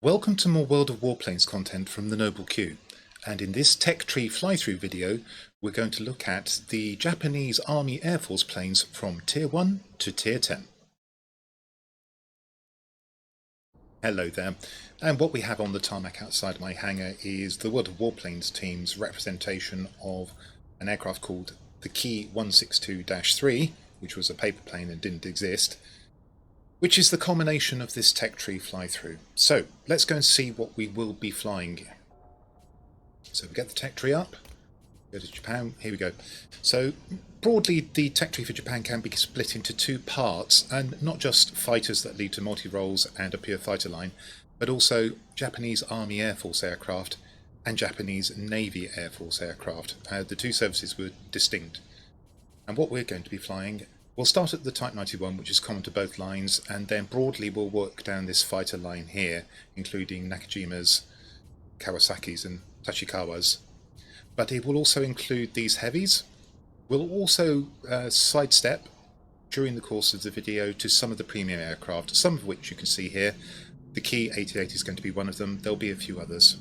Welcome to more World of Warplanes content from the Noble Q, and in this Tech Tree Flythrough video we're going to look at the Japanese Army Air Force planes from Tier 1 to Tier 10. Hello there, and what we have on the tarmac outside my hangar is the World of Warplanes team's representation of an aircraft called the Key 162-3, which was a paper plane and didn't exist, which is the culmination of this Tech Tree Flythrough. So let's go and see what we will be flying. So we get the Tech Tree up, go to Japan, here we go. So broadly the Tech Tree for Japan can be split into two parts, and not just fighters that lead to multi-roles and a pure fighter line, but also Japanese Army Air Force aircraft and Japanese Navy Air Force aircraft. The two services were distinct. And what we're going to be flying, we'll start at the Type 91, which is common to both lines, and then broadly we'll work down this fighter line here, including Nakajimas, Kawasaki's and Tachikawas. But it will also include these heavies. We'll also sidestep during the course of the video to some of the premium aircraft, some of which you can see here. The Key 88 is going to be one of them. There'll be a few others.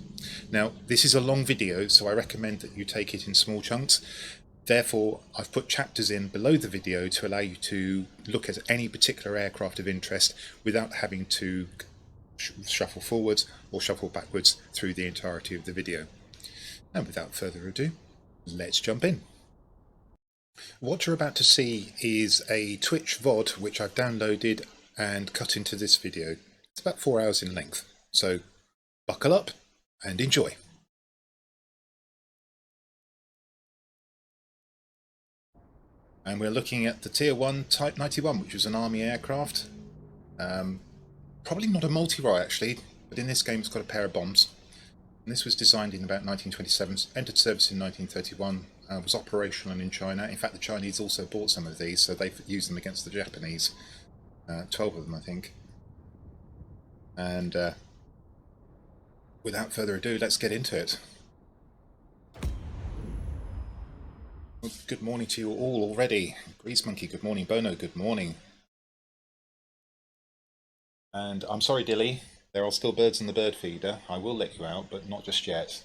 Now, this is a long video, so I recommend that you take it in small chunks. Therefore, I've put chapters in below the video to allow you to look at any particular aircraft of interest without having to shuffle forwards or shuffle backwards through the entirety of the video. And without further ado, let's jump in. What you're about to see is a Twitch VOD which I've downloaded and cut into this video. It's about 4 hours in length, so buckle up and enjoy. And we're looking at the Tier 1 Type 91, which was an Army aircraft. Probably not a multi-role actually, but in this game it's got a pair of bombs. And this was designed in about 1927, entered service in 1931, was operational in China. In fact, the Chinese also bought some of these, so they've used them against the Japanese. 12 of them, I think. And without further ado, let's get into it. Good morning to you all already. Grease Monkey, good morning. Bono, good morning. And I'm sorry, Dilly, there are still birds in the bird feeder. I will let you out, but not just yet,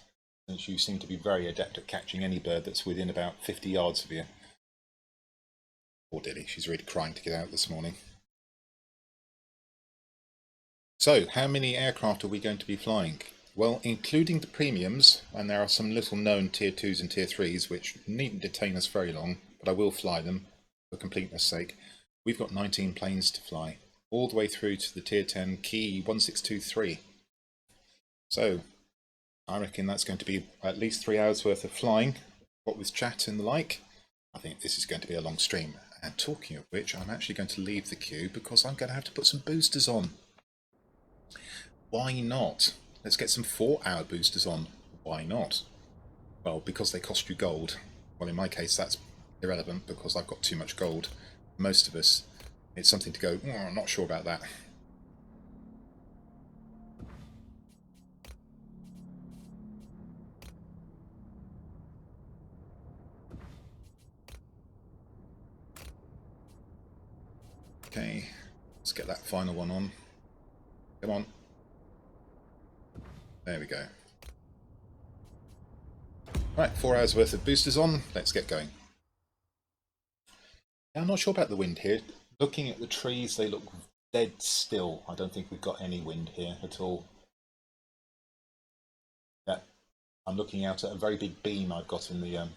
since you seem to be very adept at catching any bird that's within about 50 yards of you. Poor Dilly, she's really crying to get out this morning. So, how many aircraft are we going to be flying? Well, including the premiums, and there are some little known Tier 2s and Tier 3s which needn't detain us very long, but I will fly them for completeness sake. We've got 19 planes to fly, all the way through to the Tier 10 Key 162-3. So, I reckon that's going to be at least 3 hours worth of flying, what with chat and the like. I think this is going to be a long stream. And talking of which, I'm actually going to leave the queue because I'm going to have to put some boosters on. Why not? Let's get some 4-hour boosters on. Why not? Well, because they cost you gold. Well, in my case, that's irrelevant because I've got too much gold. Most of us, it's something to go, oh, I'm not sure about that. Okay, let's get that final one on. Come on. There we go. Right, 4 hours worth of boosters on. Let's get going. Now, I'm not sure about the wind here. Looking at the trees, they look dead still. I don't think we've got any wind here at all. Yeah, I'm looking out at a very big beam I've got in the...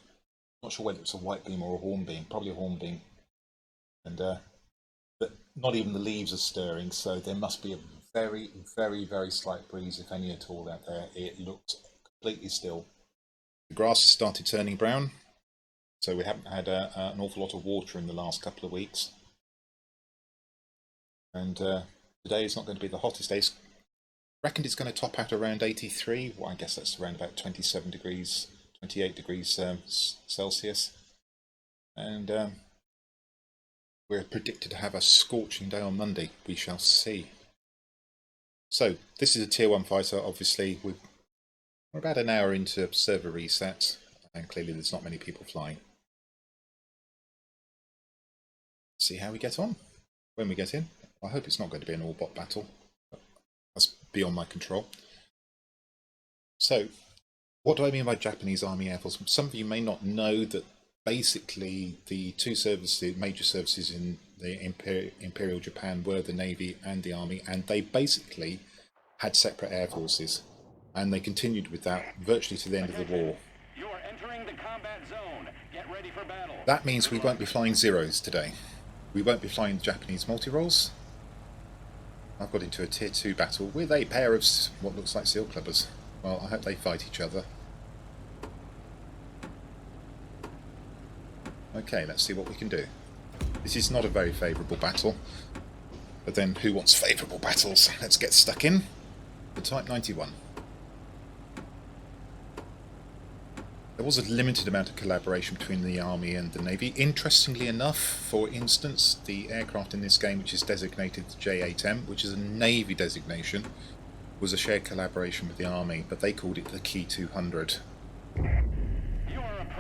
not sure whether it's a white beam or a horn beam. Probably a horn beam. And but not even the leaves are stirring, so there must be a very, very, very slight breeze, if any at all, out there. It looks completely still. The grass has started turning brown, so we haven't had an awful lot of water in the last couple of weeks. And today is not going to be the hottest day. Reckoned it's going to top out around 83. Well, I guess that's around about 27 degrees, 28 degrees Celsius. And we're predicted to have a scorching day on Monday. We shall see. So, this is a Tier 1 fighter, obviously. We're about an hour into server reset, and clearly there's not many people flying. See how we get on when we get in. I hope it's not going to be an all-bot battle. That's beyond my control. So, what do I mean by Japanese Army Air Force? Some of you may not know that basically the two major services in the Imperial Japan were the Navy and the Army, and they basically had separate air forces, and they continued with that virtually to the end of the war. You are entering the combat zone. Get ready for battle. That means we won't be flying Zeros today. We won't be flying the Japanese Multiroles. I've got into a Tier 2 battle with a pair of what looks like Seal Clubbers. Well, I hope they fight each other. Okay, let's see what we can do. This is not a very favourable battle. But then, who wants favourable battles? Let's get stuck in. The Type 91. There was a limited amount of collaboration between the Army and the Navy. Interestingly enough, for instance, the aircraft in this game, which is designated J8M, which is a Navy designation, was a shared collaboration with the Army, but they called it the Key 200.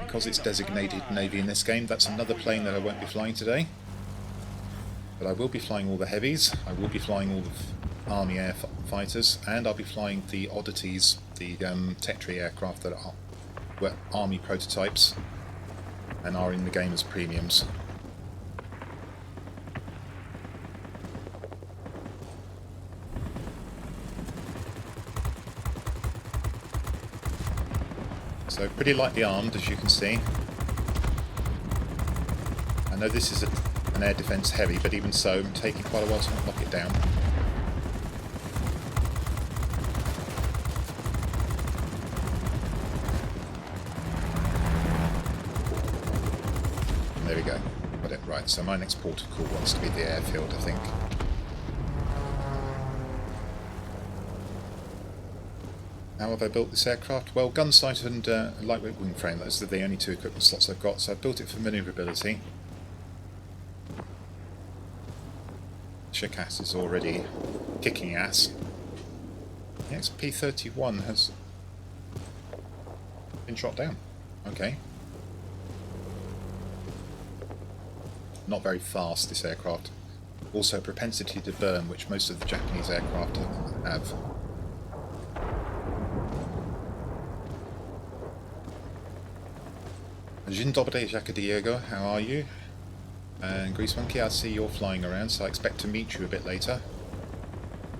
Because it's designated Navy in this game, that's another plane that I won't be flying today. But I will be flying all the heavies, I will be flying all the Army air fighters, and I'll be flying the oddities, the Tetri aircraft that were Army prototypes and are in the game as premiums. So pretty lightly armed, as you can see. I know this is an air defence heavy, but even so, I'm taking quite a while to knock it down. There we go. Got it right. So my next port of call wants to be the airfield, I think. How have I built this aircraft? Well, gun sight and lightweight wing frame, those are the only two equipment slots I've got, so I've built it for manoeuvrability. Shikass is already kicking ass. The XP-31 has been shot down. Okay. Not very fast, this aircraft. Also propensity to burn, which most of the Japanese aircraft have. Dzień dobry, Jacques Diego, how are you? And Grease Monkey, I see you're flying around, so I expect to meet you a bit later.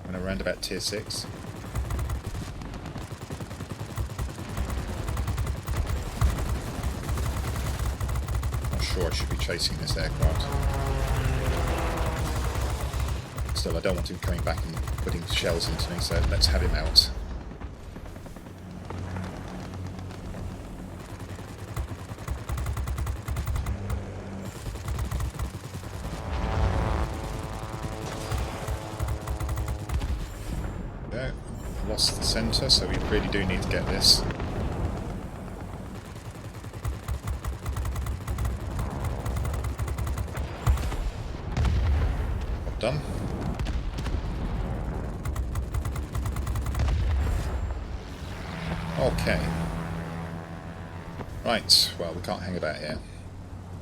When around about Tier 6. Not sure I should be chasing this aircraft. Still, I don't want him coming back and putting shells into me, so let's have him out. Lost the centre, so we really do need to get this. Done. Okay. Right, well, we can't hang about here.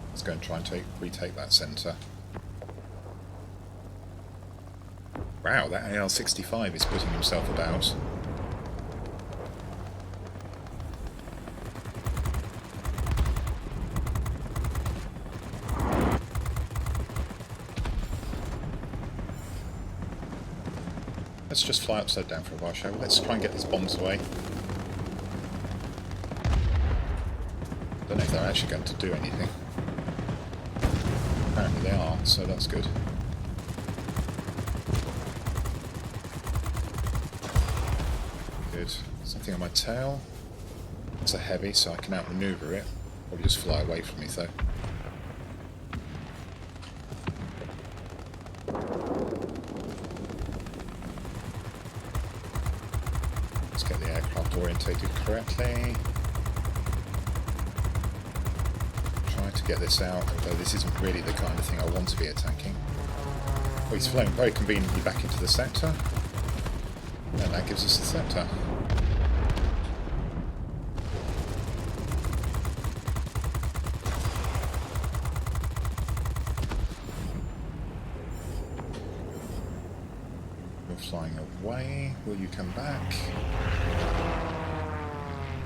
Let's go and try and retake that centre. Wow, that AL-65 is putting himself about. Let's just fly upside down for a while, shall we? Let's try and get these bombs away. Don't know if they're actually going to do anything. Apparently they are, so that's good. Something on my tail. It's a heavy, so I can outmaneuver it. Probably just fly away from me, though. Let's get the aircraft orientated correctly. Try to get this out, although this isn't really the kind of thing I want to be attacking. Oh, he's flown very conveniently back into the sector. And that gives us the sector. Flying away. Will you come back?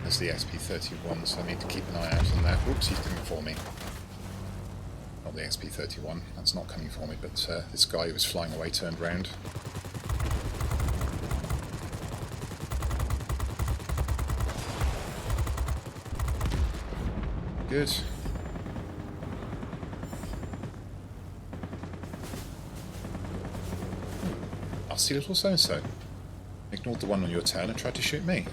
There's the SP-31, so I need to keep an eye out on that. Whoops, he's coming for me. Not the SP-31, that's not coming for me, but this guy who was flying away turned round. Good. I'll see little so-and-so. Ignored the one on your tail and tried to shoot me.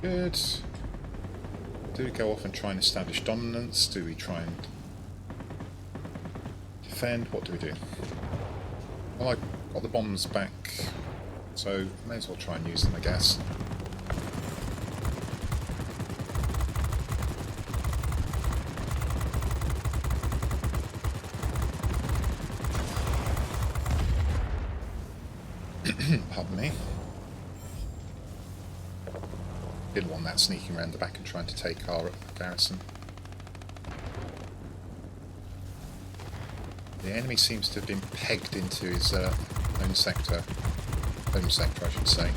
Good. Do we go off and try and establish dominance? Do we try and defend? What do we do? Well, I got the bombs back, so may as well try and use them, I guess. Pardon me. Didn't want that sneaking around the back and trying to take our garrison. The enemy seems to have been pegged into his own sector. Home sector, I should say.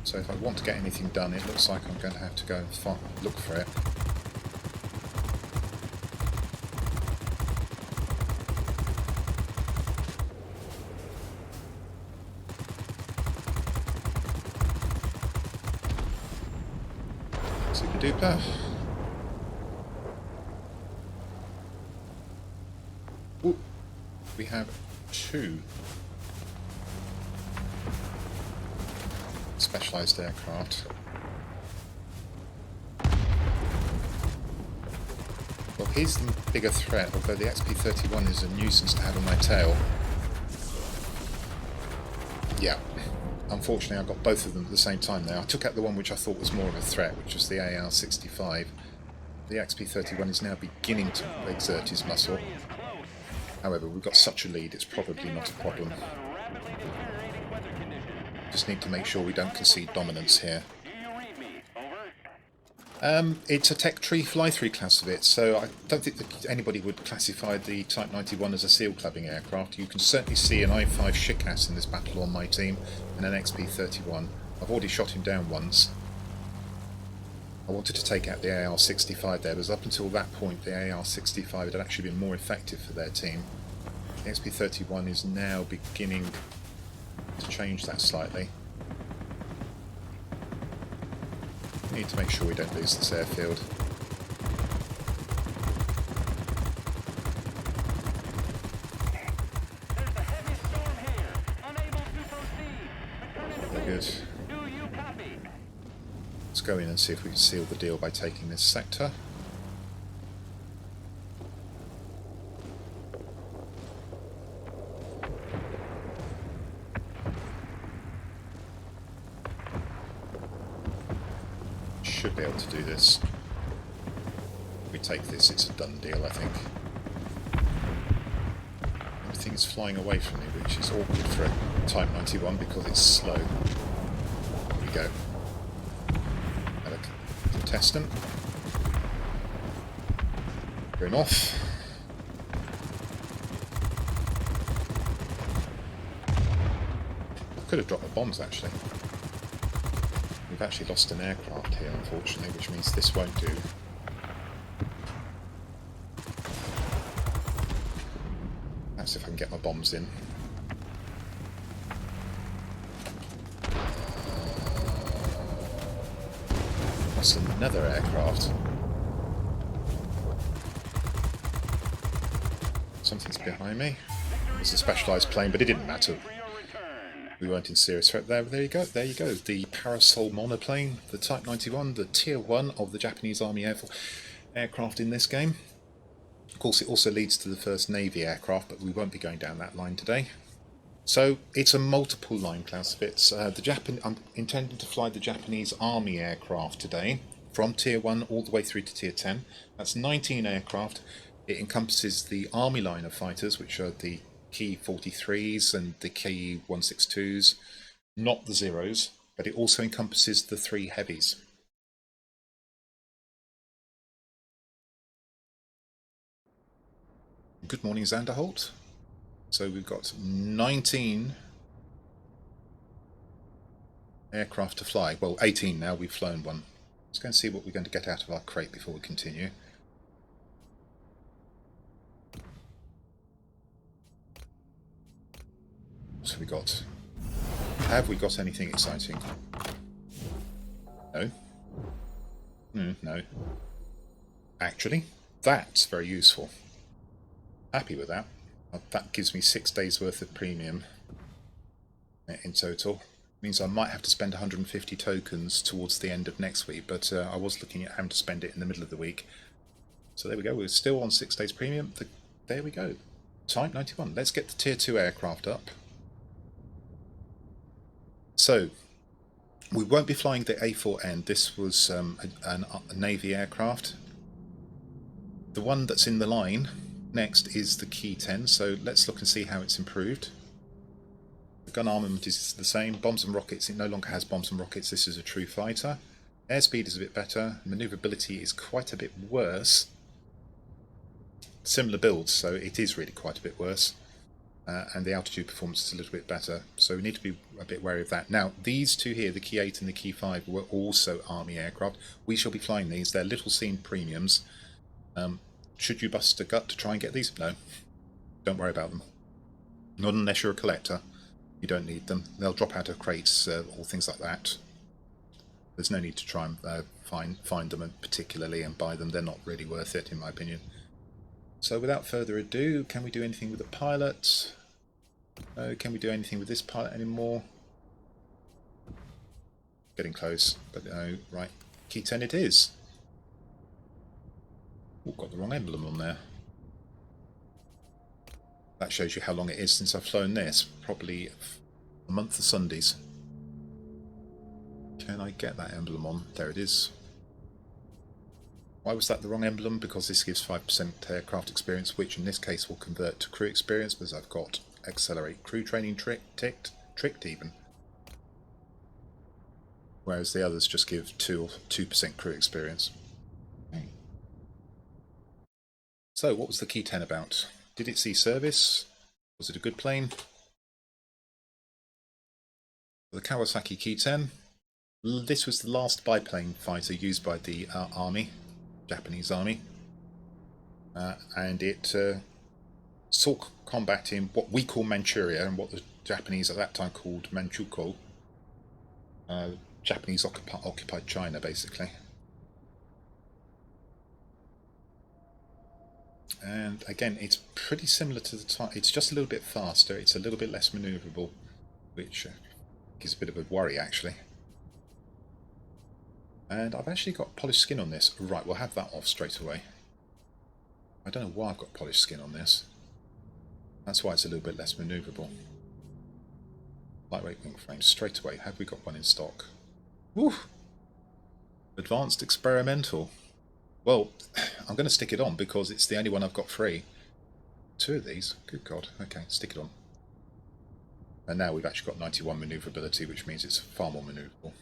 So if I want to get anything done, it looks like I'm going to have to go and look for it. Super duper. Ooh, we have 2 specialised aircraft. Well, here's the bigger threat, although the XP-31 is a nuisance to have on my tail. Yeah. Unfortunately, I got both of them at the same time there. I took out the one which I thought was more of a threat, which was the AR-65. The XP-31 is now beginning to exert his muscle. However, we've got such a lead, it's probably not a problem. Just need to make sure we don't concede dominance here. It's a tech tree fly-through class of it, so I don't think that anybody would classify the Type 91 as a seal clubbing aircraft. You can certainly see an I-5 Shikas in this battle on my team and an XP-31. I've already shot him down once. I wanted to take out the AR-65 there, because up until that point the AR-65 had actually been more effective for their team. The XP-31 is now beginning to change that slightly. We need to make sure we don't lose this airfield. Very good. Let's go in and see if we can seal the deal by taking this sector. Should be able to do this. If we take this, it's a done deal, I think. Everything's flying away from me, which is awkward for a Type 91 because it's slow. There we go. Have a contestant. Going off. I could have dropped the bombs, actually. We've actually lost an aircraft here, unfortunately, which means this won't do. That's if I can get my bombs in. Lost another aircraft. Something's behind me. It's a specialised plane, but it didn't matter. We weren't in serious threat there. There you go. There you go. The Parasol monoplane, the Type 91, the Tier 1 of the Japanese Army aircraft in this game. Of course, it also leads to the first Navy aircraft, but we won't be going down that line today. So it's a multiple line class of it. I'm intending to fly the Japanese Army aircraft today, from Tier 1 all the way through to Tier 10. That's 19 aircraft. It encompasses the Army line of fighters, which are the Key 43s and the Key 162s, not the Zeros, but it also encompasses the 3 heavies. good morning, Zanderholt. So we've got 19 aircraft to fly. Well, 18 now, we've flown one. Let's go and see what we're going to get out of our crate before we continue. What have we got? Have we got anything exciting? No. No. Actually, that's very useful. Happy with that. That gives me 6 days worth of premium in total. Means I might have to spend 150 tokens towards the end of next week, but I was looking at having to spend it in the middle of the week. So there we go, we're still on 6 days premium. There we go. Type 91. Let's get the tier 2 aircraft up. So, we won't be flying the A4N. This was a Navy aircraft. The one that's in the line next is the Key 10, so let's look and see how it's improved. The gun armament is the same. Bombs and rockets, it no longer has bombs and rockets. This is a true fighter. Airspeed is a bit better. Maneuverability is quite a bit worse. Similar builds, so it is really quite a bit worse. And the altitude performance is a little bit better, so we need to be a bit wary of that. Now, these two here, the Key 8 and the Key 5, were also Army aircraft. We shall be flying these. They're little seen premiums. Should you bust a gut to try and get these? No. Don't worry about them. Not unless you're a collector. You don't need them. They'll drop out of crates or things like that. There's no need to try and find them particularly and buy them. They're not really worth it, in my opinion. So without further ado, can we do anything with the pilot? Can we do anything with this pilot anymore? Getting close, but no. Right, Key 10 it is. Oh, got the wrong emblem on there. That shows you how long it is since I've flown this. Probably a month of Sundays. Can I get that emblem on? There it is. Why was that the wrong emblem? Because this gives 5% aircraft experience, which in this case will convert to crew experience, because I've got accelerate crew training tricked even. Whereas the others just give 2% crew experience. Okay. So what was the Key 10 about? Did it see service? Was it a good plane? The Kawasaki Key 10. This was the last biplane fighter used by the army, Japanese army. And it saw combat in what we call Manchuria and what the Japanese at that time called Manchukuo. Japanese occupied China, basically. And again, it's pretty similar to the time. It's just a little bit faster. It's a little bit less manoeuvrable, which gives a bit of a worry, actually. And I've actually got polished skin on this. Right, we'll have that off straight away. I don't know why I've got polished skin on this. That's why it's a little bit less manoeuvrable. Lightweight wing frame straight away. Have we got one in stock? Woo! Advanced experimental. Well, I'm going to stick it on because it's the only one I've got free. 2 of these? Good God. Okay, stick it on. And now we've actually got 91 manoeuvrability, which means it's far more manoeuvrable.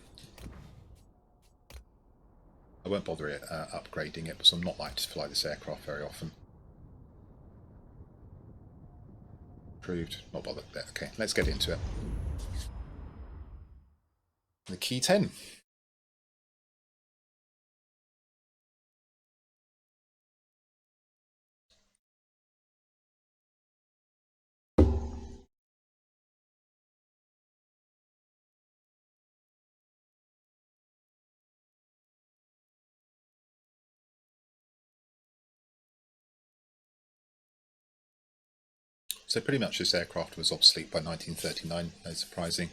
I won't bother upgrading it because I'm not likely to fly this aircraft very often. Approved. Not bothered. Okay, let's get into it. The Key 10. So pretty much this aircraft was obsolete by 1939, no surprising.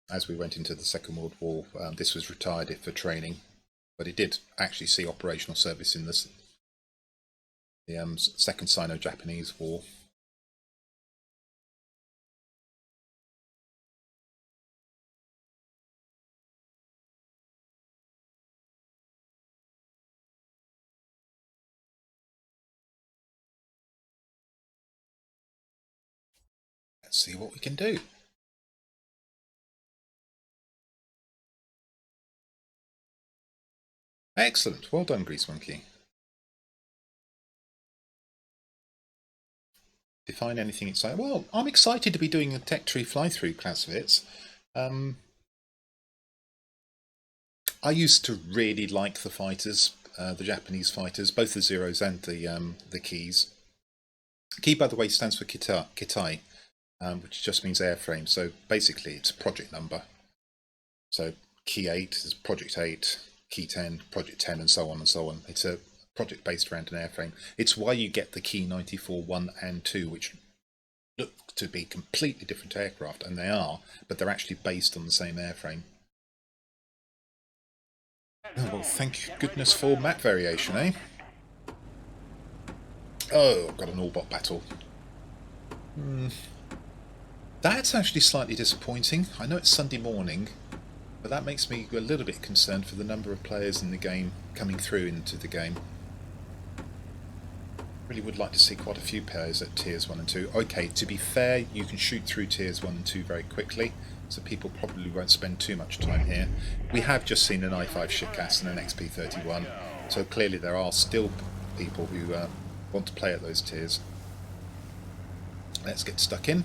As we went into the Second World War, this was retired for training, but it did actually see operational service in the Second Sino-Japanese War. Let's see what we can do. Excellent. Well done, Grease Monkey. Define anything exciting. Well, I'm excited to be doing a Tech Tree Flythrough class of it. I used to really like the fighters, the Japanese fighters, both the Zeros and the Keys. Key, by the way, stands for Kitai, which just means airframe. So basically, it's a project number. So Key 8 is Project 8, Key 10, Project 10, and so on and so on. It's a project based around an airframe. It's why you get the Key 94 1 and 2, which look to be completely different aircraft, and they are, but they're actually based on the same airframe. Oh, well, thank goodness for map variation, eh? Oh, I've got an all-bot battle. That's actually slightly disappointing. I know it's Sunday morning, but that makes me a little bit concerned for the number of players in the game coming through into the game. Really would like to see quite a few players at tiers 1 and 2. Okay, to be fair, you can shoot through tiers 1 and 2 very quickly, so people probably won't spend too much time here. We have just seen an i5 Shitcast and an XP31, so clearly there are still people who want to play at those tiers. Let's get stuck in.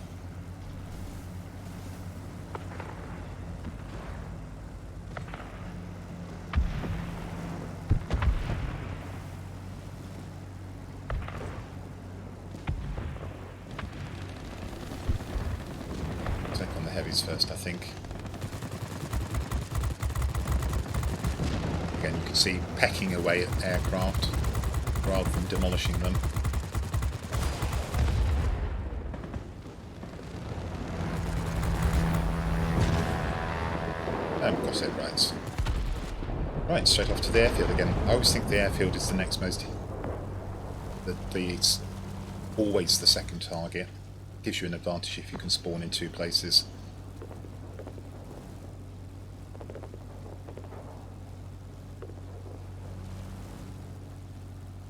Take on the heavies first, I think. Again, you can see pecking away at aircraft rather than demolishing them. Got it, right. Right, straight off to the airfield again. I always think the airfield is the next most... It's always the second target. Gives you an advantage if you can spawn in 2 places.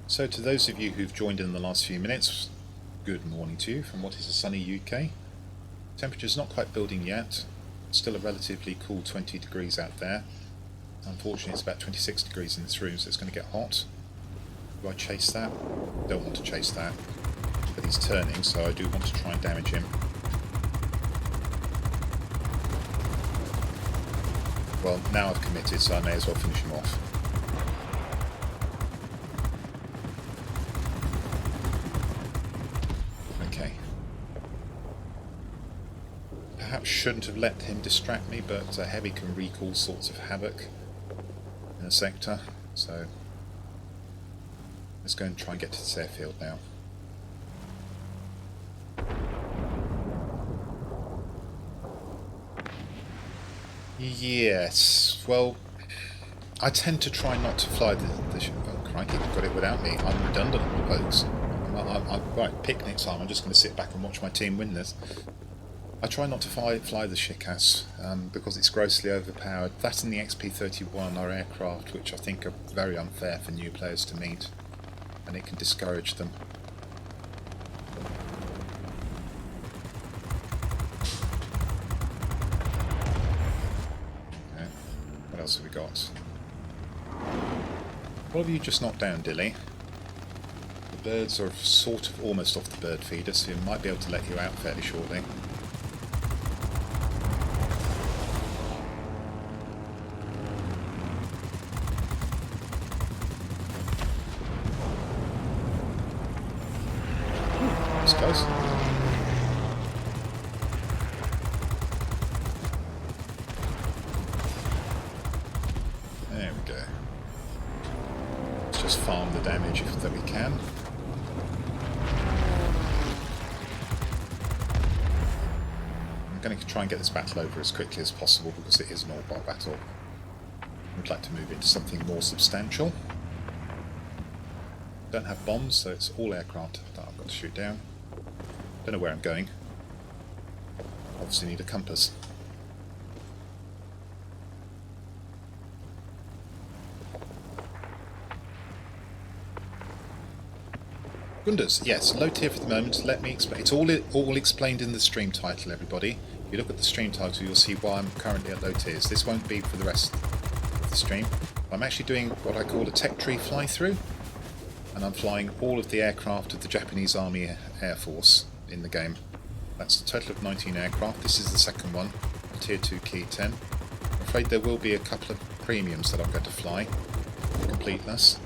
So to those of you who've joined in the last few minutes, good morning to you from what is a sunny UK. Temperature's not quite building yet. Still a relatively cool 20 degrees out there. Unfortunately it's about 26 degrees in this room, so it's going to get hot. Do I chase that? Don't want to chase that. But he's turning, so I do want to try and damage him. Well, now I've committed, so I may as well finish him off. Okay. Perhaps shouldn't have let him distract me, but Heavy can wreak all sorts of havoc in the sector, so let's go and try and get to this airfield now. Yes, well, I tend to try not to fly the ship. Oh, crikey, got it without me. I'm redundant, folks. Right, picnic time. I'm just going to sit back and watch my team win this. I try not to fly the Shitcast because it's grossly overpowered. That and the XP31 are aircraft which I think are very unfair for new players to meet, and it can discourage them. Okay, what else have we got? What have you just knocked down, Dilly? The birds are sort of almost off the bird feeder, so you might be able to let you out fairly shortly. Close. There we go. Let's just farm the damage that we can. I'm going to try and get this battle over as quickly as possible because it is an all-bar battle. I'd like to move into something more substantial. Don't have bombs, so it's all aircraft that I've got to shoot down. Don't know where I'm going. Obviously need a compass. Gunders, yes, low tier for the moment. Let me explain. It's all explained in the stream title, everybody. If you look at the stream title, you'll see why I'm currently at low tiers. This won't be for the rest of the stream. I'm actually doing what I call a Tech Tree Flythrough, and I'm flying all of the aircraft of the Japanese Army Air Force. in the game. That's a total of 19 aircraft. This is the second one, a Tier 2 Key 10. I'm afraid there will be a couple of premiums that I'm going to fly to complete this.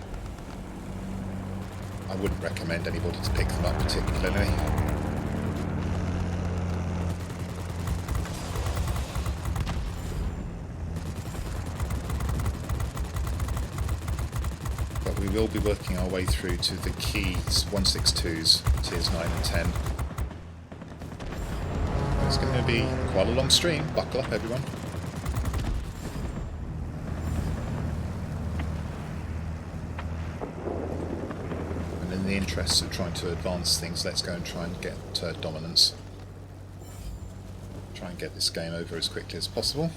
I wouldn't recommend anybody to pick them up particularly. But we will be working our way through to the Keys 162s, Tiers 9 and 10. It's going to be quite a long stream. Buckle up, everyone. And in the interests of trying to advance things, let's go and try and get dominance. Try and get this game over as quickly as possible.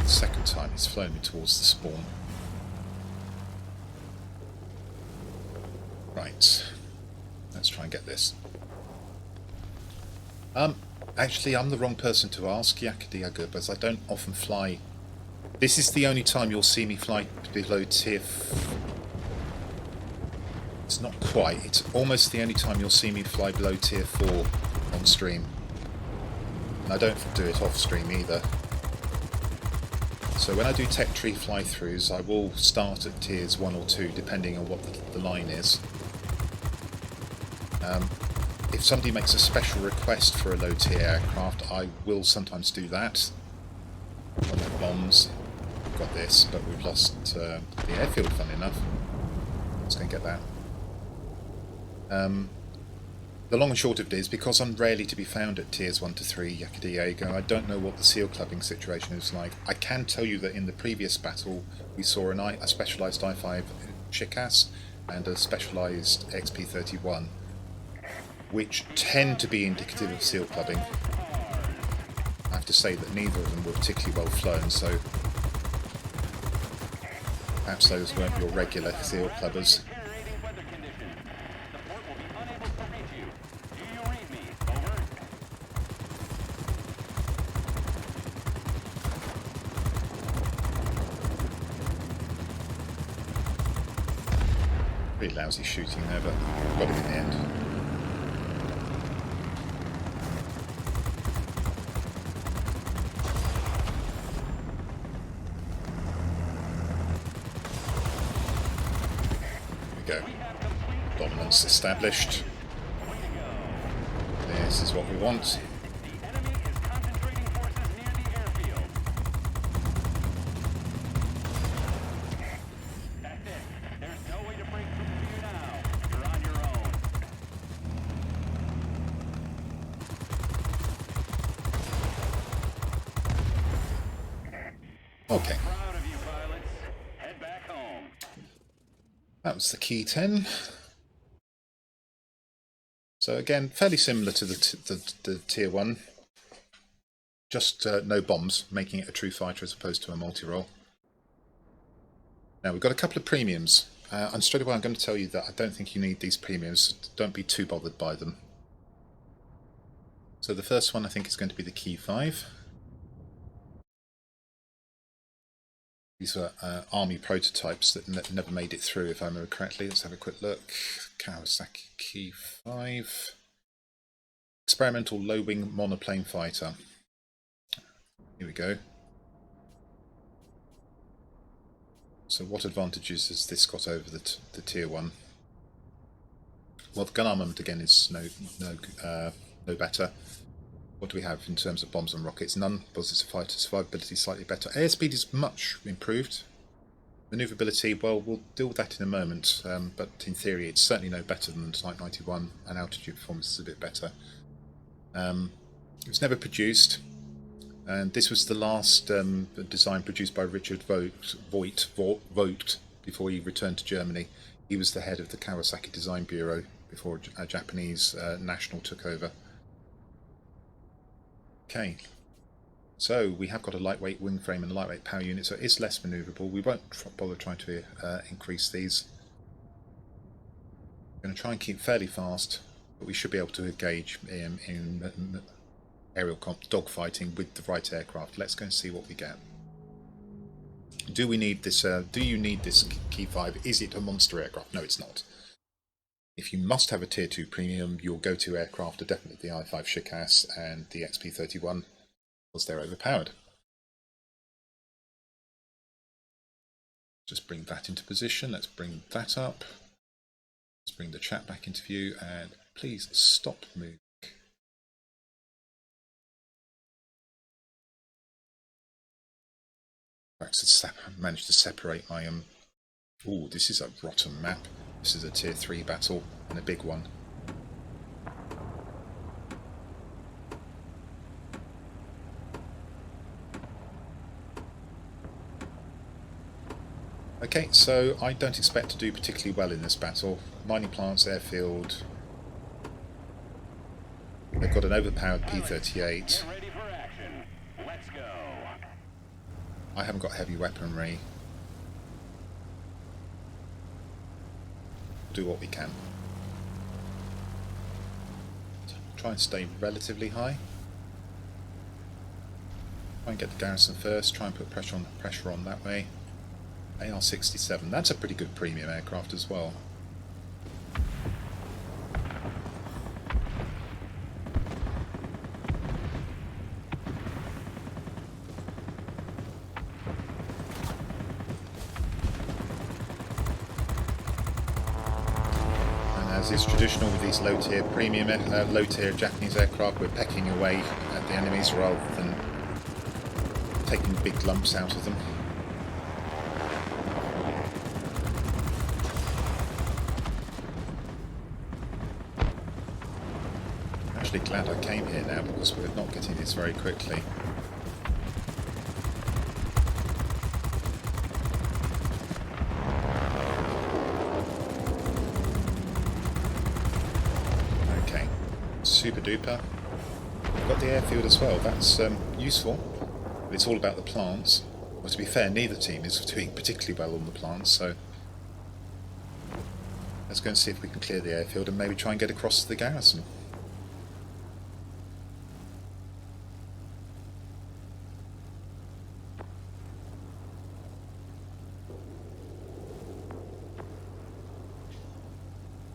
Second time he's flown me towards the spawn. Right, let's try and get this. Actually, I'm the wrong person to ask, Yakadiaga, because I don't often fly. This is the only time you'll see me fly below tier. It's not quite. It's almost the only time you'll see me fly below tier 4 on stream. And I don't do it off stream either. So when I do tech tree fly-throughs, I will start at tiers 1 or 2, depending on what the line is. If somebody makes a special request for a low-tier aircraft, I will sometimes do that. On the bombs, we've got this, but we've lost the airfield, funny enough. Let's go and get that. The long and short of it is, because I'm rarely to be found at tiers 1 to 3, Yakadiego, I don't know what the seal clubbing situation is like. I can tell you that in the previous battle we saw a specialised I-5 Chickass and a specialised XP-31, which tend to be indicative of seal clubbing. I have to say that neither of them were particularly well flown, so perhaps those weren't your regular seal clubbers. Pretty lousy shooting there, but got it in the end. There we go. Dominance established. This is what we want. Okay. That was the Key 10. So again, fairly similar to the Tier 1. Just no bombs, making it a true fighter as opposed to a multi-role. Now we've got a couple of premiums. And straight away I'm going to tell you that I don't think you need these premiums. Don't be too bothered by them. So the first one I think is going to be the Key 5. These are army prototypes that never made it through, if I remember correctly. Let's have a quick look. Kawasaki Key 5. Experimental low-wing monoplane fighter. Here we go. So what advantages has this got over the Tier 1? Well, the gun armament again is no better. What do we have in terms of bombs and rockets? None, because it's a fighter. Survivability is slightly better. Airspeed is much improved. Manoeuvrability, well, we'll deal with that in a moment, but in theory it's certainly no better than Type 91, and altitude performance is a bit better. It was never produced, and this was the last design produced by Richard Voigt before he returned to Germany. He was the head of the Kawasaki Design Bureau before a Japanese national took over. Okay, so we have got a lightweight wing frame and a lightweight power unit, so it is less manoeuvrable. We won't bother trying to increase these. We're going to try and keep fairly fast, but we should be able to engage in aerial dogfighting with the right aircraft. Let's go and see what we get. Do we need this? Do you need this Key 5? Is it a monster aircraft? No, it's not. If you must have a Tier 2 premium, your go-to aircraft are definitely the I-5 Shikass and the XP-31, because they're overpowered. Just bring that into position. Let's bring that up. Let's bring the chat back into view, and please stop moving. I managed to separate my Ooh, this is a rotten map. This is a Tier 3 battle and a big one. Okay, so I don't expect to do particularly well in this battle. Mining plants, airfield. They've got an overpowered P-38. Get ready for action. Let's go. I haven't got heavy weaponry. We'll do what we can. Try and stay relatively high. Try and get the garrison first. Try and put pressure on that way. AR-67. That's a pretty good premium aircraft as well. As is traditional with these low-tier premium, low-tier Japanese aircraft, we're pecking away at the enemies rather than taking big lumps out of them. I'm actually glad I came here now because we're not getting this very quickly. Super duper. We've got the airfield as well, that's useful, but it's all about the plants. Well, to be fair, neither team is doing particularly well on the plants, so let's go and see if we can clear the airfield and maybe try and get across to the garrison.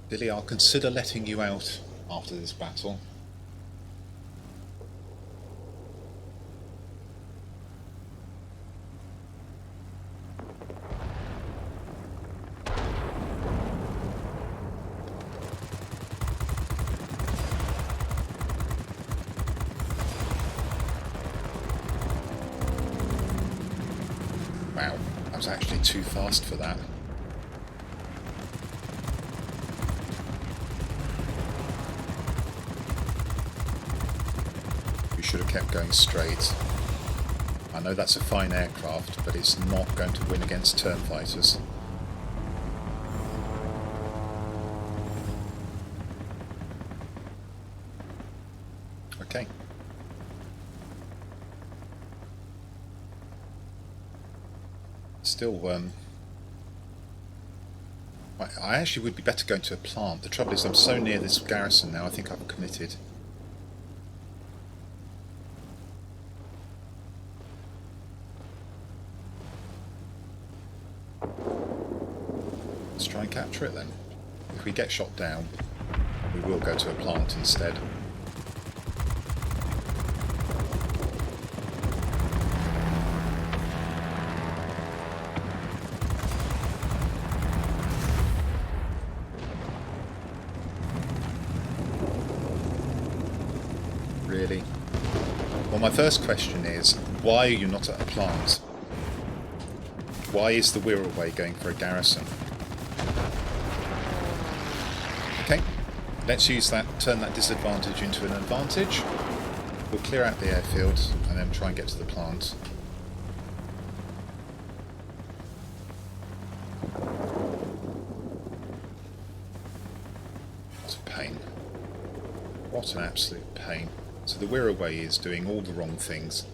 Billy, I'll consider letting you out after this battle. Wow, I was actually too fast for that. Should have kept going straight. I know that's a fine aircraft, but it's not going to win against turn fighters. Okay. Still, I actually would be better going to a plant. The trouble is I'm so near this garrison now, I think I've committed. Let's try and capture it then. If we get shot down, we will go to a plant instead. Really? Well, my first question is, why are you not at a plant? Why is the Wirraway going for a garrison? Okay, let's use that, turn that disadvantage into an advantage. We'll clear out the airfield and then try and get to the plant. What a pain. What an absolute pain. So the Wirraway is doing all the wrong things.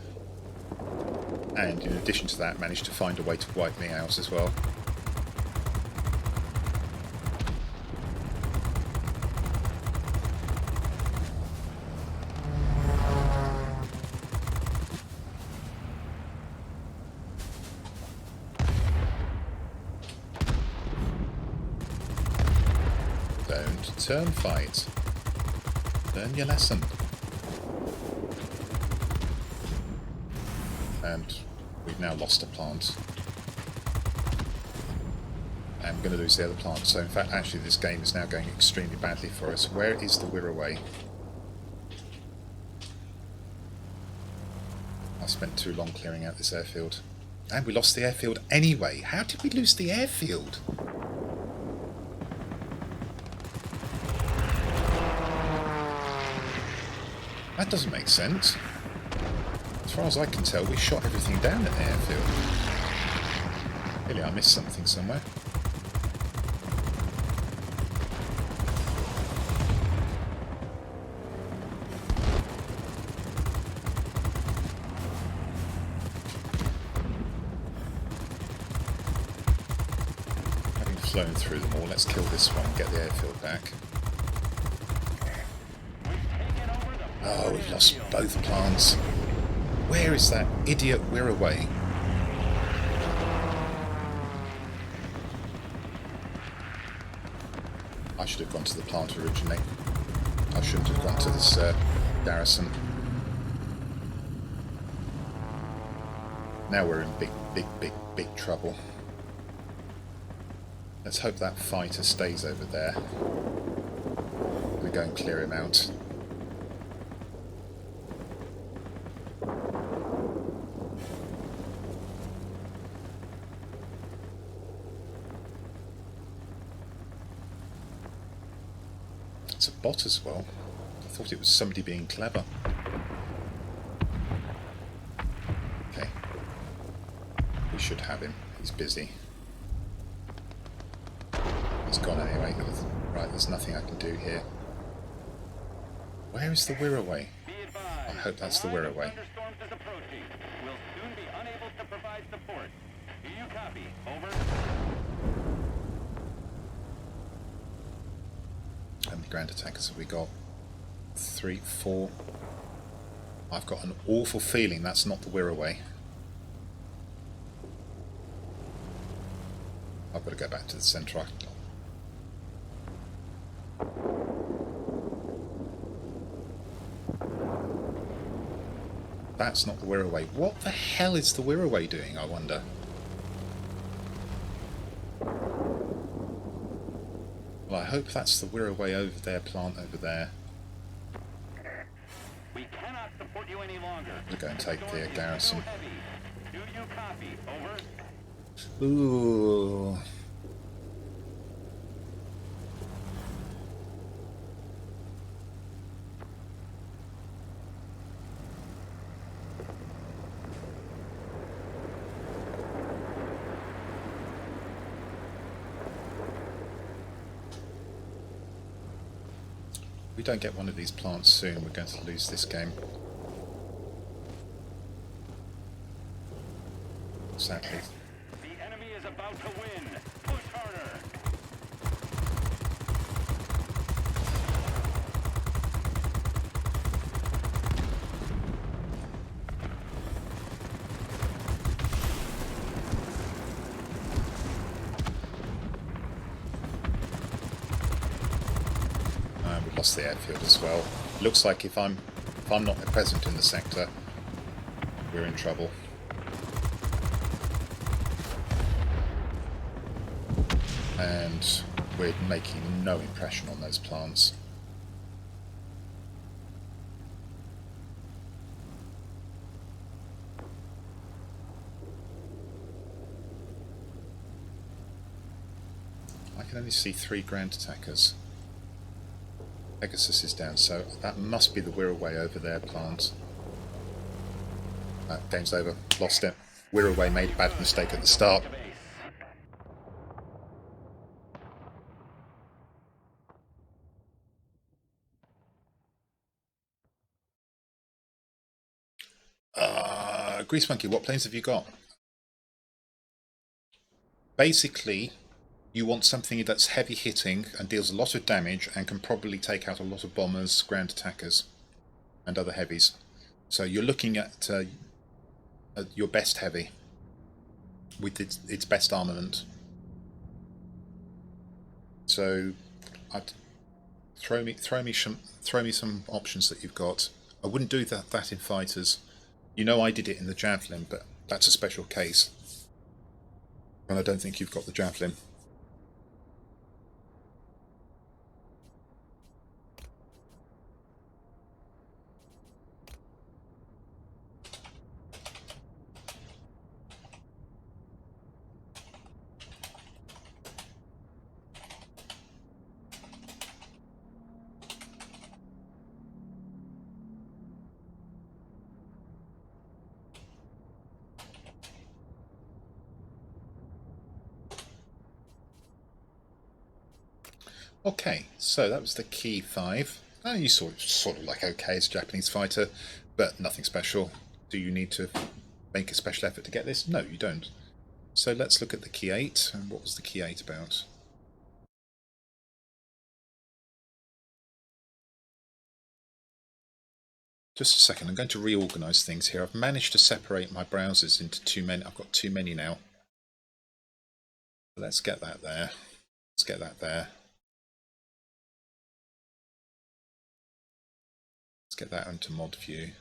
And in addition to that, managed to find a way to wipe me out as well. Turn fight. Learn your lesson. And we've now lost a plant. And we're going to lose the other plant. So in fact, actually this game is now going extremely badly for us. Where is the Wirraway? I spent too long clearing out this airfield. And we lost the airfield anyway. How did we lose the airfield? That doesn't make sense. As far as I can tell, we shot everything down at the airfield. Really, I missed something somewhere. Having flown through them all, let's kill this one and get the airfield back. Oh, we've lost both plants. Where is that idiot Wirraway? I should have gone to the plant originally. I shouldn't have gone to this garrison. Now we're in big trouble. Let's hope that fighter stays over there. I'm going to go and clear him out. It's a bot as well. I thought it was somebody being clever. Okay. We should have him. He's busy. He's gone anyway. Right, there's nothing I can do here. Where is the Wirraway? I hope that's the Wirraway. We'll soon be unable to provide support. Do you copy? Over. How many ground attackers have we got? 3, 4. I've got an awful feeling that's not the Wirraway. I've got to go back to the centre. That's not the Wirraway. What the hell is the Wirraway doing, I wonder? Well, I hope that's the Wirraway over there, plant over there. We cannot support you any longer. We'll go and take the garrison. Do you copy? Over. Ooh. If we don't get one of these plants soon, we're going to lose this game. Sadly. The enemy is about to win. Push harder. We've lost the airfield as well. Looks like if I'm not present in the sector, we're in trouble. And we're making no impression on those plants. I can only see 3 ground attackers. Pegasus is down, so that must be the Wirraway over there, plant. Game's over. Lost it. Wirraway made a bad mistake at the start. Grease Monkey, what planes have you got? Basically, you want something that's heavy hitting and deals a lot of damage and can probably take out a lot of bombers, ground attackers, and other heavies. So you're looking at your best heavy with its best armament. So throw me some options that you've got. I wouldn't do that in fighters. You know I did it in the javelin, but that's a special case. And I don't think you've got the javelin. Okay, so that was the key 5. You sort of like okay as a Japanese fighter, but nothing special. Do you need to make a special effort to get this? No, you don't. So let's look at the key 8. And what was the key 8 about? Just a second, I'm going to reorganise things here. I've managed to separate my browsers into too many. I've got too many now. Let's get that there. Let's get that there. Let's get that onto mod view.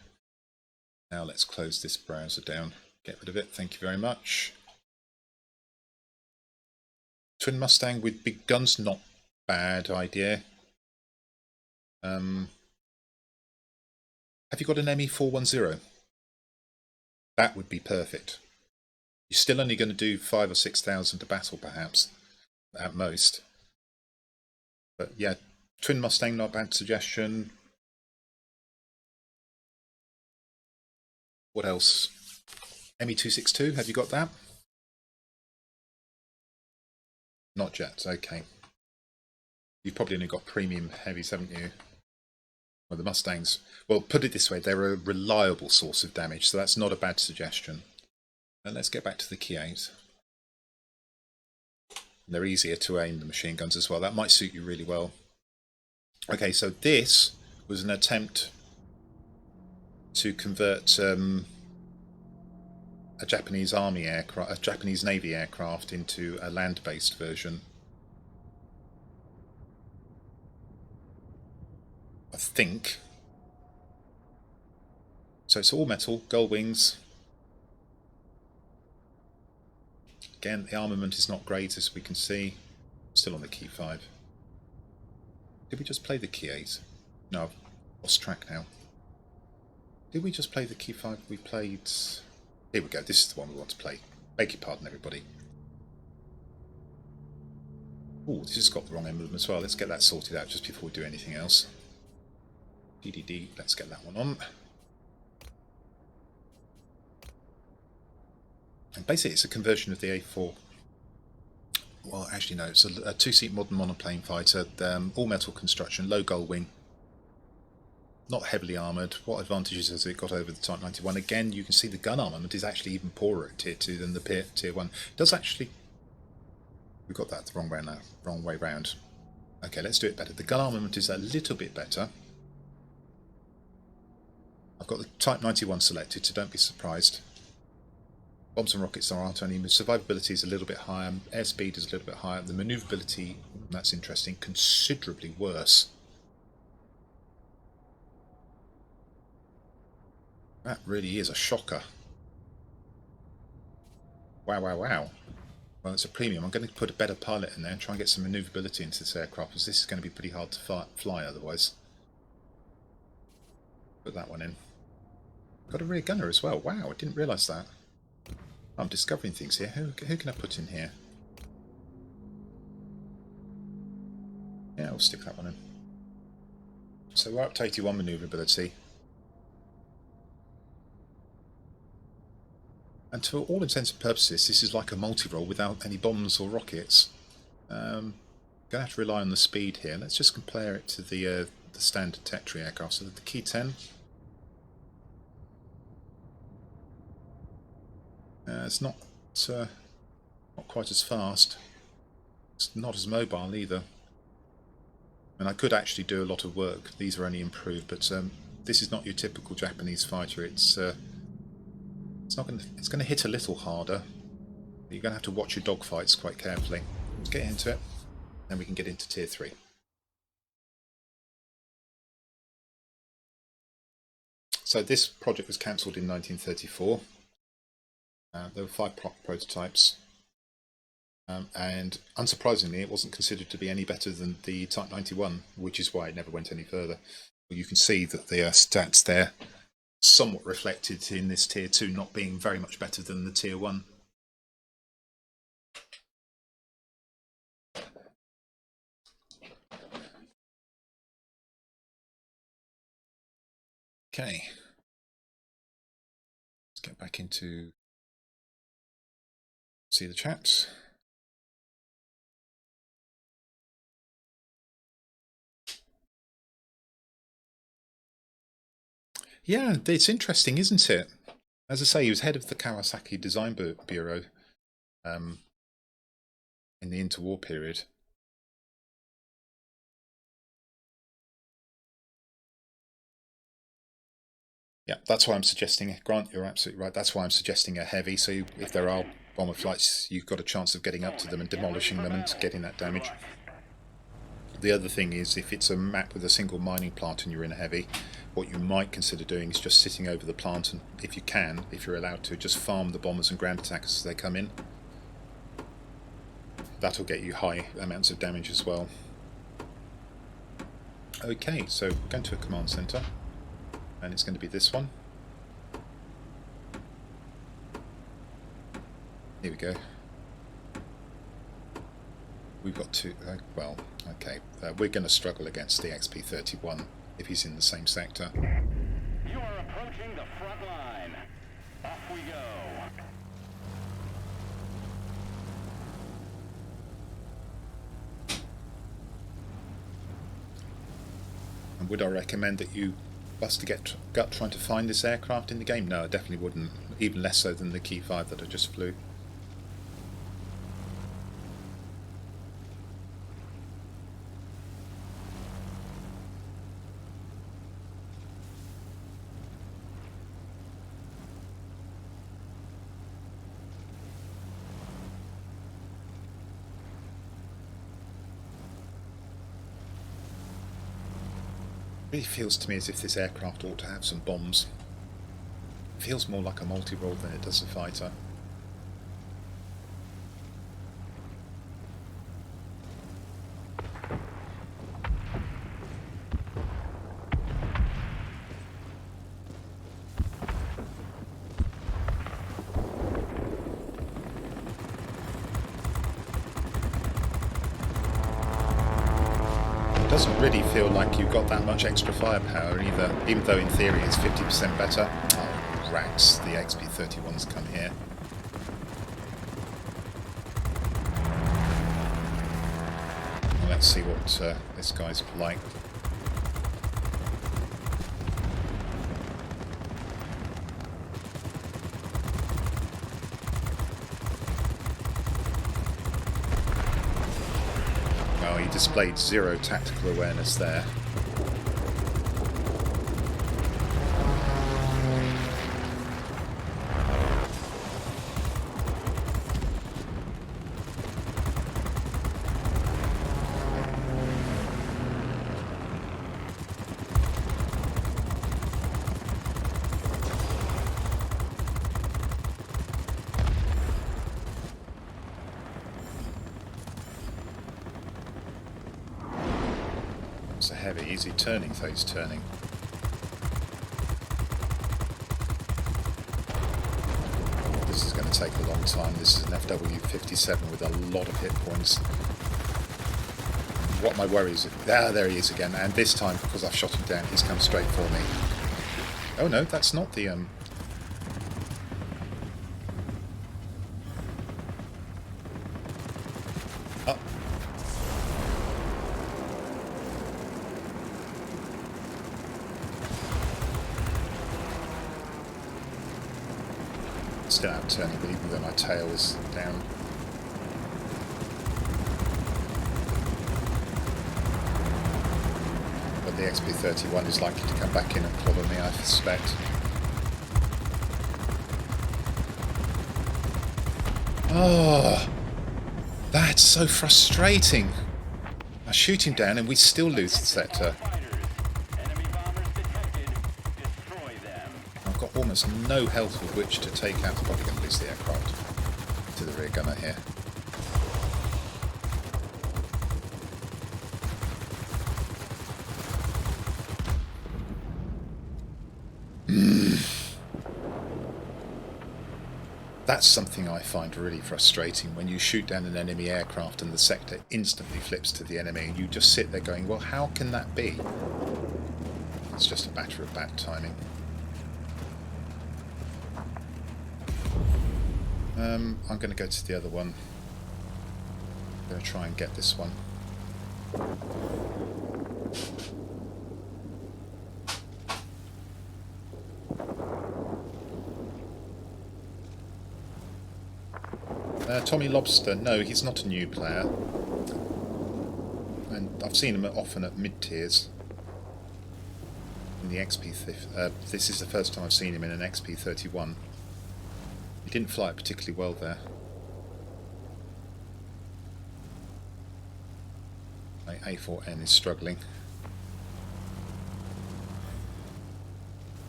Now let's close this browser down. Get rid of it. Thank you very much. Twin Mustang with big guns, not bad idea. Have you got an ME410? That would be perfect. You're still only going to do 5,000 or 6,000 a battle, perhaps, at most. But yeah, Twin Mustang, not a bad suggestion. What else? ME262, have you got that? Not yet, okay. You've probably only got premium heavies, haven't you? Well, the Mustangs, well, put it this way, they're a reliable source of damage, so that's not a bad suggestion. And let's get back to the key 8. They're easier to aim, the machine guns as well. That might suit you really well. Okay, so this was an attempt to convert a Japanese army aircraft, a Japanese Navy aircraft, into a land-based version. I think. So it's all metal, gull wings. Again, the armament is not great, as we can see. Still on the key 5. Did we just play the key 8? No, I've lost track now. Did we just play the key 5? We played... Here we go, this is the one we want to play. Beg your pardon, everybody. Oh, this has got the wrong emblem as well. Let's get that sorted out just before we do anything else. DDD, let's get that one on. And basically it's a conversion of the A4. Well, actually no, it's a two-seat modern monoplane fighter, all metal construction, low gull wing. Not heavily armoured. What advantages has it got over the Type 91? Again, you can see the gun armament is actually even poorer at Tier 2 than the Tier 1. It does actually... We've got that the wrong way round. Okay, let's do it better. The gun armament is a little bit better. I've got the Type 91 selected, so don't be surprised. Bombs and rockets aren't only. Survivability is a little bit higher. Airspeed is a little bit higher. The manoeuvrability, that's interesting, considerably worse. That really is a shocker. Wow, wow, wow. Well, it's a premium. I'm going to put a better pilot in there and try and get some manoeuvrability into this aircraft, because this is going to be pretty hard to fly otherwise. Put that one in. Got a rear gunner as well. Wow, I didn't realise that. I'm discovering things here. Who can I put in here? Yeah, I'll stick that one in. So we're up to 81 manoeuvrability. And to all intents and purposes, this is like a multi-role without any bombs or rockets. Going to have to rely on the speed here. Let's just compare it to the standard Tetri aircraft. So the Key 10. It's not quite as fast. It's not as mobile either. And I could actually do a lot of work. These are only improved, but this is not your typical Japanese fighter. It's going to hit a little harder. You're going to have to watch your dogfights quite carefully. Let's get into it, then we can get into Tier 3. So this project was cancelled in 1934. There were 5 prototypes, and unsurprisingly it wasn't considered to be any better than the Type 91, which is why it never went any further. You can see that the stats there somewhat reflected in this Tier 2 not being very much better than the Tier 1. Okay, let's get back into see the chats. Yeah, it's interesting, isn't it? As I say, he was head of the Kawasaki Design Bureau in the interwar period. Yeah, that's why I'm suggesting, Grant, you're absolutely right, that's why I'm suggesting a heavy, so if there are bomber flights, you've got a chance of getting up to them and demolishing them and getting that damage. The other thing is, if it's a map with a single mining plant and you're in a heavy, what you might consider doing is just sitting over the plant and, if you can, if you're allowed to, just farm the bombers and ground attackers as they come in. That'll get you high amounts of damage as well. Okay, so we're going to a command centre, and it's going to be this one. Here we go. We've got two, well, okay, we're going to struggle against the XP-31 if he's in the same sector. You are approaching the front line. Off we go. And would I recommend that you bust a gut trying to find this aircraft in the game? No, I definitely wouldn't, even less so than the Key 5 that I just flew. It really feels to me as if this aircraft ought to have some bombs. It feels more like a multi-role than it does a fighter. Doesn't really feel like you've got that much extra firepower either, even though in theory it's 50% better. Oh, rats, the XP-31's come here. Well, let's see what this guy's like. He displayed zero tactical awareness there. It's a heavy, easy turning though he's turning. This is going to take a long time. This is an FW-57 with a lot of hit points. What my worries are... there he is again, and this time, because I've shot him down, he's come straight for me. Oh no, that's not the... Still out turning, but even though my tail is down. But the XP-31 is likely to come back in and clobber me, I suspect. Oh, that's so frustrating. I shoot him down and we still lose the sector. Enemy bombers detected. Destroy them. almost no health with which to take out. I'm probably going to lose the aircraft to the rear gunner here. That's something I find really frustrating, when you shoot down an enemy aircraft and the sector instantly flips to the enemy and you just sit there going, well, how can that be? It's just a matter of bad timing. I'm going to go to the other one. I'm going to try and get this one. Tommy Lobster, no, he's not a new player. And I've seen him often at mid-tiers. In the XP... this is the first time I've seen him in an XP31. He didn't fly it particularly well there. My A4N is struggling.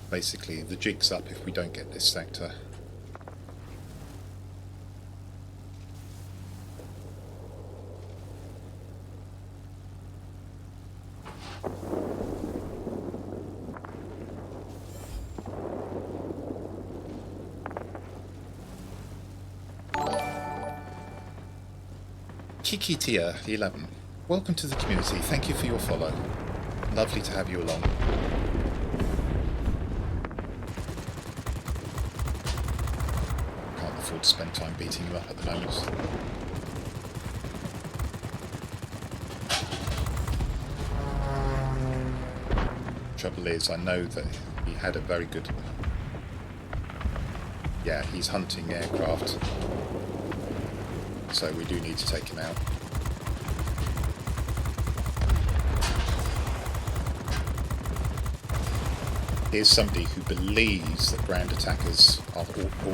Basically, the jig's up if we don't get this sector. Kikitia 11. Welcome to the community. Thank you for your follow. Lovely to have you along. Can't afford to spend time beating you up at the moment. Trouble is, I know that he had a very good... Yeah, he's hunting aircraft. So we do need to take him out. Here's somebody who believes that ground attackers ought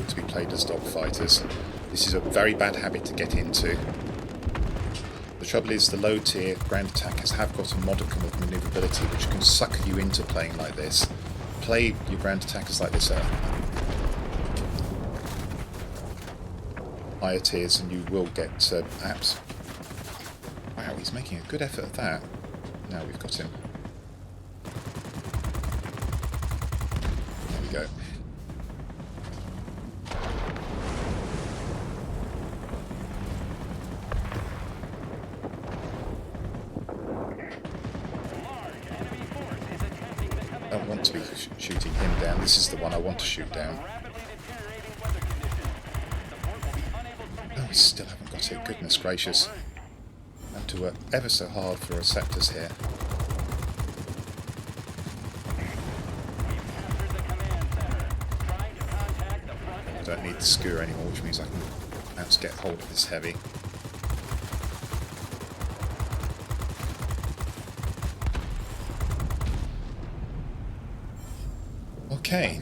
to be played as dogfighters. This is a very bad habit to get into. The trouble is, the low tier ground attackers have got a modicum of manoeuvrability which can sucker you into playing like this. Play your ground attackers like this higher tiers and you will get apps. Wow, he's making a good effort at that. Now we've got him. There we go. I don't want to be shooting him down. This is the one I want to shoot down. Oh, we still haven't got it. Goodness gracious. I have to work ever so hard for receptors here. I don't need the skewer anymore, which means I can perhaps get hold of this heavy. Okay.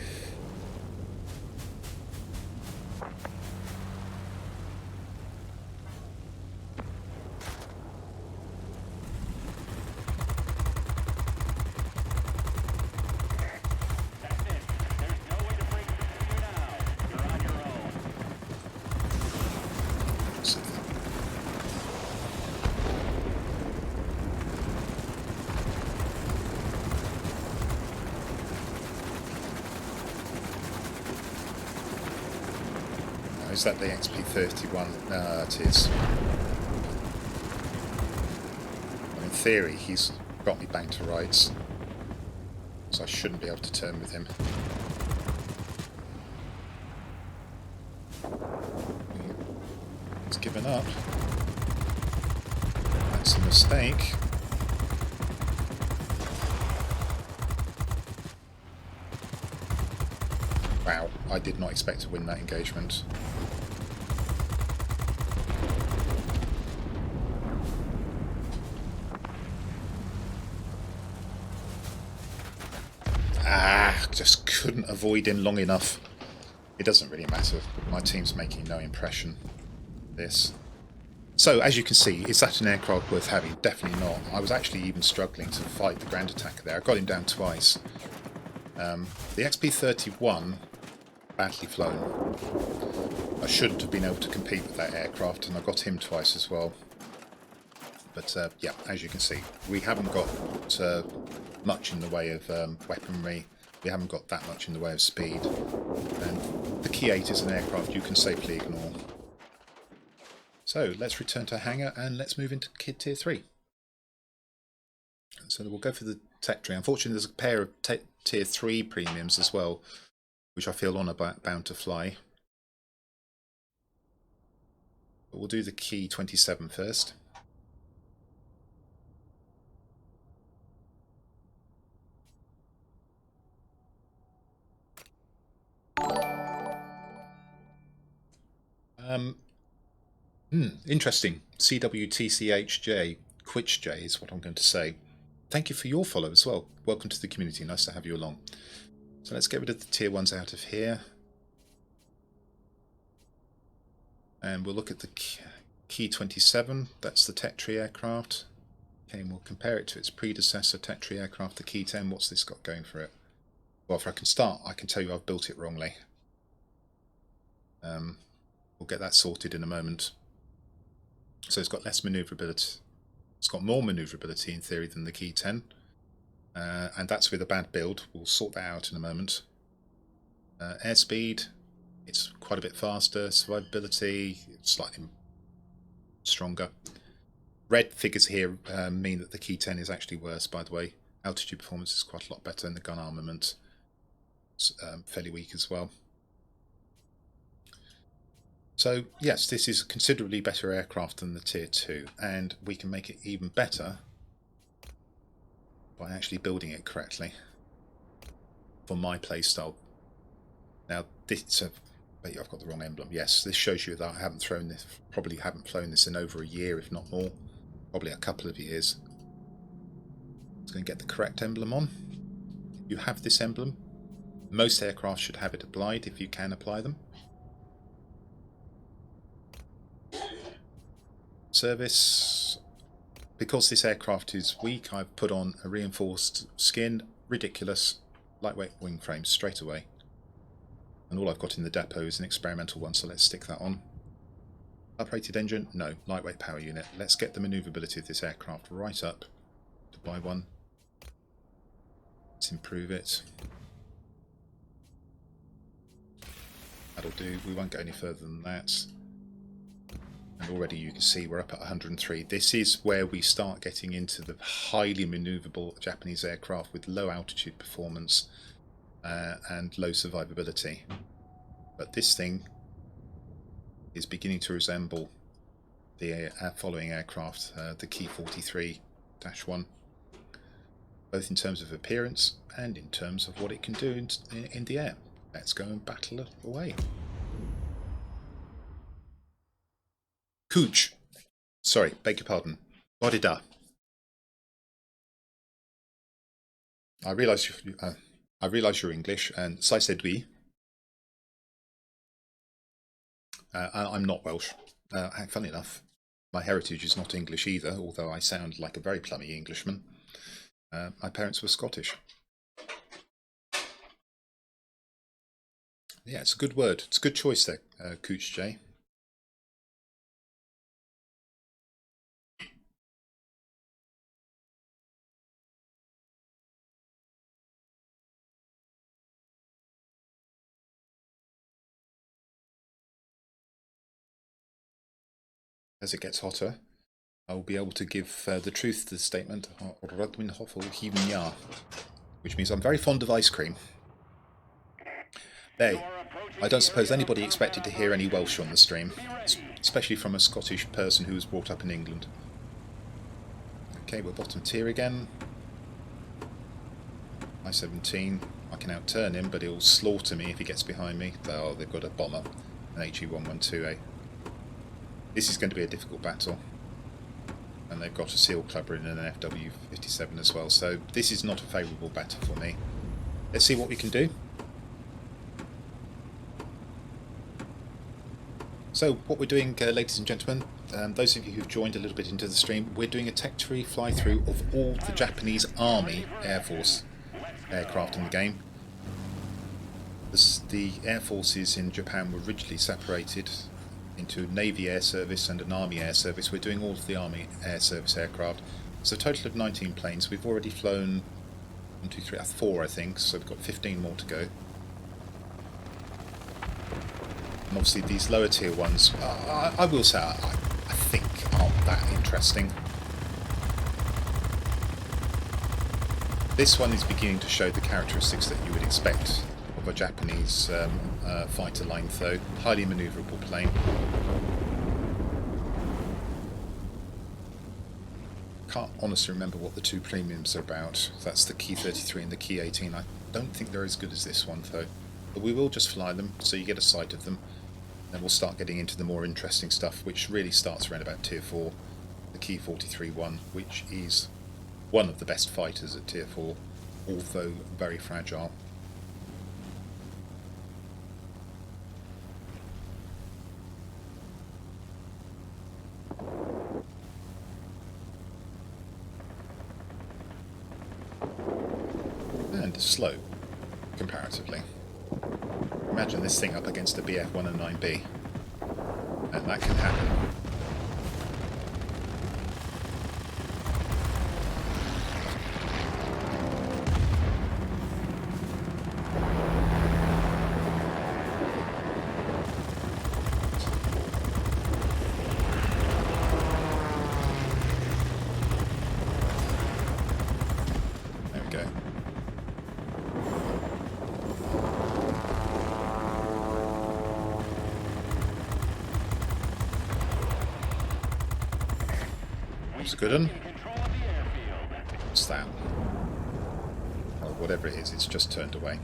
Is that the XP31? No, it is. Well, in theory, he's got me back to rights, so I shouldn't be able to turn with him. He's given up. That's a mistake. Wow, I did not expect to win that engagement. Just couldn't avoid him long enough. It doesn't really matter. My team's making no impression. This. So, as you can see, is that an aircraft worth having? Definitely not. I was actually even struggling to fight the ground attacker there. I got him down twice. The XP-31 badly flown. I shouldn't have been able to compete with that aircraft, and I got him twice as well. But yeah, as you can see, we haven't got much in the way of weaponry. We haven't got that much in the way of speed. And the Key 8 is an aircraft you can safely ignore. So let's return to hangar and let's move into Tier 3. So we'll go for the tech tree. Unfortunately, there's a pair of Tier 3 premiums as well, which I feel on about bound to fly. But we'll do the Key 27 first. Interesting. CWTCHJ, QuitchJ is what I'm going to say. Thank you for your follow as well. Welcome to the community. Nice to have you along. So let's get rid of the Tier 1s out of here. And we'll look at the Key 27. That's the tech tree aircraft. Okay, and we'll compare it to its predecessor tech tree aircraft, the Key 10. What's this got going for it? Well, if I can start, I can tell you I've built it wrongly. We'll get that sorted in a moment. So it's got less manoeuvrability. It's got more manoeuvrability in theory than the Key 10. And that's with a bad build. We'll sort that out in a moment. Airspeed, it's quite a bit faster. Survivability, slightly stronger. Red figures here mean that the Key 10 is actually worse, by the way. Altitude performance is quite a lot better, and the gun armament is fairly weak as well. So yes, this is a considerably better aircraft than the Tier 2, and we can make it even better by actually building it correctly for my playstyle. Now this, wait, I've got the wrong emblem. Yes, this shows you that I haven't thrown this, probably haven't flown this in over a year, if not more, probably a couple of years. It's going to get the correct emblem on. You have this emblem. Most aircraft should have it applied if you can apply them. Service. Because this aircraft is weak, I've put on a reinforced skin. Ridiculous. Lightweight wing frames straight away. And all I've got in the depot is an experimental one, so let's stick that on. Uprated engine? No. Lightweight power unit. Let's get the manoeuvrability of this aircraft right up to buy one. Let's improve it. That'll do. We won't go any further than that. And already you can see we're up at 103. This is where we start getting into the highly manoeuvrable Japanese aircraft with low altitude performance and low survivability. But this thing is beginning to resemble the following aircraft, the Key 43-1, both in terms of appearance and in terms of what it can do in the air. Let's go and battle it away. Cooch. Sorry, beg your pardon. Bodida. I realise you're English, and sai sedui. I'm not Welsh. Funny enough, my heritage is not English either, although I sound like a very plummy Englishman. My parents were Scottish. Yeah, it's a good word. It's a good choice there, Cooch J. As it gets hotter, I will be able to give the truth to the statement, which means I'm very fond of ice cream. Hey, I don't suppose anybody expected to hear any Welsh on the stream, especially from a Scottish person who was brought up in England. Okay, we're bottom tier again. I-17, I can outturn him, but he'll slaughter me if he gets behind me. Oh, they've got a bomber, an HE-112A. This is going to be a difficult battle. And they've got a SEAL clubber in an FW-57 as well, so this is not a favourable battle for me. Let's see what we can do. So what we're doing, ladies and gentlemen, those of you who've joined a little bit into the stream, we're doing a tech tree fly-through of all the Japanese Army Air Force aircraft in the game. The air forces in Japan were originally separated into Navy Air Service and an Army Air Service. We're doing all of the Army Air Service aircraft. So a total of 19 planes. We've already flown 1, 2, 3, 4 I think, so we've got 15 more to go. And obviously these lower tier ones, I will say, I think aren't that interesting. This one is beginning to show the characteristics that you would expect of a Japanese fighter line though. Highly manoeuvrable plane. Can't honestly remember what the two premiums are about. That's the Key 33 and the Key 18. I don't think they're as good as this one though. But we will just fly them so you get a sight of them. Then we'll start getting into the more interesting stuff, which really starts around about Tier 4. The Key 43-1, which is one of the best fighters at Tier 4, although very fragile. And slow, comparatively. Imagine this thing up against a BF-109B, and that can happen. There we go. That's a good one. What's that? Oh, whatever it is, it's just turned away.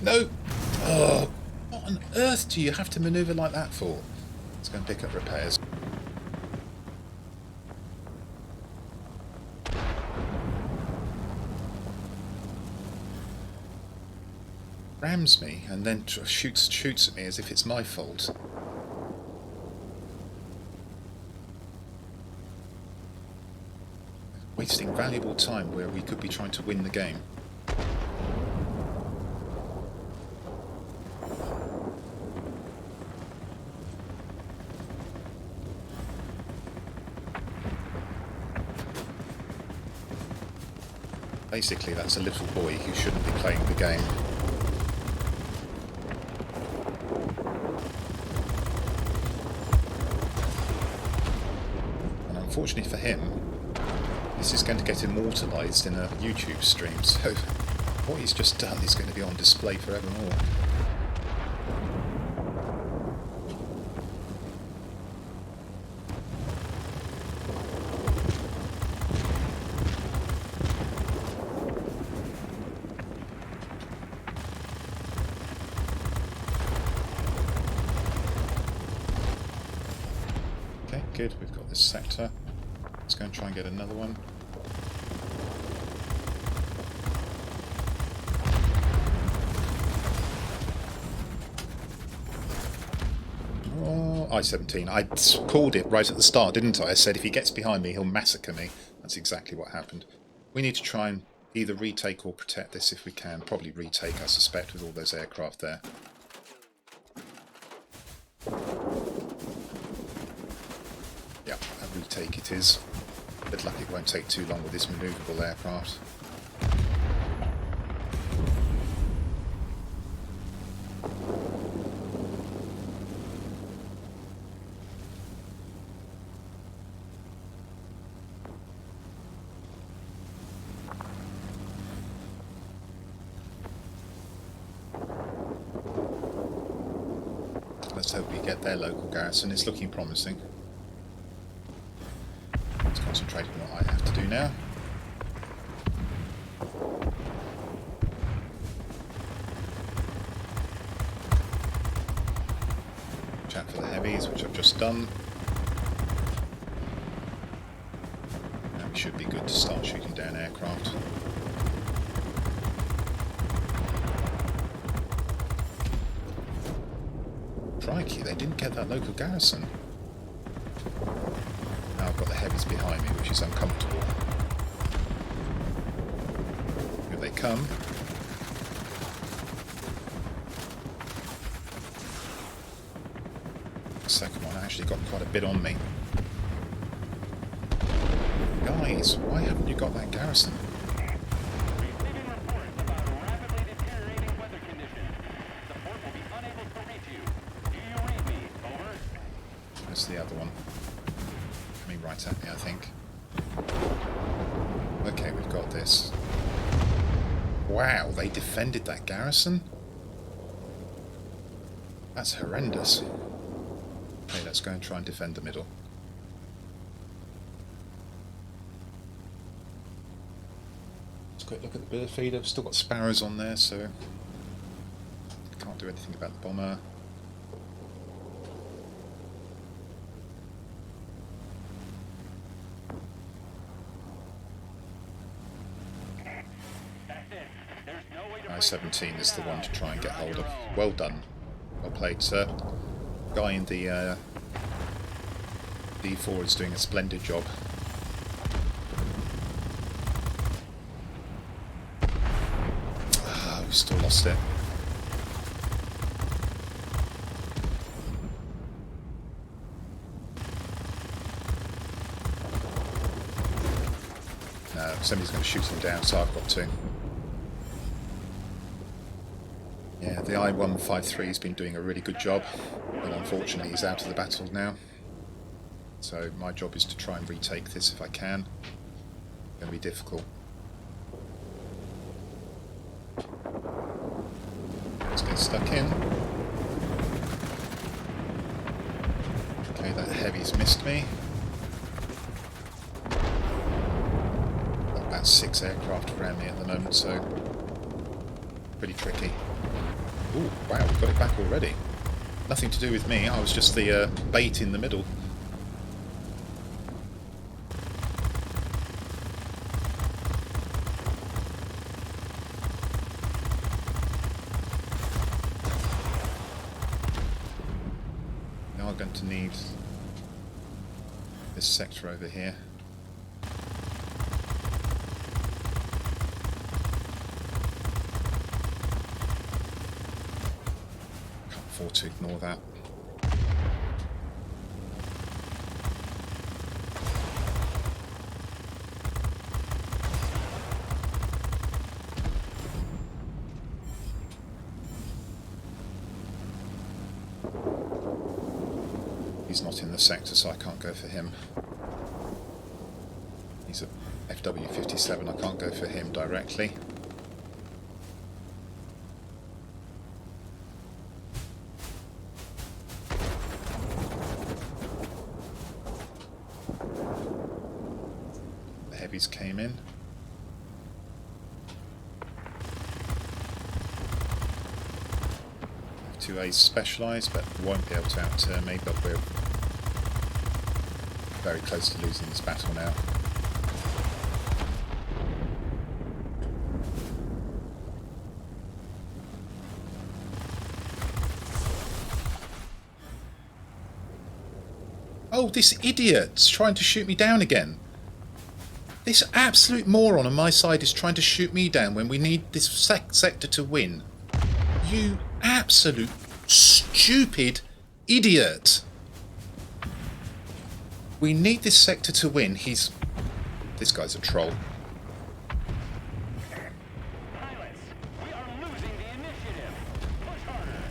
No! Oh, what on earth do you have to manoeuvre like that for? Let's go and pick up repairs. Rams me and then shoots at me as if it's my fault. Wasting valuable time where we could be trying to win the game. Basically, that's a little boy who shouldn't be playing the game. And unfortunately for him, this is going to get immortalised in a YouTube stream, so what he's just done is going to be on display forevermore. Okay, good, we've got this sector. Let's go and try and get another one. Oh, I-17. I called it right at the start, didn't I? I said if he gets behind me, he'll massacre me. That's exactly what happened. We need to try and either retake or protect this if we can. Probably retake, I suspect, with all those aircraft there. Yeah, a retake it is. Good luck it won't take too long with this manoeuvrable aircraft. Let's hope we get their local garrison. It's looking promising. Let's concentrate on what I have to do now. Chat for the heavies, which I've just done. Now we should be good to start shooting down aircraft. Crikey, they didn't get that local garrison. Now I've got the heavies behind me, which is uncomfortable. Here they come. actually got quite a bit on me. Guys, why haven't you got that garrison? Receiving reports about rapidly deteriorating weather conditions. Support will be unable to reach you. Do you read me? Over. Where's the other one? Coming right at me, I think. Okay, we've got this. Wow, they defended that garrison? That's horrendous. Okay, let's go and try and defend the middle. Let's quick look at the bird feeder. I've still got sparrows on there, so can't do anything about the bomber. I-17 is the one to try and get hold of. Well done. Well played, sir. Guy in the D4 is doing a splendid job. Ah, we've still lost it. No, somebody's going to shoot him down, so I've got to. Yeah, the I-153 has been doing a really good job, but unfortunately he's out of the battle now. So my job is to try and retake this if I can. It's going to be difficult. Let's get stuck in. Okay, that heavy's missed me. Got about 6 aircraft around me at the moment, so pretty tricky. Ooh, wow, we got it back already. Nothing to do with me, I was just the bait in the middle. Now I'm going to need this sector over here. Afford to ignore that. He's not in the sector, so I can't go for him. He's a FW-57, I can't go for him directly. Came in. Two A's specialised, but won't be able to outturn me, but we're very close to losing this battle now. Oh, this idiot's trying to shoot me down again. This absolute moron on my side is trying to shoot me down when we need this sector to win. You absolute stupid idiot. We need this sector to win. This guy's a troll. Pilots, we are losing the initiative. Push harder.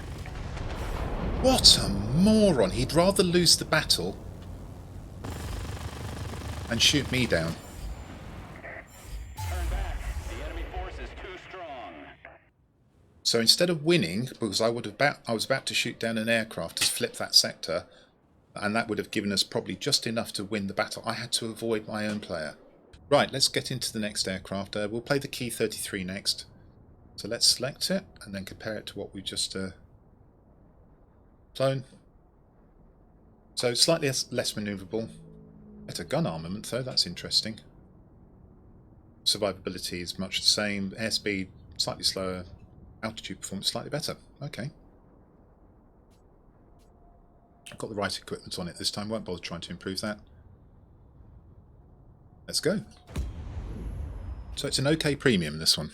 What a moron. He'd rather lose the battle and shoot me down. So instead of winning, because I was about to shoot down an aircraft to flip that sector, and that would have given us probably just enough to win the battle, I had to avoid my own player. Right, let's get into the next aircraft. We'll play the Key 33 next. So let's select it and then compare it to what we've just flown. So slightly less manoeuvrable. Better gun armament though, that's interesting. Survivability is much the same. Airspeed slightly slower. Altitude performance slightly better. Okay. I've got the right equipment on it this time. Won't bother trying to improve that. Let's go. So it's an okay premium, this one.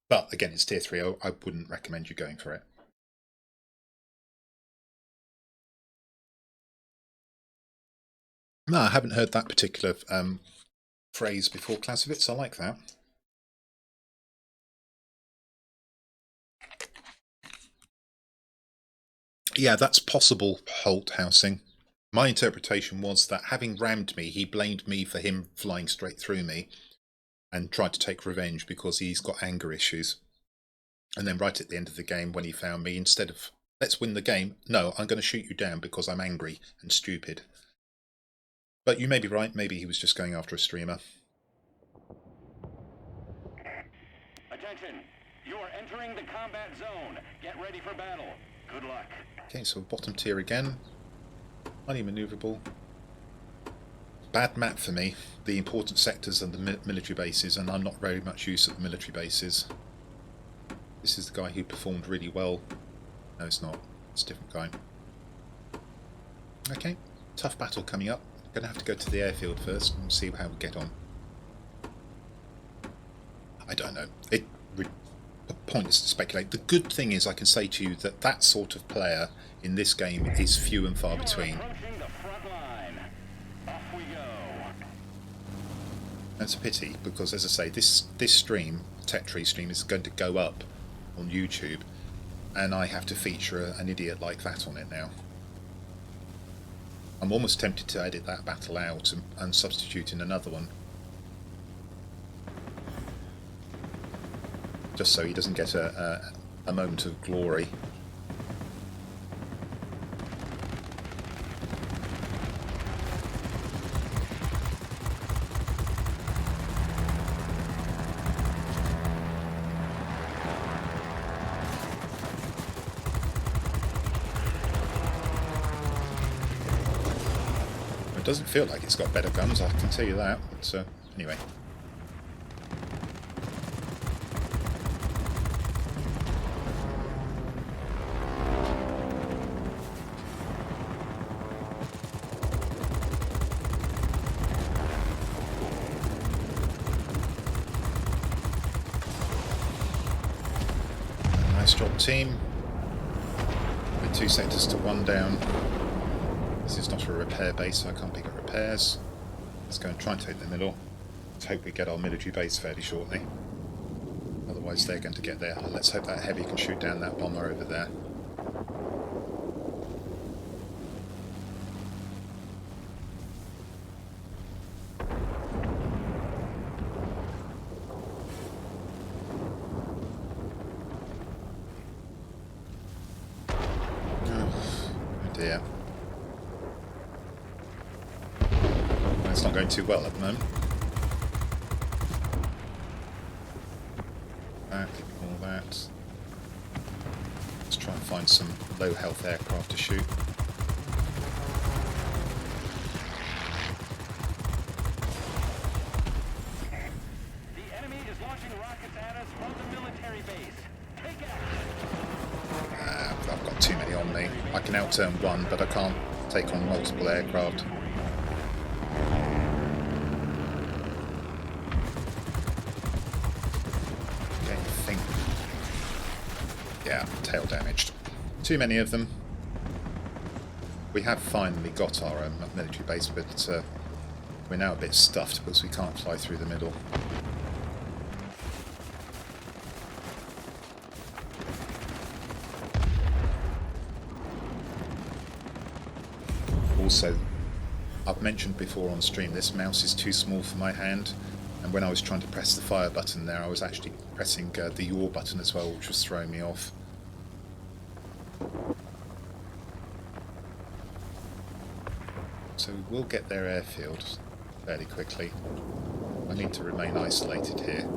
But again, it's tier 3. I wouldn't recommend you going for it. No, I haven't heard that particular phrase before, Clausewitz. I like that. Yeah, that's possible Holt housing. My interpretation was that having rammed me, he blamed me for him flying straight through me and tried to take revenge because he's got anger issues. And then right at the end of the game, when he found me, instead of let's win the game, no, I'm going to shoot you down because I'm angry and stupid. But you may be right, maybe he was just going after a streamer. Attention! You are entering the combat zone. Get ready for battle. Good luck. Okay, so bottom tier again. Highly manoeuvrable. Bad map for me. The important sectors are the military bases, and I'm not very much use of the military bases. This is the guy who performed really well. No, it's not. It's a different guy. Okay, tough battle coming up. I'm going to have to go to the airfield first and see how we get on. I don't know. The point is to speculate. The good thing is I can say to you that that sort of player in this game is few and far between. That's a pity because, as I say, this stream, Tetri stream, is going to go up on YouTube, and I have to feature an idiot like that on it now. I'm almost tempted to edit that battle out and substitute in another one, just so he doesn't get a moment of glory. It doesn't feel like it's got better guns, I can tell you that. But anyway. Nice job, team. With 2 sectors to 1 down. This is not a repair base, so I can't pick up repairs. Let's go and try and take the middle. Let's hope we get our military base fairly shortly. Otherwise they're going to get there. Let's hope that heavy can shoot down that bomber over there. Oh dear. It's not going too well at the moment. That, all that. Let's try and find some low health aircraft to shoot. The enemy is launching rockets at us from the military base. Take action. I've got too many on me. I can outturn one, but I can't take on multiple aircraft. Yeah, tail damaged. Too many of them. We have finally got our military base, but we're now a bit stuffed because we can't fly through the middle. Also, I've mentioned before on stream, this mouse is too small for my hand. And when I was trying to press the fire button there, I was actually pressing the yaw button as well, which was throwing me off. So we'll get their airfield fairly quickly. I need to remain isolated here.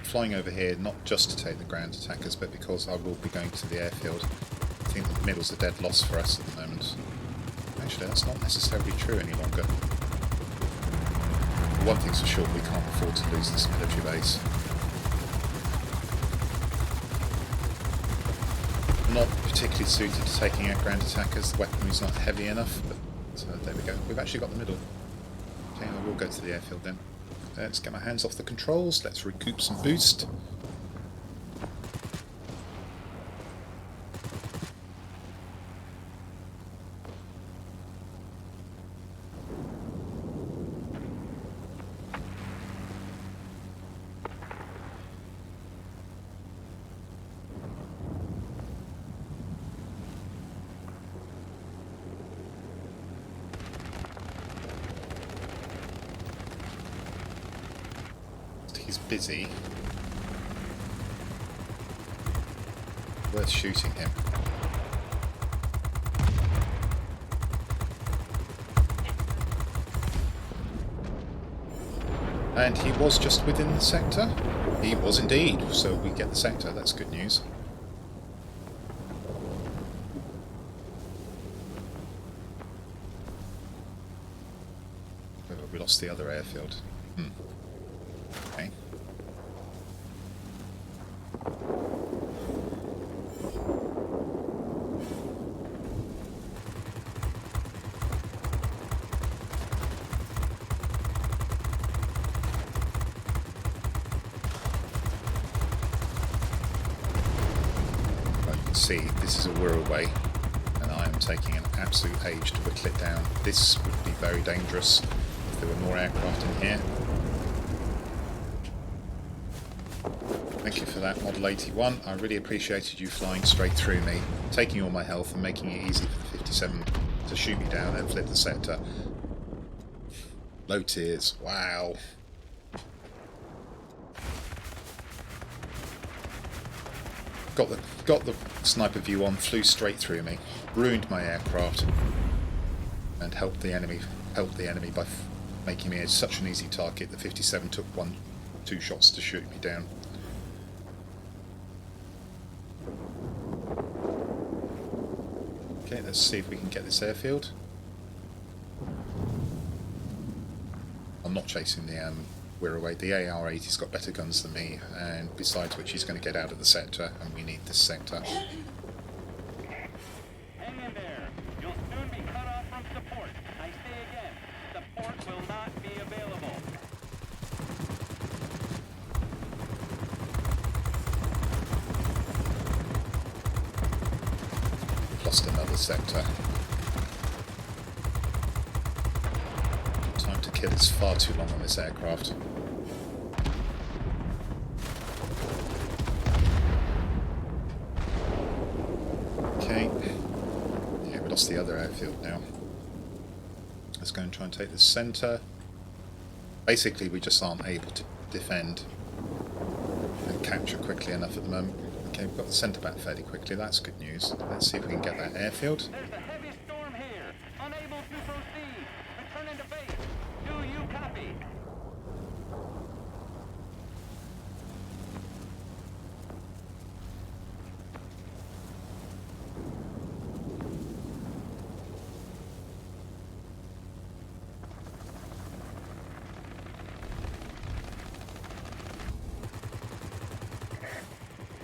Flying over here not just to take the ground attackers, but because I will be going to the airfield. I think the middle's a dead loss for us at the moment. Actually, that's not necessarily true any longer. One thing's for sure, we can't afford to lose this military base. Not particularly suited to taking out ground attackers. The weaponry's not heavy enough, but So there we go. We've actually got the middle. Okay, I will go to the airfield then. Let's get my hands off the controls. Let's recoup some boost. He's busy. Worth shooting him. And he was just within the sector? He was indeed, so we get the sector, that's good news. Oh, we lost the other airfield. Okay. Well, you can see this is a whir away, and I am taking an absolute age to whittle it down. This would be very dangerous if there were more aircraft in here. Thank you for that, Model 81. I really appreciated you flying straight through me, taking all my health and making it easy for the 57 to shoot me down and flip the sector. Low tiers. Wow. Got the sniper view on, flew straight through me, ruined my aircraft, and helped the enemy by making me such an easy target. The 57 took 2 shots to shoot me down. Okay, let's see if we can get this airfield. I'm not chasing the we're away. The AR-80's got better guns than me, and besides which he's going to get out of the sector, and we need this sector. Hang in there. You'll soon be cut off from support. I say again, support will not be available. We've lost another sector. Time to kill is far too long on this aircraft. Okay. Yeah, we lost the other airfield now. Let's go and try and take the centre. Basically, we just aren't able to defend and capture quickly enough at the moment. Okay, we've got the centre back fairly quickly. That's good news. Let's see if we can get that airfield. There's a heavy storm here. Unable to proceed. Returning to base. Do you copy?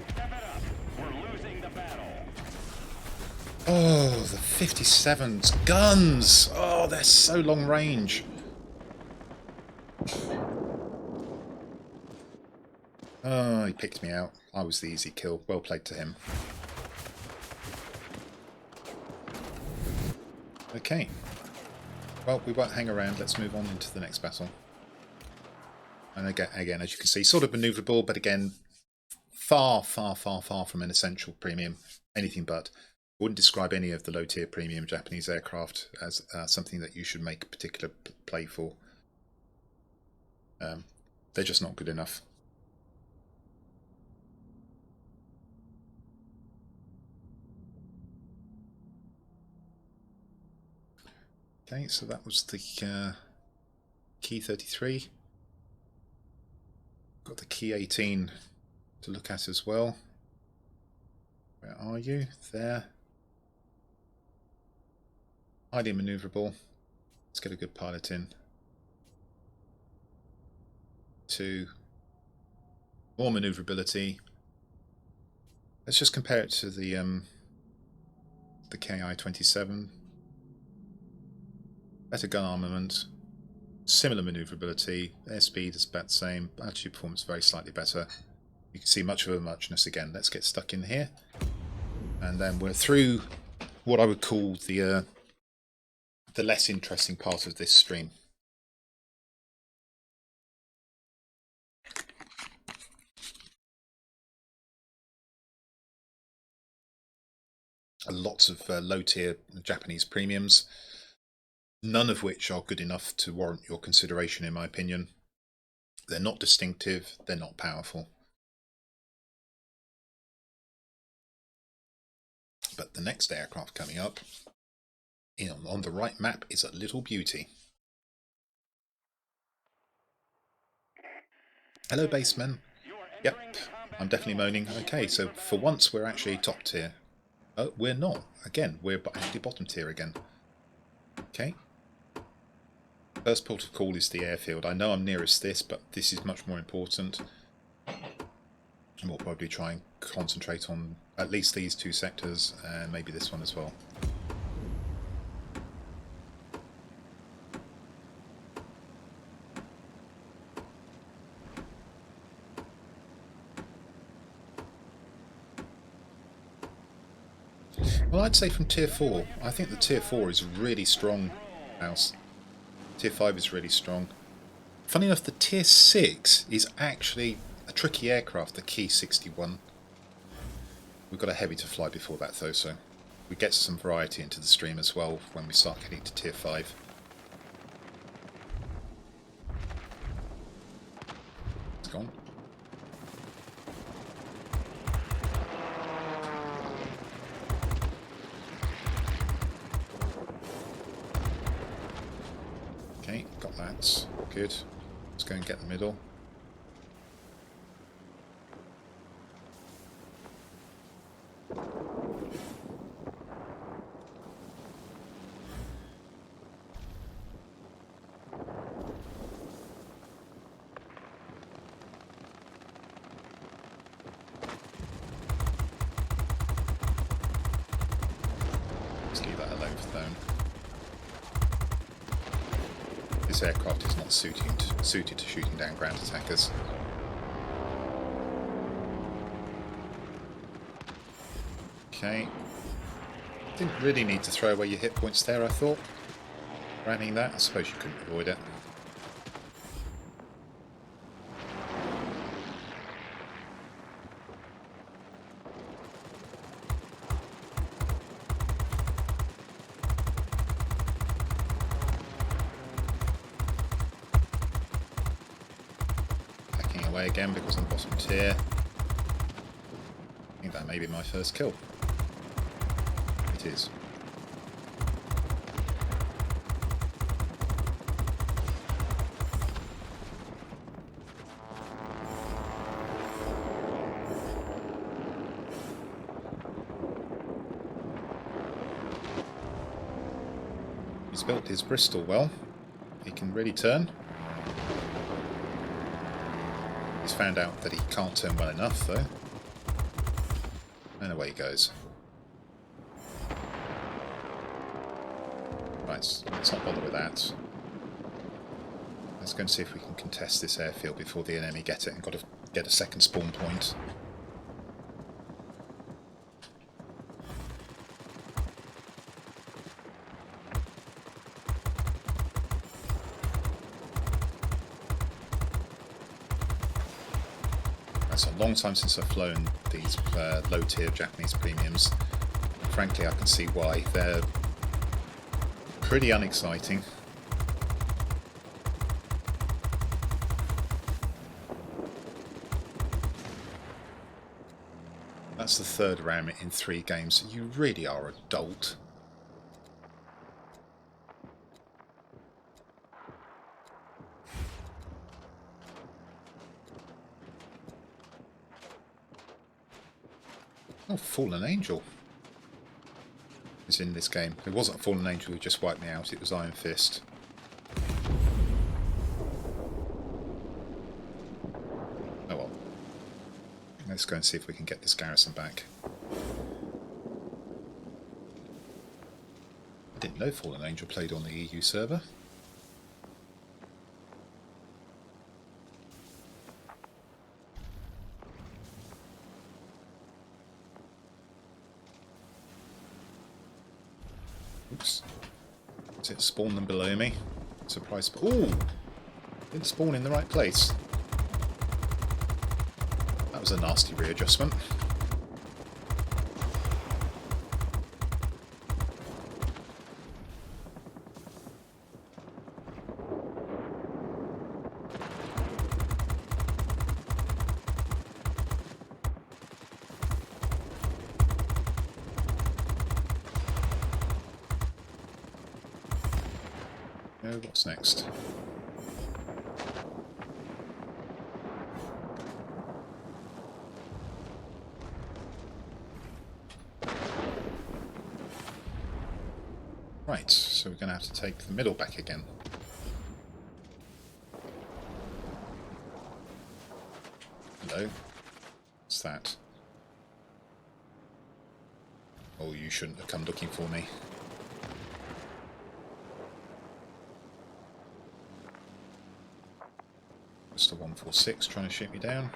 Step it up. We're losing the battle. Oh, the 57's guns! Oh, they're so long range. Oh, he picked me out. I was the easy kill. Well played to him. Okay. Well, we won't hang around. Let's move on into the next battle. And again, as you can see, sort of manoeuvrable, but again, far from an essential premium. Anything but. I wouldn't describe any of the low-tier premium Japanese aircraft as something that you should make a particular play for. They're just not good enough. Okay, so that was the Key 33. Got the Key 18 to look at as well. Where are you? There. Highly manoeuvrable. Let's get a good pilot in. 2. More manoeuvrability. Let's just compare it to the KI-27. better gun armament, similar manoeuvrability, airspeed is about the same, altitude performance very slightly better. You can see much of a muchness again. Let's get stuck in here. And then we're through what I would call the less interesting part of this stream. Lots of low-tier Japanese premiums, none of which are good enough to warrant your consideration, in my opinion. They're not distinctive, they're not powerful. But the next aircraft coming up on the right map is a little beauty. Hello, basemen. Yep, I'm definitely moaning. Okay, so for once we're actually top tier. Oh, we're not. Again, we're actually bottom tier again. Okay. First port of call is the airfield. I know I'm nearest this, but this is much more important. And we'll probably try and concentrate on at least these two sectors, and maybe this one as well. Well, I'd say from Tier 4. I think the Tier 4 is really strong, House. Tier 5 is really strong. Funny enough, the Tier 6 is actually a tricky aircraft, the Key 61. We've got a heavy to fly before that though, so we get some variety into the stream as well when we start getting to Tier 5. It's gone. Okay, got that. Good. Let's go and get the middle. Let's leave that alone for them. This aircraft is not suited to shooting down ground attackers. Okay. Didn't really need to throw away your hit points there, I thought. Ramming that, I suppose you couldn't avoid it. Away again because I'm bottom tier. I think that may be my first kill. It is. He's built his Bristol well. He can really turn. He's found out that he can't turn well enough, though. And away he goes. Right, let's not bother with that. Let's go and see if we can contest this airfield before the enemy get it and got to get a second spawn point. It's a long time since I've flown these low-tier Japanese premiums. Frankly, I can see why. They're pretty unexciting. That's the third ram in 3 games. You really are a dolt. Oh, Fallen Angel is in this game. It wasn't Fallen Angel who just wiped me out, it was Iron Fist. Oh well. Let's go and see if we can get this garrison back. Didn't know Fallen Angel played on the EU server. Oops. Does it spawn them below me? Surprise. Ooh! Didn't spawn in the right place. That was a nasty readjustment. What's next? Right, so we're going to have to take the middle back again. Hello? What's that? Oh, you shouldn't have come looking for me. Mr. 146 trying to shoot me down.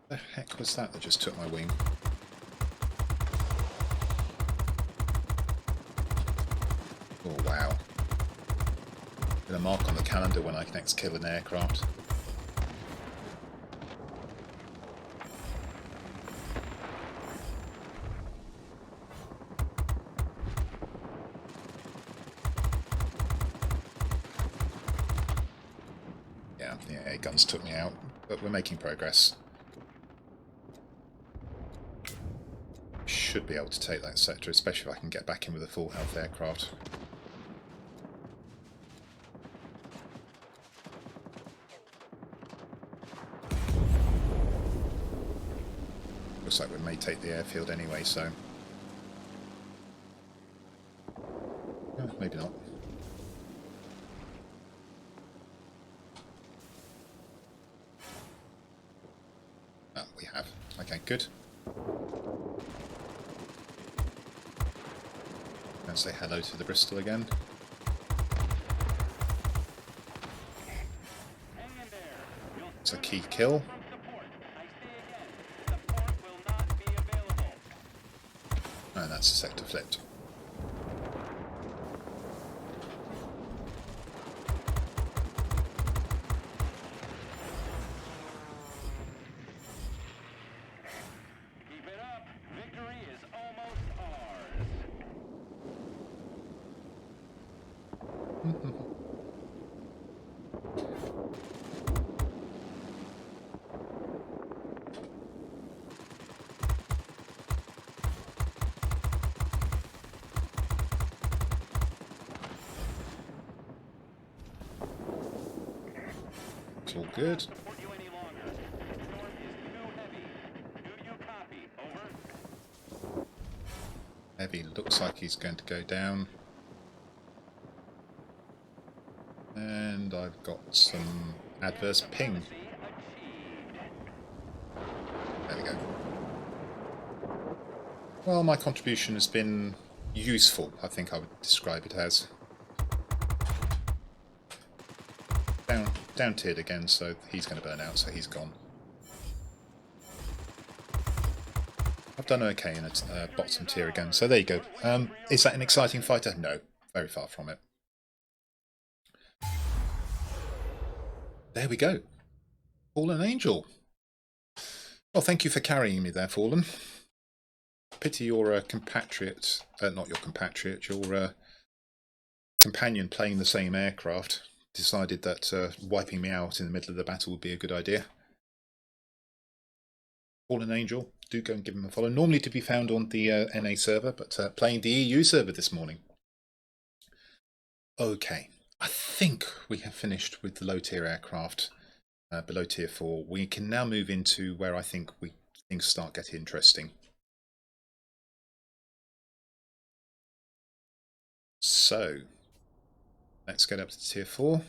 The heck was that just took my wing? Oh wow. Get a mark on the calendar when I next kill an aircraft. Yeah, air guns took me out, but we're making progress. Should be able to take that sector, especially if I can get back in with a full health aircraft. Looks like we may take the airfield anyway, so... maybe not. Oh, we have. Okay, good. And say hello to the Bristol again. It's a key kill. And that's the sector flipped. Keep it up. Victory is almost ours. It's all good. Support you any longer. Storm is too heavy. Do you copy? Over. Heavy looks like he's going to go down. And I've got some adverse ping. There we go. Well, my contribution has been useful, I think I would describe it as. Down tiered again, so he's going to burn out, so he's gone. I've done okay in a bottom tier again, so there you go. Is that an exciting fighter? No, very far from it. There we go. Fallen Angel. Well, thank you for carrying me there, Fallen. Pity your compatriot, not your compatriot, your companion playing the same aircraft decided that wiping me out in the middle of the battle would be a good idea. Fallen Angel, do go and give him a follow. Normally to be found on the NA server, but playing the EU server this morning. Okay, I think we have finished with the low tier aircraft below tier 4. We can now move into where I think things start getting interesting. So, let's get up to tier 4.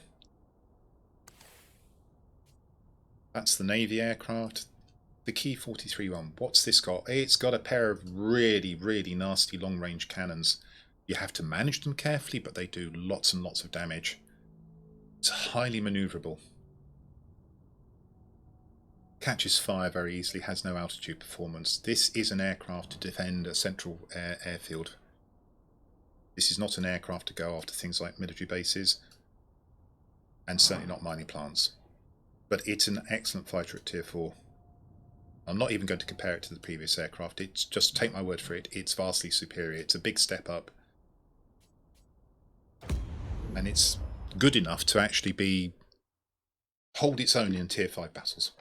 That's the Navy aircraft. The Key 43-1. What's this got? It's got a pair of really, really nasty long-range cannons. You have to manage them carefully, but they do lots and lots of damage. It's highly manoeuvrable. Catches fire very easily, has no altitude performance. This is an aircraft to defend a central airfield. This is not an aircraft to go after things like military bases, and certainly not mining plants. But it's an excellent fighter at Tier 4. I'm not even going to compare it to the previous aircraft. It's just, take my word for it, it's vastly superior. It's a big step up. And it's good enough to actually hold its own in Tier 5 battles.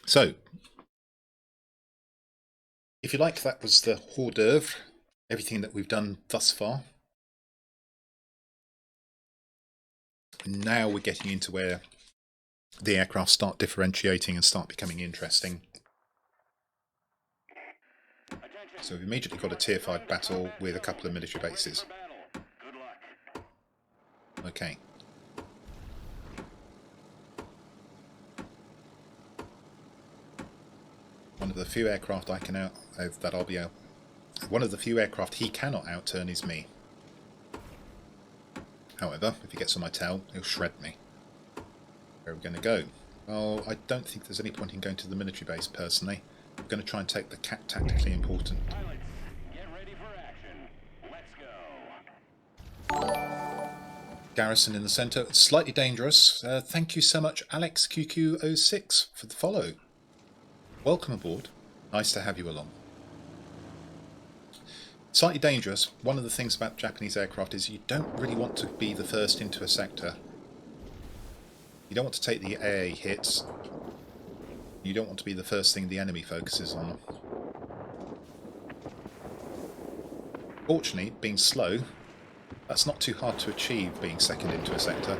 So, if you like, that was the hors d'oeuvre, everything that we've done thus far. Now we're getting into where the aircraft start differentiating and start becoming interesting. So we've immediately got a Tier 5 battle with a couple of military bases. Okay. One of the few aircraft I can one of the few aircraft he cannot outturn is me. However, if he gets on my tail, he'll shred me. Where are we going to go? Well, I don't think there's any point in going to the military base, personally. I'm going to try and take the tactically important. Pilots, get ready for action. Let's go. Garrison in the centre. Slightly dangerous. Thank you so much, Alex QQ06, for the follow. Welcome aboard. Nice to have you along. Slightly dangerous. One of the things about Japanese aircraft is you don't really want to be the first into a sector. You don't want to take the AA hits. You don't want to be the first thing the enemy focuses on. Fortunately, being slow, that's not too hard to achieve, being second into a sector.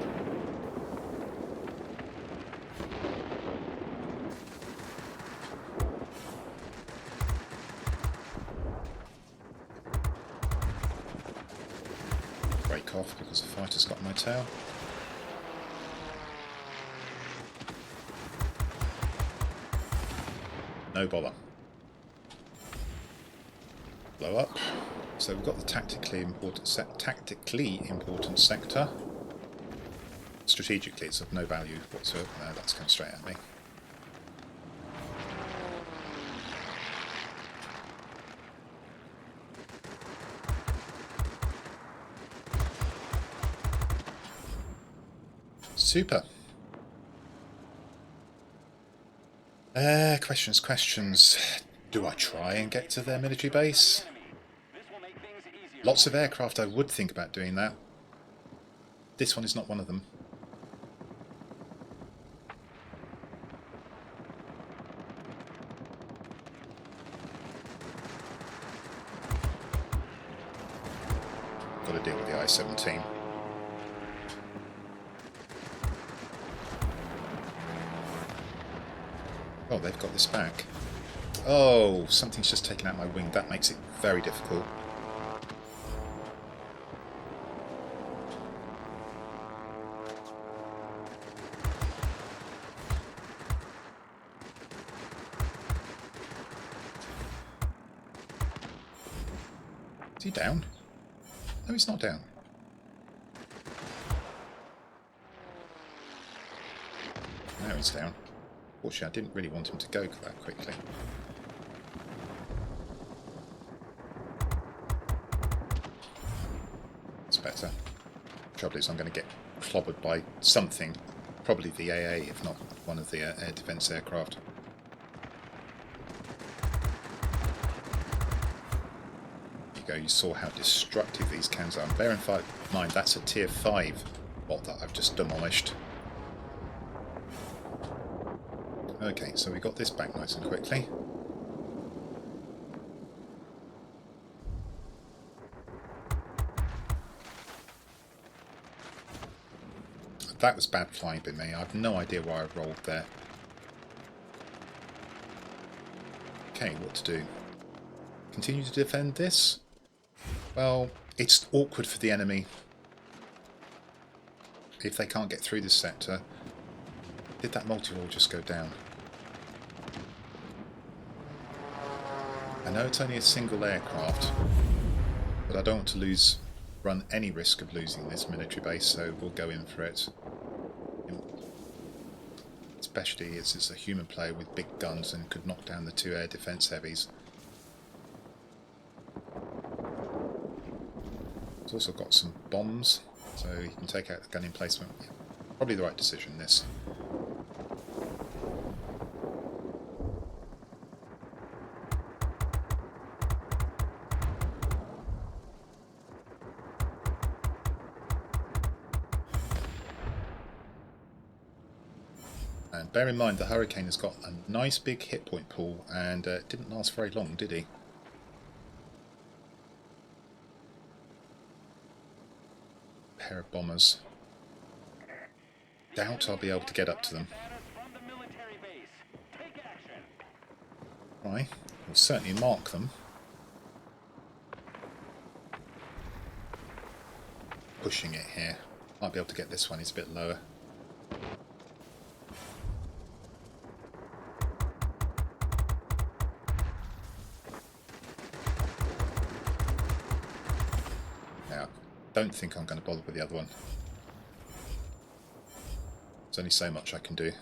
Break off because the fighter's got my tail. No bother. Blow up. So we've got the tactically important sector. Strategically, it's of no value whatsoever. No, that's come straight at me. Super. Questions. Do I try and get to their military base? Lots of aircraft I would think about doing that. This one is not one of them. Got to deal with the I-17. Oh, they've got this back. Oh, something's just taken out my wing. That makes it very difficult. Is he down? No, he's not down. Now he's down. Fortunately, I didn't really want him to go that quickly. It's better. The trouble is I'm going to get clobbered by something. Probably the AA, if not one of the air defence aircraft. There you go, you saw how destructive these cans are. Bear in mind, that's a Tier 5 bot that I've just demolished. Okay, so we got this back nice and quickly. That was bad flying by me. I have no idea why I rolled there. Okay, what to do? Continue to defend this? Well, it's awkward for the enemy. if they can't get through this sector. Did that multirole just go down? I know it's only a single aircraft, but I don't want to run any risk of losing this military base, so we'll go in for it. Especially as it's a human player with big guns and could knock down the 2 air defence heavies. It's also got some bombs, so you can take out the gun emplacement. Probably the right decision, this. And bear in mind the Hurricane has got a nice big hit point pool, and didn't last very long, did he? Pair of bombers. Doubt I'll be able to get up to them. Right, we'll certainly mark them. Pushing it here. Might be able to get this one, it's a bit lower. Don't think I'm going to bother with the other one. There's only so much I can do.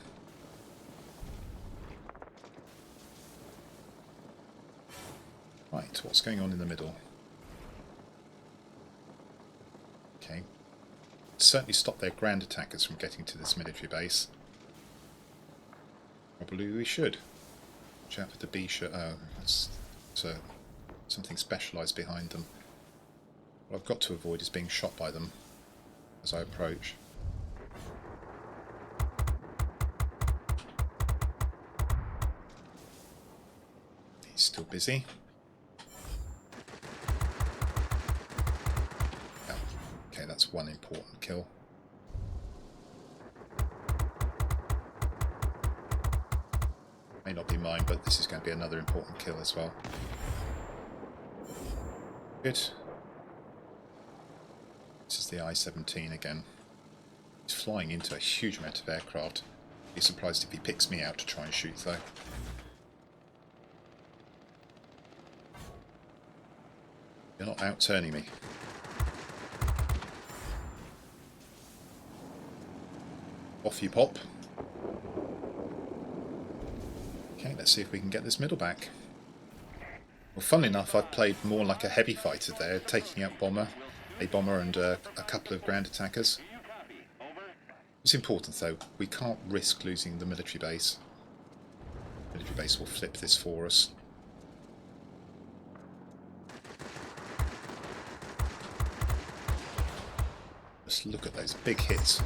Right, what's going on in the middle? Okay. Certainly stop their ground attackers from getting to this military base. Probably we should. Watch out for the B shirt. Oh, that's something specialised behind them. What I've got to avoid is being shot by them as I approach. He's still busy. Oh, okay, that's one important kill. May not be mine, but this is going to be another important kill as well. Good. This is the I-17 again. He's flying into a huge amount of aircraft. I'd be surprised if he picks me out to try and shoot though. You're not out-turning me. Off you pop. Okay, let's see if we can get this middle back. Well, funnily enough, I've played more like a heavy fighter there, taking out a bomber and a couple of ground attackers. It's important though, we can't risk losing the military base. The military base will flip this for us. Just look at those big hits.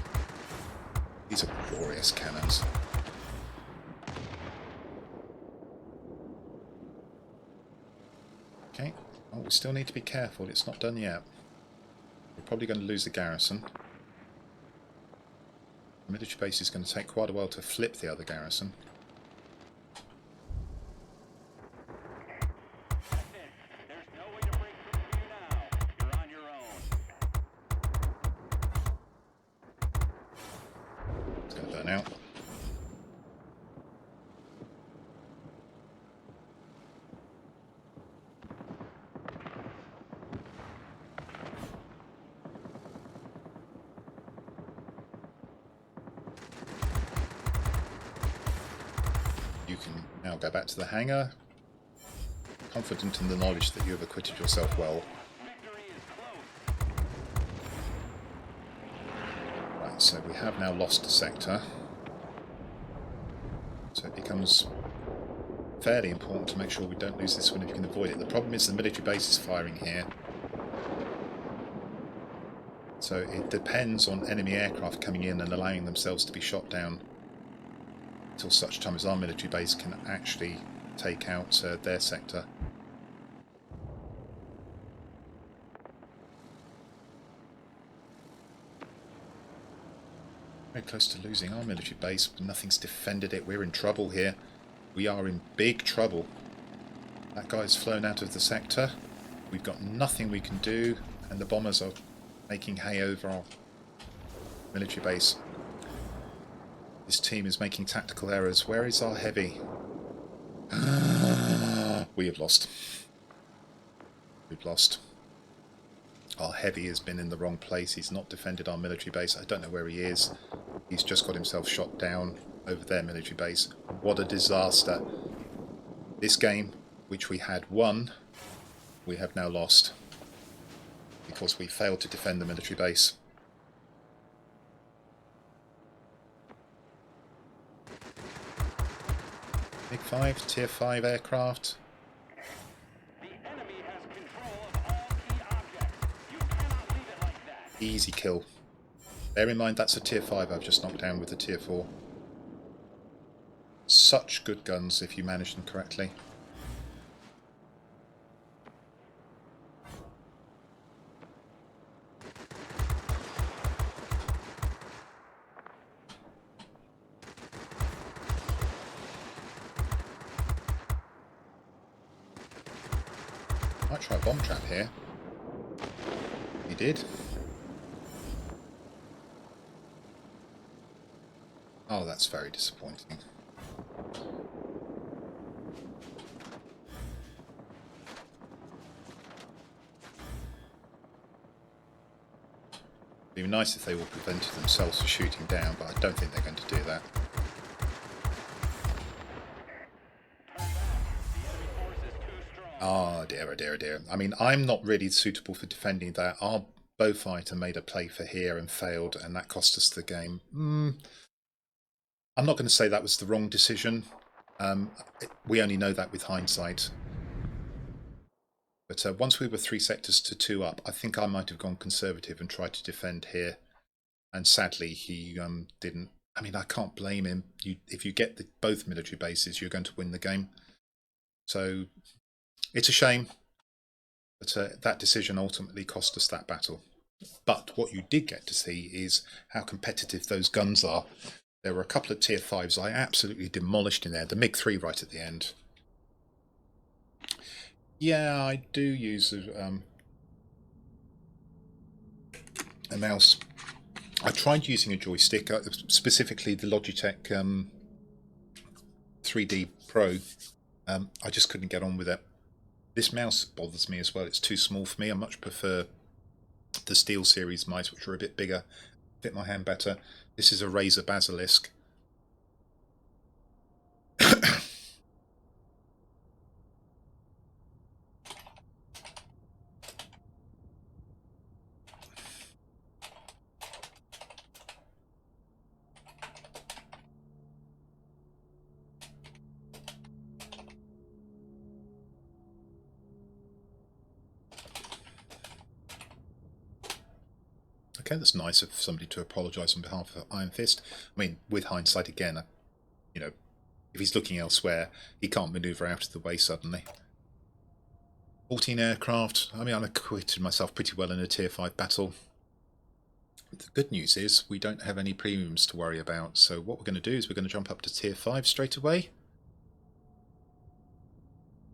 These are glorious cannons. Okay, oh, we still need to be careful, it's not done yet. We're probably going to lose the garrison. The military base is going to take quite a while to flip the other garrison. There's no way to break through you now. You're on your own. It's going to burn out. You can now go back to the hangar, confident in the knowledge that you have acquitted yourself well. Victory is close. Right, so we have now lost a sector. So it becomes fairly important to make sure we don't lose this one if you can avoid it. The problem is the military base is firing here. So it depends on enemy aircraft coming in and allowing themselves to be shot down until such time as our military base can actually take out their sector. Very close to losing our military base, but nothing's defended it. We're in trouble here. We are in big trouble. That guy's flown out of the sector. We've got nothing we can do, and the bombers are making hay over our military base. This team is making tactical errors. Where is our heavy? We have lost. We've lost. Our heavy has been in the wrong place. He's not defended our military base. I don't know where he is. He's just got himself shot down over their military base. What a disaster. This game, which we had won, we have now lost. Because we failed to defend the military base. Big 5, Tier 5 aircraft. The enemy has control of all key objects. You cannot leave it like that. Easy kill. Bear in mind that's a Tier 5 I've just knocked down with a Tier 4. Such good guns if you manage them correctly. Might try a bomb trap here. He did. Oh, that's very disappointing. It'd be nice if they all prevented themselves from shooting down, but I don't think they're going to do that. Ah, dear, oh dear, oh dear. I mean, I'm not really suitable for defending that. Our bow fighter made a play for here and failed, and that cost us the game. I'm not going to say that was the wrong decision. We only know that with hindsight. But once we were 3 sectors to 2 up, I think I might have gone conservative and tried to defend here. And sadly, he didn't. I mean, I can't blame him. If you get both military bases, you're going to win the game. So it's a shame. But that decision ultimately cost us that battle. But what you did get to see is how competitive those guns are. There were a couple of Tier 5s I absolutely demolished in there. The MiG-3 right at the end. Yeah, I do use a mouse. I tried using a joystick, specifically the Logitech 3D Pro. I just couldn't get on with it. This mouse bothers me as well. It's too small for me. I much prefer the Steel Series mice, which are a bit bigger, fit my hand better. This is a Razer Basilisk. Okay, that's nice of somebody to apologise on behalf of Iron Fist. I mean, with hindsight again, you know, if he's looking elsewhere, he can't manoeuvre out of the way suddenly. 14 aircraft. I mean, I acquitted myself pretty well in a Tier 5 battle. The good news is we don't have any premiums to worry about, so what we're going to do is we're going to jump up to Tier 5 straight away.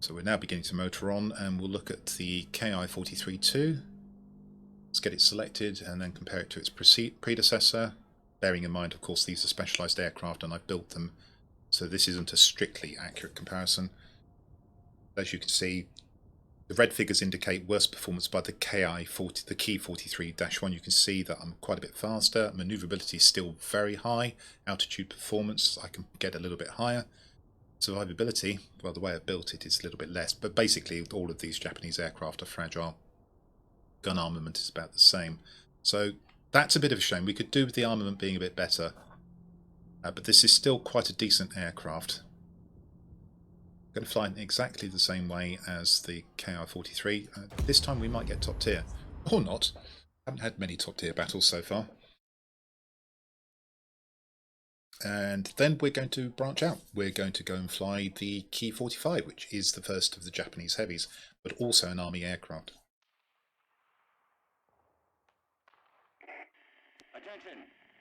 So we're now beginning to motor on, and we'll look at the KI-43-2. Let's get it selected and then compare it to its predecessor, bearing in mind, of course, these are specialised aircraft and I've built them, so this isn't a strictly accurate comparison. As you can see, the red figures indicate worse performance by the KI-40, the Key 43-1. You can see that I'm quite a bit faster. Manoeuvrability is still very high. Altitude performance, I can get a little bit higher. Survivability, well, the way I've built it is a little bit less, but basically all of these Japanese aircraft are fragile. Gun armament is about the same. So that's a bit of a shame. We could do with the armament being a bit better. But this is still quite a decent aircraft. I'm going to fly in exactly the same way as the KI-43. This time we might get top tier. Or not. Haven't had many top tier battles so far. And then we're going to branch out. We're going to go and fly the Ki-45, which is the first of the Japanese heavies, but also an army aircraft. Attention!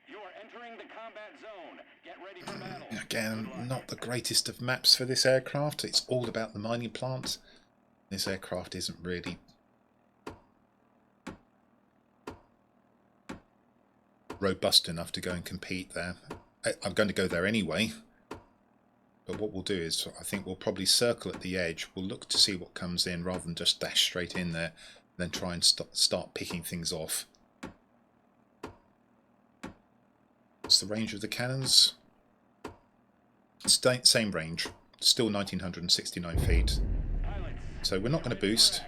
You are entering the combat zone. Get ready for battle. Again, not the greatest of maps for this aircraft. It's all about the mining plant. This aircraft isn't really robust enough to go and compete there. I'm going to go there anyway. But what we'll do is, I think we'll probably circle at the edge. We'll look to see what comes in rather than just dash straight in there. And then try and start picking things off. What's the range of the cannons? Same range. Still 1969 feet. So we're not going to boost.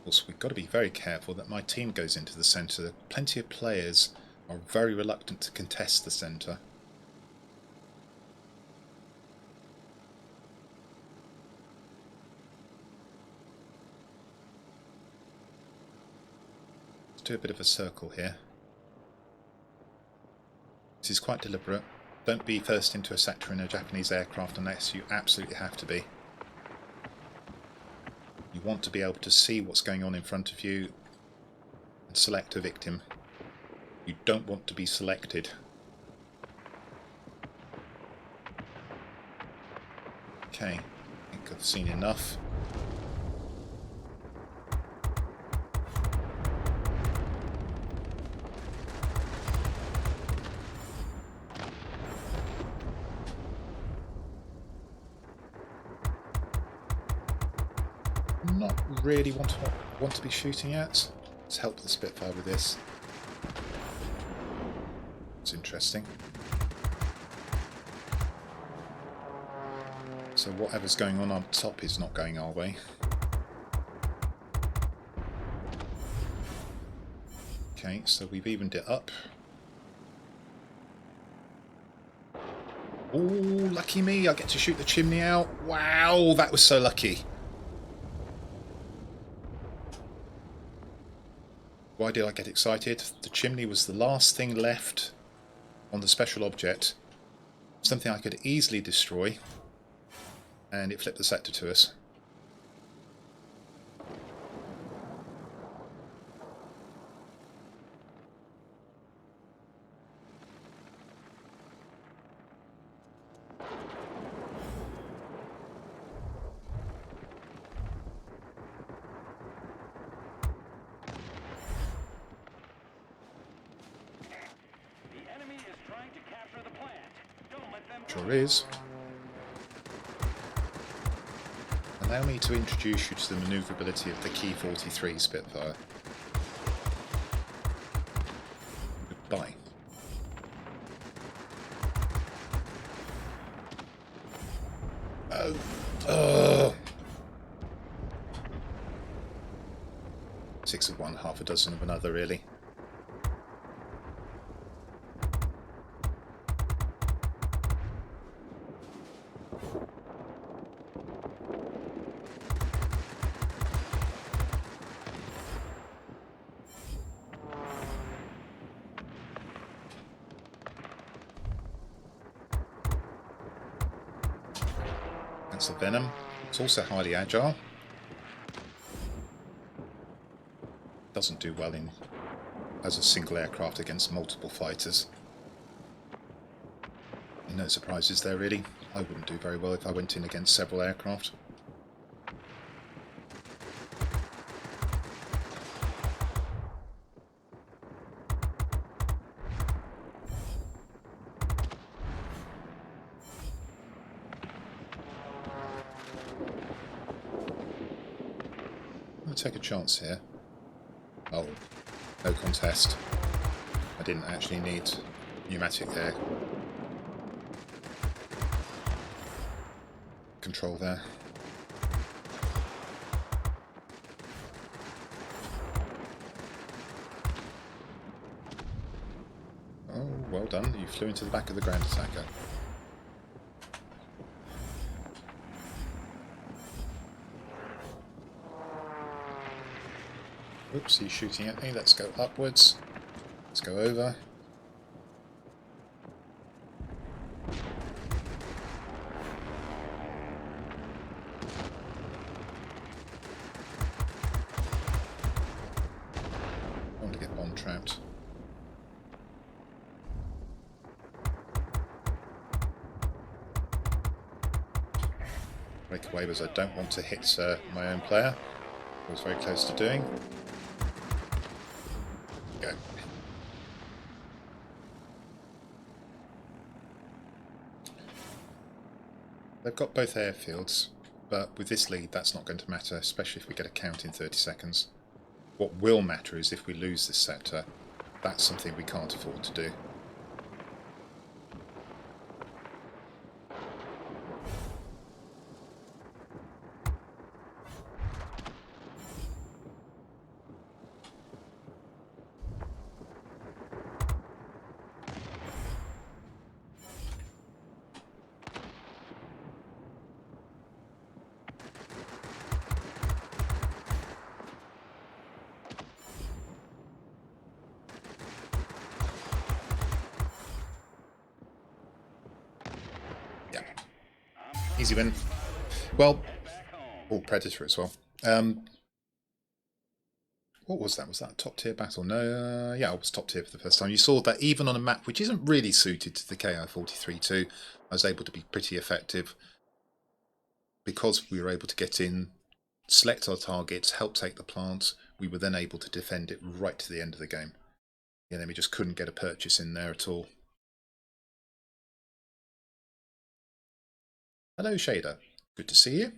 Also, we've got to be very careful that my team goes into the centre. Plenty of players are very reluctant to contest the centre. Let's do a bit of a circle here. This is quite deliberate. Don't be first into a sector in a Japanese aircraft unless you absolutely have to be. You want to be able to see what's going on in front of you and select a victim. You don't want to be selected. Okay, I think I've seen enough. Not really want to be shooting at. Let's help the Spitfire with this. It's interesting. So whatever's going on top is not going our way. Okay, so we've evened it up. Oh, lucky me! I get to shoot the chimney out. Wow, that was so lucky. Why did I get excited? The chimney was the last thing left on the special object. Something I could easily destroy. And it flipped the sector to us. Sure is. Allow me to introduce you to the manoeuvrability of the Key 43 Spitfire. Goodbye. Oh. 6 of one, half a dozen of another, really. That's a Venom. It's also highly agile. Doesn't do well as a single aircraft against multiple fighters. No surprises there, really. I wouldn't do very well if I went in against several aircraft. Take a chance here. Oh, no contest. I didn't actually need pneumatic air control there. Oh, well done. You flew into the back of the ground attacker. Oops, he's shooting at me. Let's go upwards. Let's go over. I want to get bomb trapped. Break away because I don't want to hit my own player. I was very close to doing. Go. They've got both airfields, but with this lead that's not going to matter, especially if we get a count in 30 seconds. What will matter is if we lose this sector. That's something we can't afford to do. Easy win. Well, all Predator as well. What was that? Was that a top tier battle? No, yeah, it was top tier for the first time. You saw that even on a map which isn't really suited to the KI-43-2, I was able to be pretty effective because we were able to get in, select our targets, help take the plant. We were then able to defend it right to the end of the game. The enemy just couldn't get a purchase in there at all. Hello, Shader. Good to see you.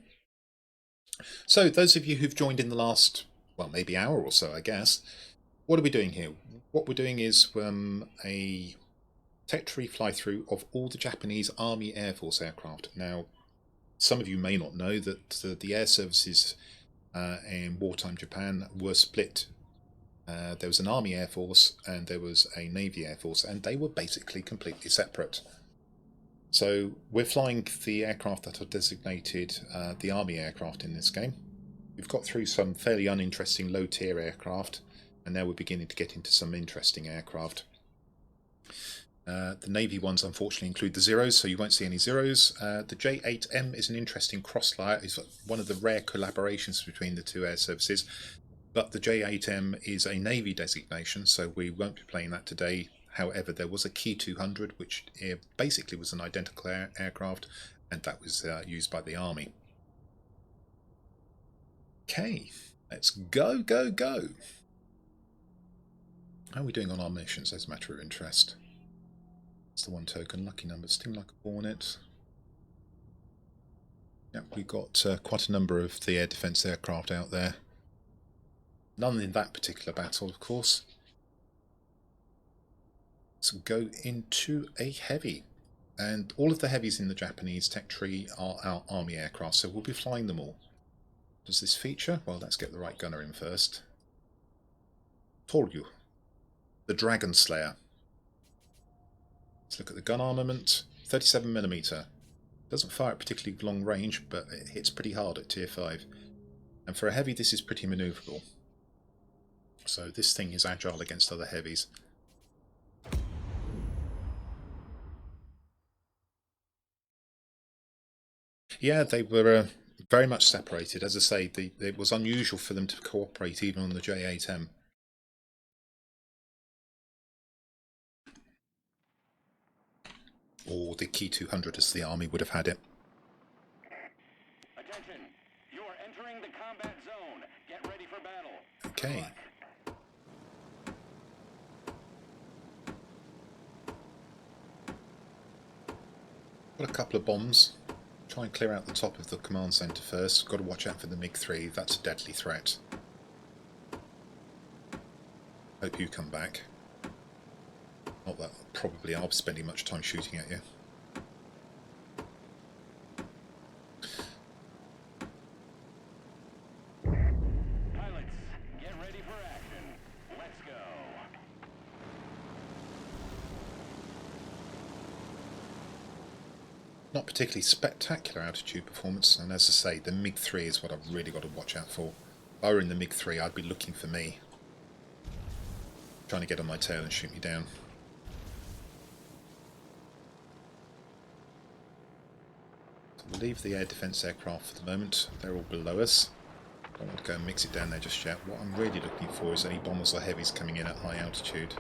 So, those of you who've joined in the last, well, maybe hour or so, I guess, what are we doing here? What we're doing is a tech tree fly-through of all the Japanese Army Air Force aircraft. Now, some of you may not know that the air services in wartime Japan were split. There was an Army Air Force and there was a Navy Air Force, and they were basically completely separate. So we're flying the aircraft that are designated the Army aircraft in this game. We've got through some fairly uninteresting low-tier aircraft, and now we're beginning to get into some interesting aircraft. The Navy ones unfortunately include the Zeros, so you won't see any Zeros. The J8M is an interesting cross-flyer. It's one of the rare collaborations between the two air services, but the J8M is a Navy designation, so we won't be playing that today. However, there was a Key 200, which basically was an identical aircraft, and that was used by the Army. Okay, let's go, go, go. How are we doing on our missions as a matter of interest? It's the one token, lucky number, sting like a hornet. Yeah, we've got quite a number of the air defence aircraft out there. None in that particular battle, of course. So go into a heavy, and all of the heavies in the Japanese tech tree are our Army aircraft, so we'll be flying them all. Does this feature? Well, let's get the right gunner in first. Toryu, the Dragon Slayer. Let's look at the gun armament. 37mm. Doesn't fire at particularly long range, but it hits pretty hard at tier 5. And for a heavy, this is pretty manoeuvrable. So this thing is agile against other heavies. Yeah, they were very much separated. As I say, it was unusual for them to cooperate even on the J8M. Or the Key 200 as the Army would have had it. Attention! You are entering the combat zone. Get ready for battle. Okay. Got a couple of bombs. Try and clear out the top of the command centre first. Got to watch out for the MiG-3. That's a deadly threat. Hope you come back. Not that probably I'll be spending much time shooting at you. Pilots, get ready for action. Let's go. Not particularly spectacular altitude performance, and as I say, the MiG-3 is what I've really got to watch out for. If I were in the MiG-3, I'd be looking for me. Trying to get on my tail and shoot me down. So we'll leave the air defence aircraft for the moment. They're all below us. Don't want to go and mix it down there just yet. What I'm really looking for is any bombers or heavies coming in at high altitude.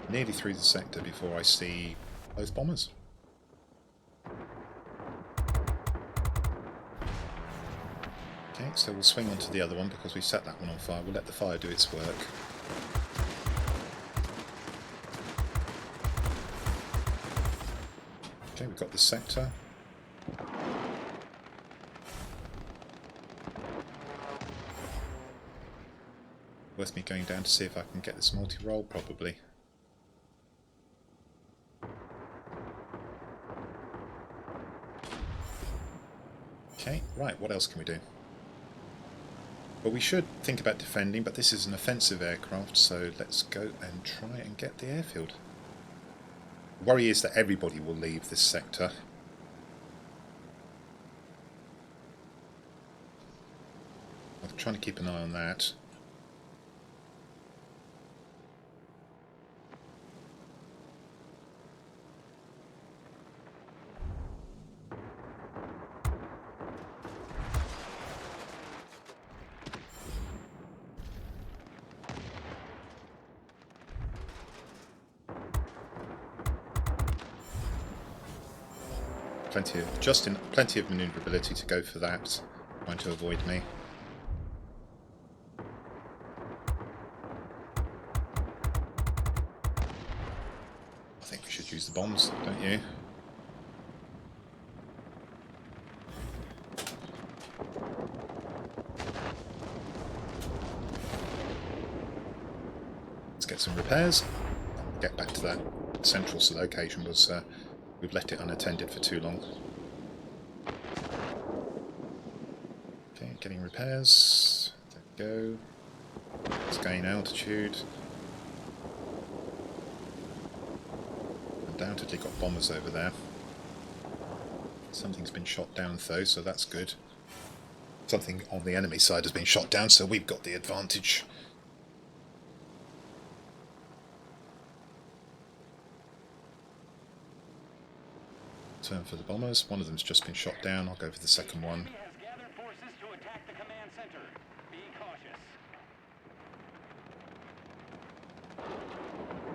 Nearly through the sector before I see both bombers. Okay, so we'll swing onto the other one because we set that one on fire. We'll let the fire do its work. Okay, we've got the sector. Worth me going down to see if I can get this multi-role, probably. Okay, right, what else can we do? Well, we should think about defending, but this is an offensive aircraft, so let's go and try and get the airfield. The worry is that everybody will leave this sector. I'm trying to keep an eye on that. Plenty of manoeuvrability to go for that, trying to avoid me. I think we should use the bombs, don't you? Let's get some repairs. Get back to that central location. We've left it unattended for too long. Okay, getting repairs. There we go. Let's gain altitude. Undoubtedly got bombers over there. Something's been shot down though, so that's good. Something on the enemy side has been shot down, so we've got the advantage. Turn for the bombers. One of them's just been shot down. I'll go for the second one.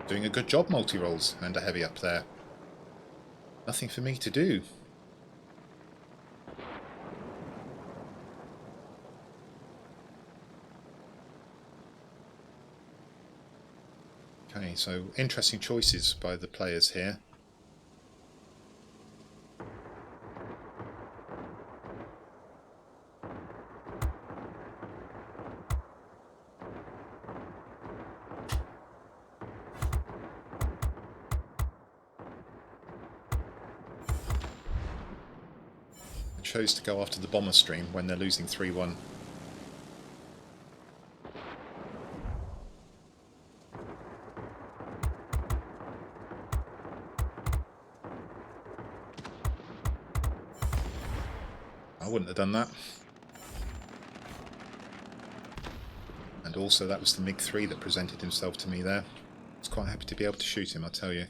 Doing a good job, multi-rolls, and a heavy up there. Nothing for me to do. Okay, so interesting choices by the players here. Chose to go after the bomber stream when they're losing 3-1. I wouldn't have done that. And also that was the MiG-3 that presented himself to me there. I was quite happy to be able to shoot him, I tell you.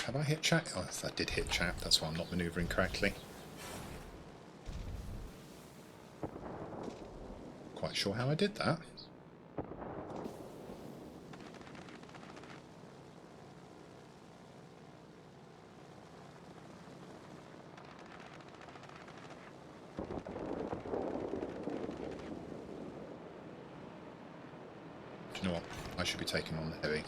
Have I hit chat? Oh, that did hit chat. That's why I'm not manoeuvring correctly. Quite sure how I did that. Do you know what? I should be taking on the heavy.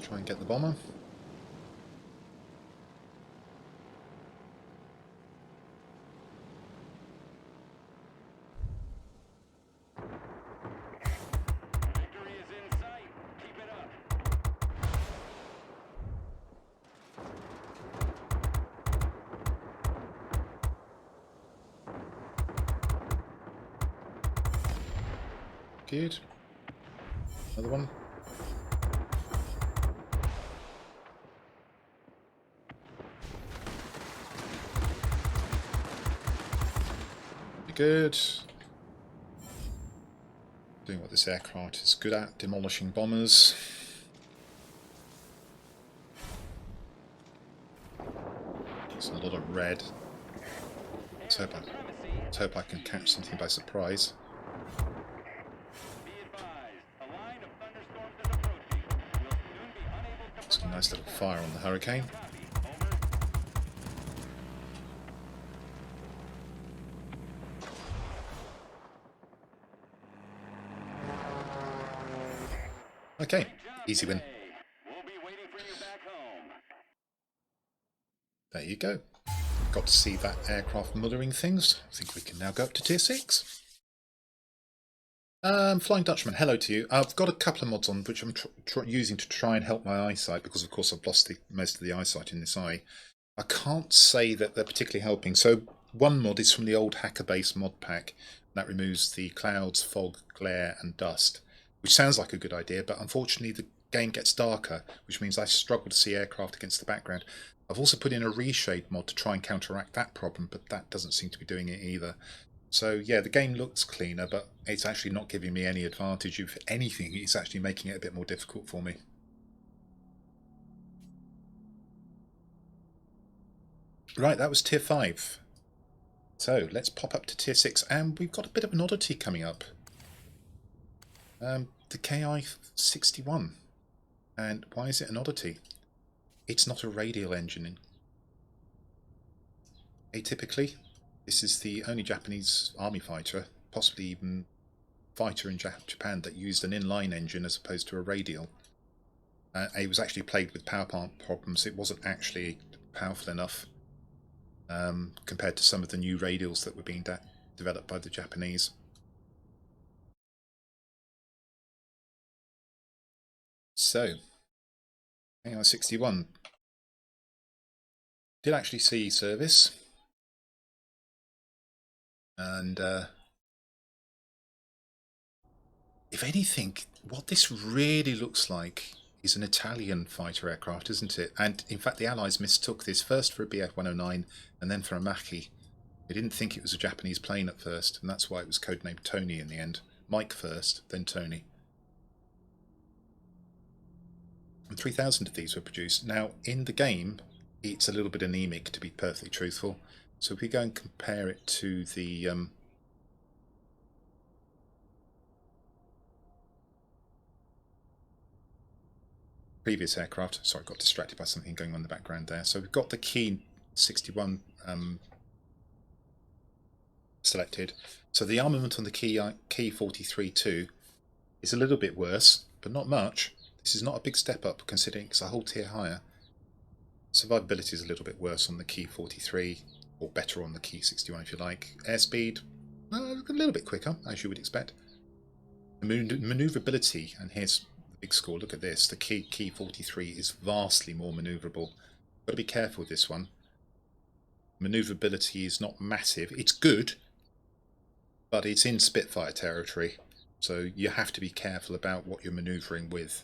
Try and get the bomber. Victory is in sight. Keep it up. Good. Another one. Good. Doing what this aircraft is good at, demolishing bombers. It's a lot of red. Let's hope I can catch something by surprise. It's a nice little fire on the Hurricane. Okay, easy win. There you go. Got to see that aircraft muddering things. I think we can now go up to tier 6. Flying Dutchman, hello to you. I've got a couple of mods on which I'm using to try and help my eyesight, because of course I've lost most of the eyesight in this eye. I can't say that they're particularly helping. So one mod is from the old Hacker Base mod pack. That removes the clouds, fog, glare and dust, which sounds like a good idea, but unfortunately the game gets darker, which means I struggle to see aircraft against the background. I've also put in a reshade mod to try and counteract that problem, but that doesn't seem to be doing it either. So yeah, the game looks cleaner, but it's actually not giving me any advantage. If anything, it's actually making it a bit more difficult for me. Right, that was tier 5. So let's pop up to tier 6, and we've got a bit of an oddity coming up. The KI-61. And why is it an oddity? It's not a radial engine. Atypically, this is the only Japanese army fighter, possibly even fighter in Japan, that used an inline engine as opposed to a radial. It was actually plagued with power plant problems. It wasn't actually powerful enough compared to some of the new radials that were being developed by the Japanese. So, KI-61 did actually see service, and if anything, what this really looks like is an Italian fighter aircraft, isn't it? And in fact, the Allies mistook this first for a Bf-109 and then for a Maki. They didn't think it was a Japanese plane at first, and that's why it was codenamed Tony in the end. Mike first, then Tony. And 3,000 of these were produced. Now, in the game, it's a little bit anemic, to be perfectly truthful. So if we go and compare it to the previous aircraft. Sorry, I got distracted by something going on in the background there. So we've got the Key 61 selected. So the armament on the Key 43-2 is a little bit worse, but not much. This is not a big step up considering it's a whole tier higher. Survivability is a little bit worse on the Key 43, or better on the Key 61 if you like. Airspeed, a little bit quicker, as you would expect. Maneuverability, and here's the big score, look at this. The Key 43 is vastly more maneuverable. Got to be careful with this one. Maneuverability is not massive. It's good, but it's in Spitfire territory, so you have to be careful about what you're manoeuvring with.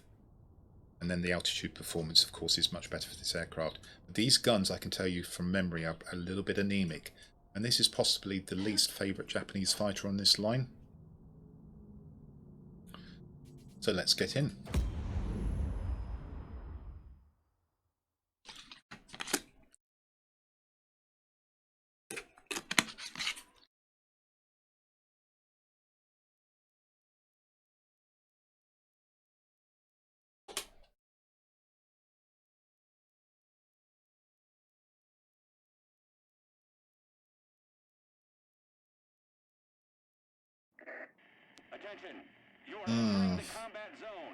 And then the altitude performance, of course, is much better for this aircraft. But these guns, I can tell you from memory, are a little bit anemic. And this is possibly the least favourite Japanese fighter on this line. So let's get in.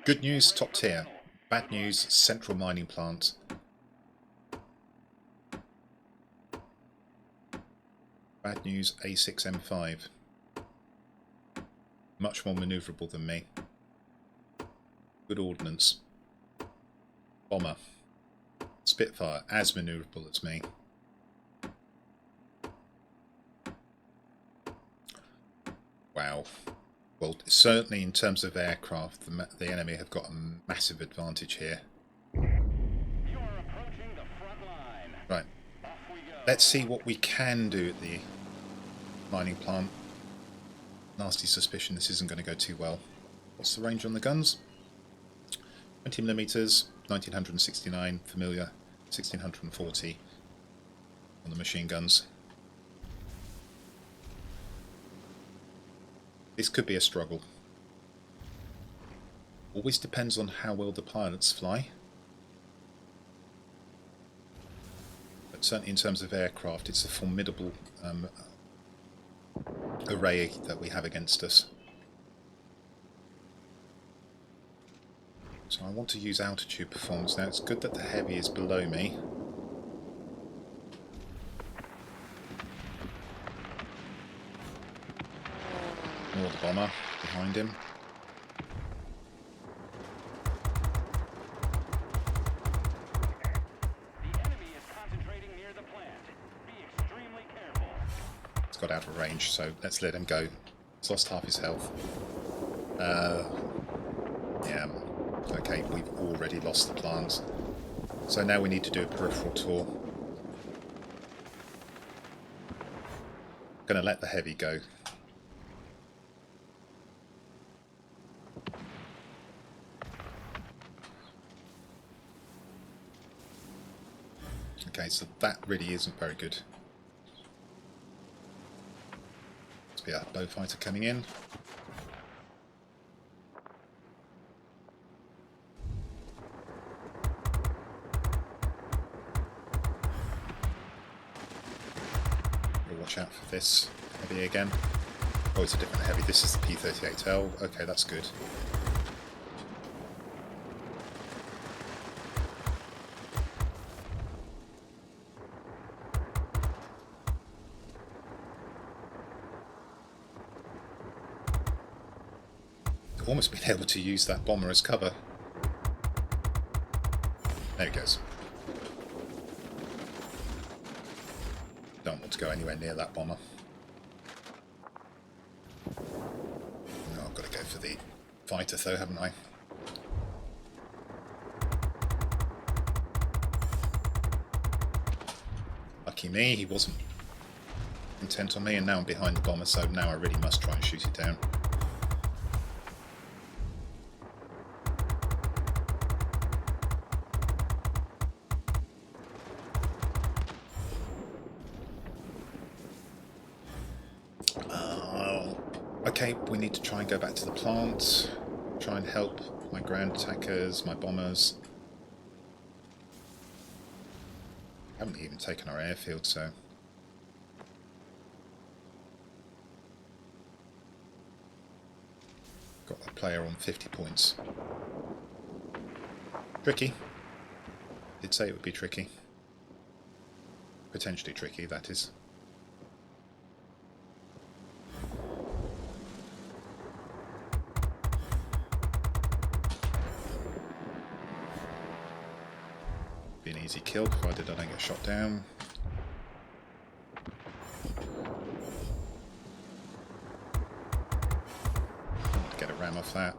Good news, top tier. Bad news, central mining plant. Bad news, A6M5. Much more manoeuvrable than me. Good ordnance. Bomber. Spitfire, as manoeuvrable as me. Wow. Well, certainly in terms of aircraft, the enemy have got a massive advantage here. You are approaching the front line. Right, Off we go. let's see what we can do at the mining plant. Nasty suspicion this isn't going to go too well. What's the range on the guns? 20mm, 1969 familiar, 1640 on the machine guns. This could be a struggle. Always depends on how well the pilots fly. But certainly in terms of aircraft, it's a formidable array that we have against us. So I want to use altitude performance now. It's good that the heavy is below me. More the bomber behind him. The enemy is concentrating near the plant. Be extremely careful. He's got out of range, so let's let him go. He's lost half his health. Yeah. Okay, we've already lost the plant. So now we need to do a peripheral tour. Gonna let the heavy go. Okay, so that really isn't very good. Must be a bow fighter coming in. We'll watch out for this heavy again. Oh, it's a different heavy. This is the P-38L. Okay, that's good. Almost been able to use that bomber as cover. There he goes. Don't want to go anywhere near that bomber. No, I've got to go for the fighter though, haven't I? Lucky me, he wasn't intent on me, and now I'm behind the bomber, so now I really must try and shoot it down. Okay, we need to try and go back to the plant, try and help my ground attackers, my bombers. Haven't even taken our airfield, so... Got a player on 50 points. Tricky. Did say it would be tricky. Potentially tricky, that is. Be an easy kill, provided I don't get shot down. Get a ram off that.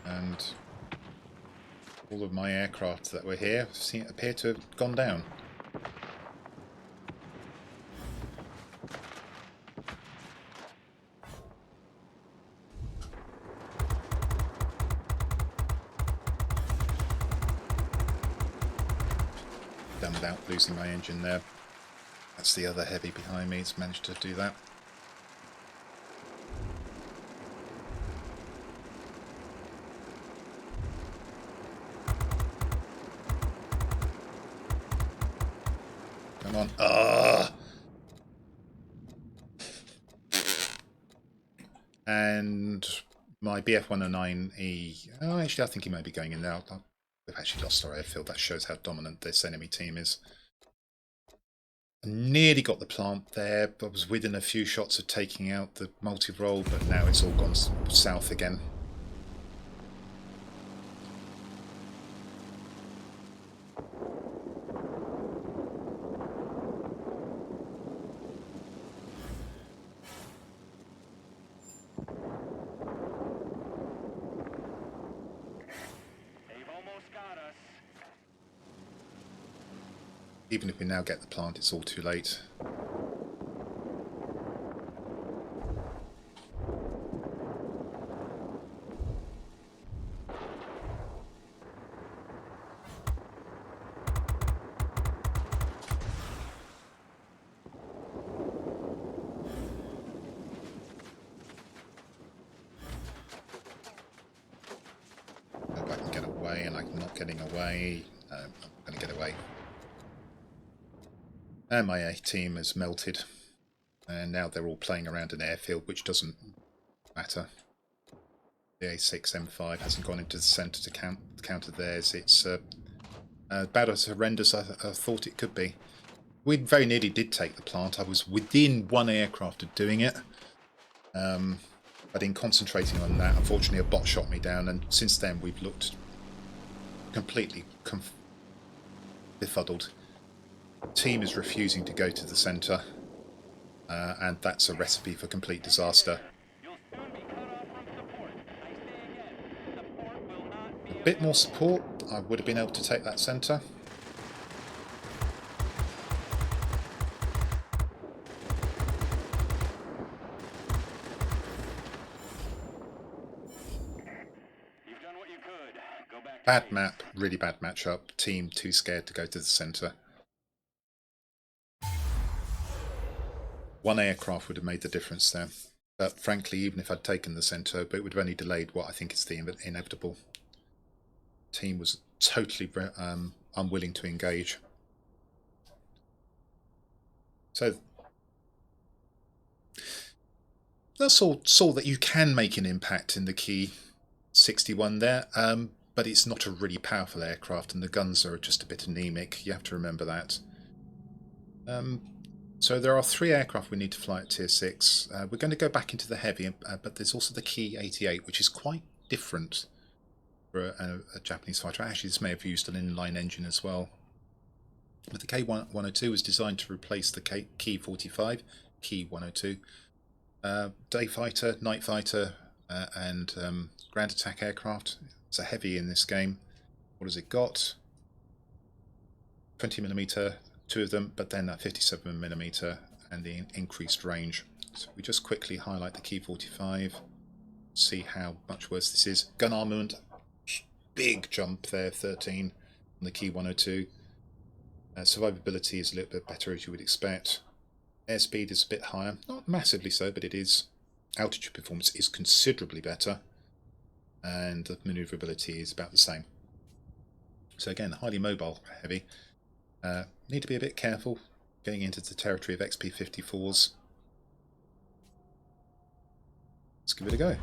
And all of my aircraft that were here appear to have gone down. Done without losing my engine there. That's the other heavy behind me. It's managed to do that. Come on. And my BF-109E... Oh, actually, I think he may be going in now. We've actually lost our airfield. That shows how dominant this enemy team is. I nearly got the plant there. I was within a few shots of taking out the Multirole, but now it's all gone south again. Even if we now get the plant, it's all too late. Hope I can get away, and I'm not getting away. I'm going to get away. And my A team has melted. And now they're all playing around an airfield, which doesn't matter. The A6M5 hasn't gone into the centre to counter theirs. It's about as horrendous as I thought it could be. We very nearly did take the plant. I was within one aircraft of doing it. But in concentrating on that, unfortunately a bot shot me down, and since then we've looked completely befuddled. The team is refusing to go to the centre, and that's a recipe for complete disaster. You'll soon be cut off from support. I say again, support will not be A bit more support, I would have been able to take that centre. You've done what you could. Go back to Bad base. map, really bad matchup. Team too scared to go to the centre. One aircraft would have made the difference there. But frankly, even if I'd taken the centre, it would have only delayed what I think is the inevitable. Team was totally unwilling to engage. So that's all. Saw that you can make an impact in the Key 61 there, but it's not a really powerful aircraft, and the guns are just a bit anemic. You have to remember that. So there are 3 aircraft we need to fly at Tier 6. We're going to go back into the heavy, but there's also the Key 88, which is quite different for a Japanese fighter. Actually, this may have used an inline engine as well. But the K-102 was designed to replace the Key 45, Key 102. Day fighter, night fighter, and ground attack aircraft. It's a heavy in this game. What has it got? 20mm, 2 of them, but then that 57mm and the increased range. So we just quickly highlight the Key 45, see how much worse this is. Gun armament, big jump there, 13 on the Key 102. Survivability is a little bit better, as you would expect. Airspeed is a bit higher, not massively so, but it is. Altitude performance is considerably better, and the manoeuvrability is about the same. So again, highly mobile heavy. Need to be a bit careful getting into the territory of XP54s. Let's give it a go.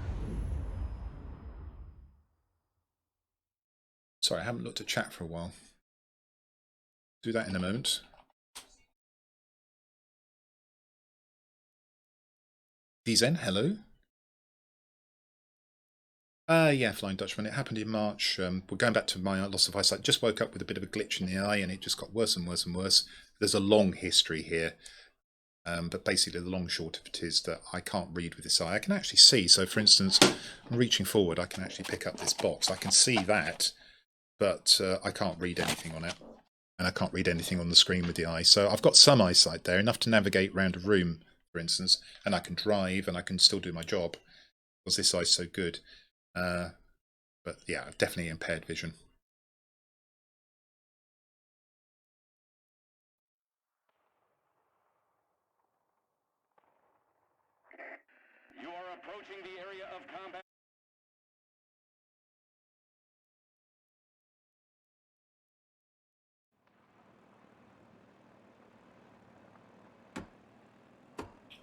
Sorry, I haven't looked at chat for a while. Do that in a moment. Dizen, hello. Yeah, Flying Dutchman. It happened in March. We're going back to my loss of eyesight. Just woke up with a bit of a glitch in the eye, and it just got worse and worse and worse. There's a long history here, but basically the long short of it is that I can't read with this eye. I can actually see. So, for instance, I'm reaching forward. I can actually pick up this box. I can see that, but I can't read anything on it, and I can't read anything on the screen with the eye. So I've got some eyesight there, enough to navigate around a room, for instance, and I can drive, and I can still do my job because this eye's so good. But yeah, definitely impaired vision. You are approaching the area of combat.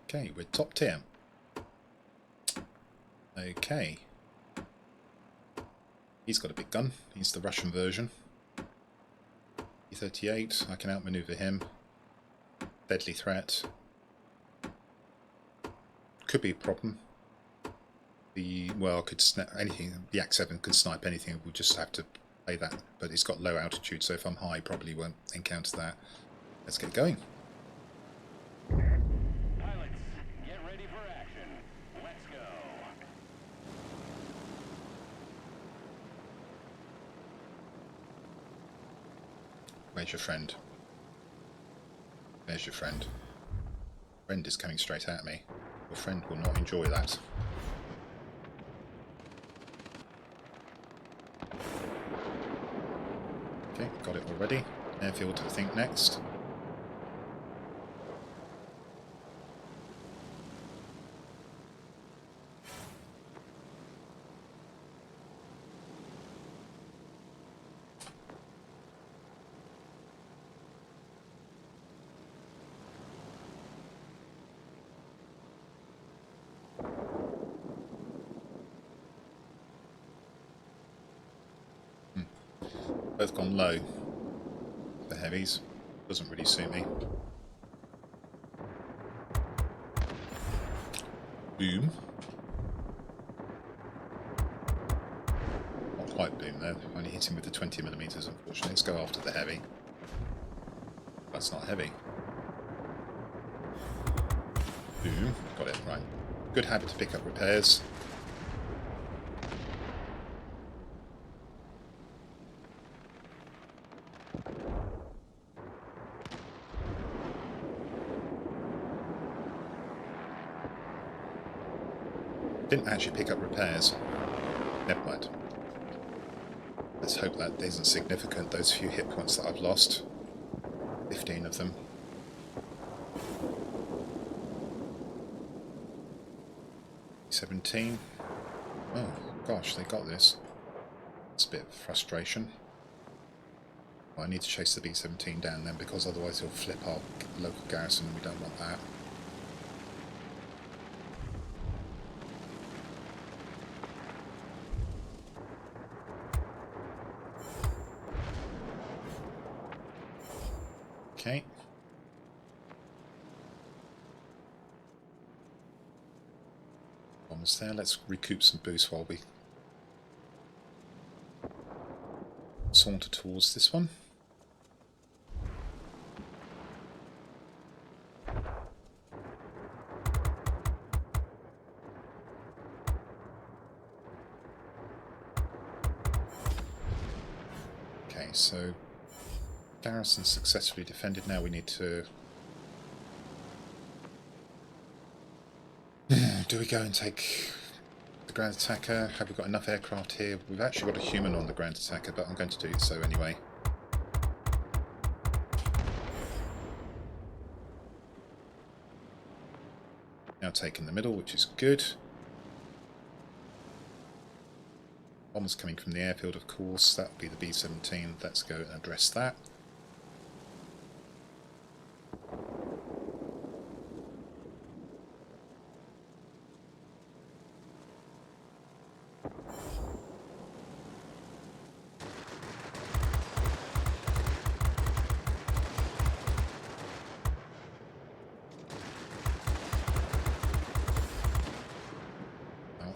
Okay, we're top tier. Okay. He's got a big gun. He's the Russian version. E-38, I can outmaneuver him. Deadly threat. Could be a problem. Well, could snap anything. The Ak-7 could snipe anything. We'll just have to play that. But it's got low altitude, so if I'm high, probably won't encounter that. Let's get going. Pilots, get ready for action. Let's go. Where's your friend? There's your friend. Friend is coming straight at me. Your friend will not enjoy that. Okay, got it already. Airfield, I think, next. Both gone low. The heavies. Doesn't really suit me. Boom. Not quite boom though. Only hit him with the 20mm unfortunately. Let's go after the heavy. That's not heavy. Boom. Got it, right. Good habit to pick up repairs. Didn't actually pick up repairs. Never mind. Let's hope that isn't significant, those few hit points that I've lost. 15 of them. $17. Oh gosh, they got this. It's a bit of frustration. Well, I need to chase the B-17 down then, because otherwise he'll flip our local garrison and we don't want that. Okay. Bombers there. Let's recoup some boost while we saunter towards this one. Okay, so garrison successfully defended. Now we need to... Do we go and take the ground attacker? Have we got enough aircraft here? We've actually got a human on the ground attacker, but I'm going to do so anyway. Now taking the middle, which is good. Bombers coming from the airfield, of course. That would be the B-17. Let's go and address that.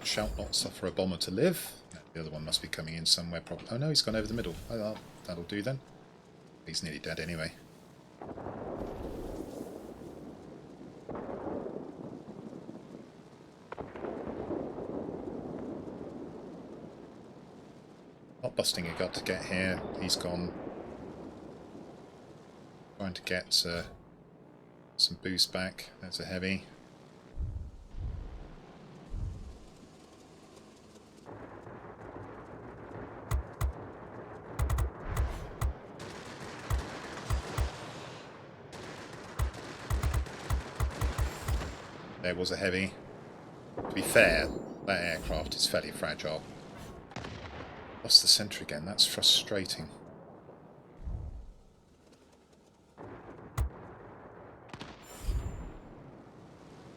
Shall not suffer a bomber to live. The other one must be coming in somewhere probably. Oh no, he's gone over the middle. Oh, that'll do then. He's nearly dead anyway. Not busting a gut to get here. He's gone. Trying to get some boost back. That's a heavy. There was a heavy. To be fair, that aircraft is fairly fragile. Lost the centre again, that's frustrating.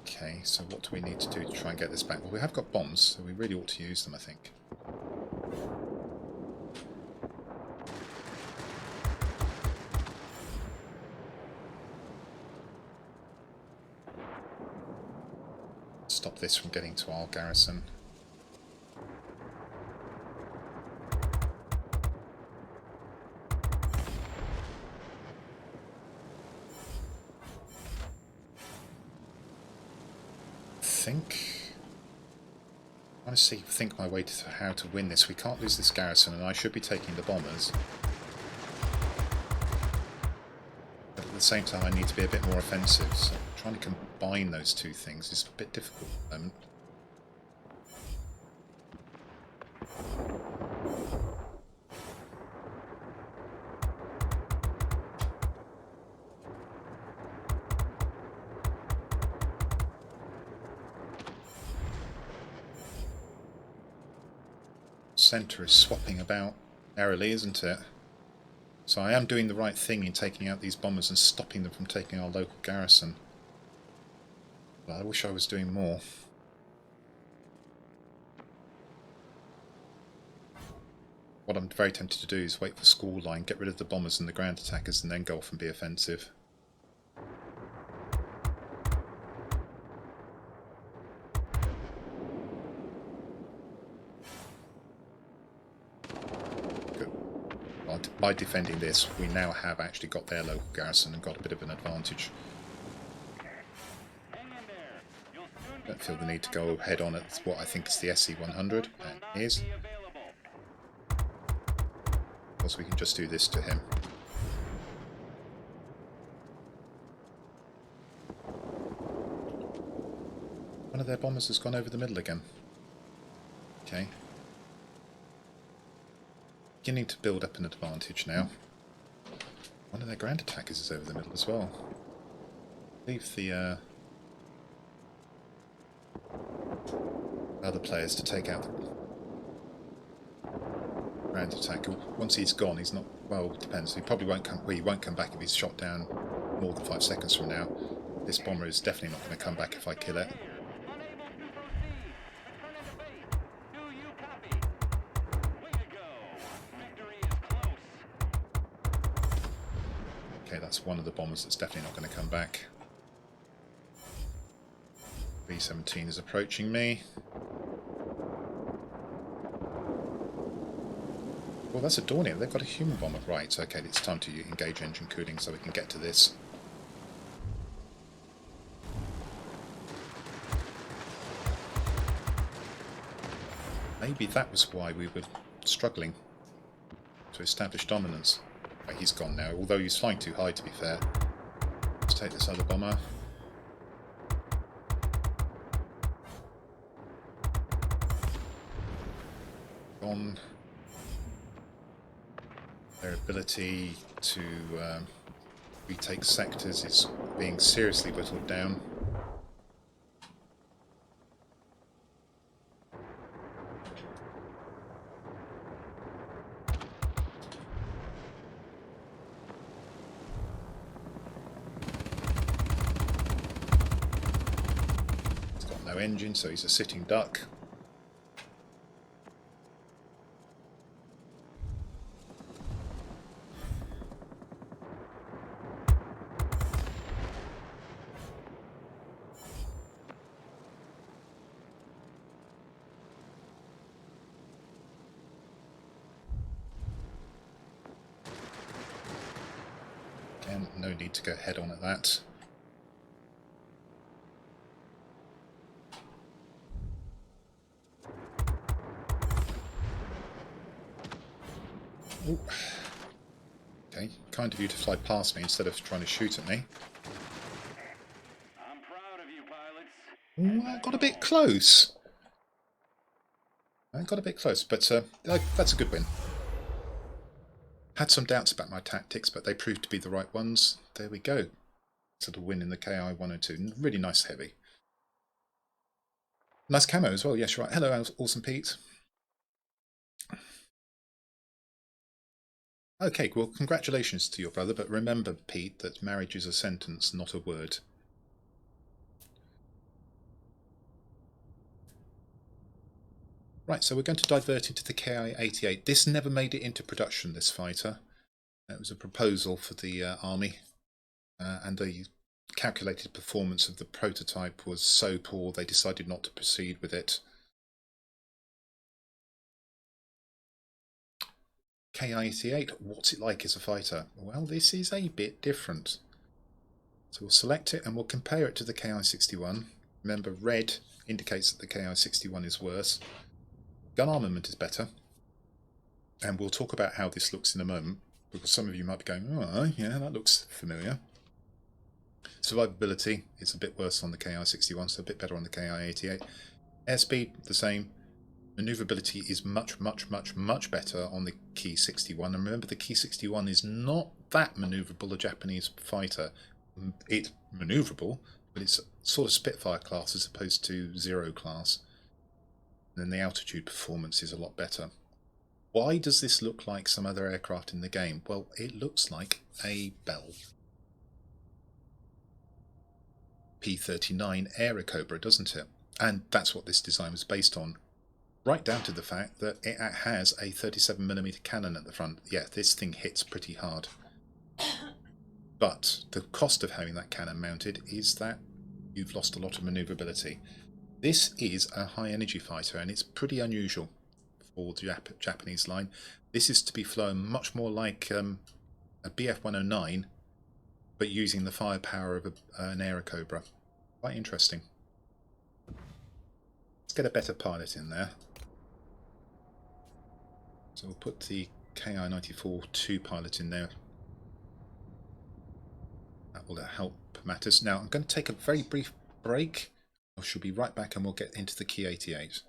Okay, so what do we need to do to try and get this back? Well, we have got bombs, so we really ought to use them, I think. Stop this from getting to our garrison. I want to think my way to how to win this. We can't lose this garrison, and I should be taking the bombers. But the same time I need to be a bit more offensive, so trying to combine those two things is a bit difficult at the moment. Centre is swapping about narrowly, isn't it? So I am doing the right thing in taking out these bombers and stopping them from taking our local garrison. But I wish I was doing more. What I'm very tempted to do is wait for school line, get rid of the bombers and the ground attackers, and then go off and be offensive. By defending this, we now have actually got their local garrison and got a bit of an advantage. Don't feel the need to go head on at what I think is the SC-100, and is. Of course, we can just do this to him. One of their bombers has gone over the middle again. Okay. Beginning to build up an advantage now. One of their ground attackers is over the middle as well. Leave the other players to take out the ground attacker. Once he's gone, he's not. Well, it depends. He probably won't come. Well, he won't come back if he's shot down more than 5 seconds from now. This bomber is definitely not going to come back if I kill it. Okay, that's one of the bombers that's definitely not going to come back. B-17 is approaching me. Well, that's a Dornier. They've got a human bomber. Right, okay, it's time to engage engine cooling so we can get to this. Maybe that was why we were struggling to establish dominance. Right, he's gone now, although he's flying too high to be fair. Let's take this other bomber. On their ability to retake sectors is being seriously whittled down. He's got no engine, so he's a sitting duck. Again, no need to go head on at that. Ooh. Okay, kind of you to fly past me instead of trying to shoot at me. I'm proud of you, pilots. Ooh, I got a bit close. But that's a good win. Had some doubts about my tactics, but they proved to be the right ones. There we go. Sort of win in the KI-102. Really nice heavy. Nice camo as well. Yes, you're right. Hello, Awesome Pete. Okay, well, congratulations to your brother, but remember, Pete, that marriage is a sentence, not a word. Right, so we're going to divert into the Ki-88. This never made it into production, this fighter. It was a proposal for the army, and the calculated performance of the prototype was so poor they decided not to proceed with it. Ki-88, what's it like as a fighter? Well, this is a bit different. So we'll select it and we'll compare it to the Ki-61. Remember, red indicates that the Ki-61 is worse. Gun armament is better, and we'll talk about how this looks in a moment, because some of you might be going, oh yeah, that looks familiar. Survivability, it's a bit worse on the Ki-61, so a bit better on the Ki-88. Airspeed, the same. Maneuverability is much, much, much, much better on the Ki-61. And remember, the Ki-61 is not that maneuverable, a Japanese fighter. It's maneuverable, but it's sort of Spitfire class as opposed to Zero class. And then the altitude performance is a lot better. Why does this look like some other aircraft in the game? Well, it looks like a Bell P-39 Airacobra, doesn't it? And that's what this design was based on. Right down to the fact that it has a 37mm cannon at the front. Yeah, this thing hits pretty hard. But the cost of having that cannon mounted is that you've lost a lot of manoeuvrability. This is a high-energy fighter, and it's pretty unusual for the Japanese line. This is to be flown much more like a Bf-109, but using the firepower of an Airacobra. Quite interesting. Let's get a better pilot in there. So we'll put the Ki-94-2 pilot in there. That will help matters. Now I'm going to take a very brief break. I shall be right back and we'll get into the Ki-88.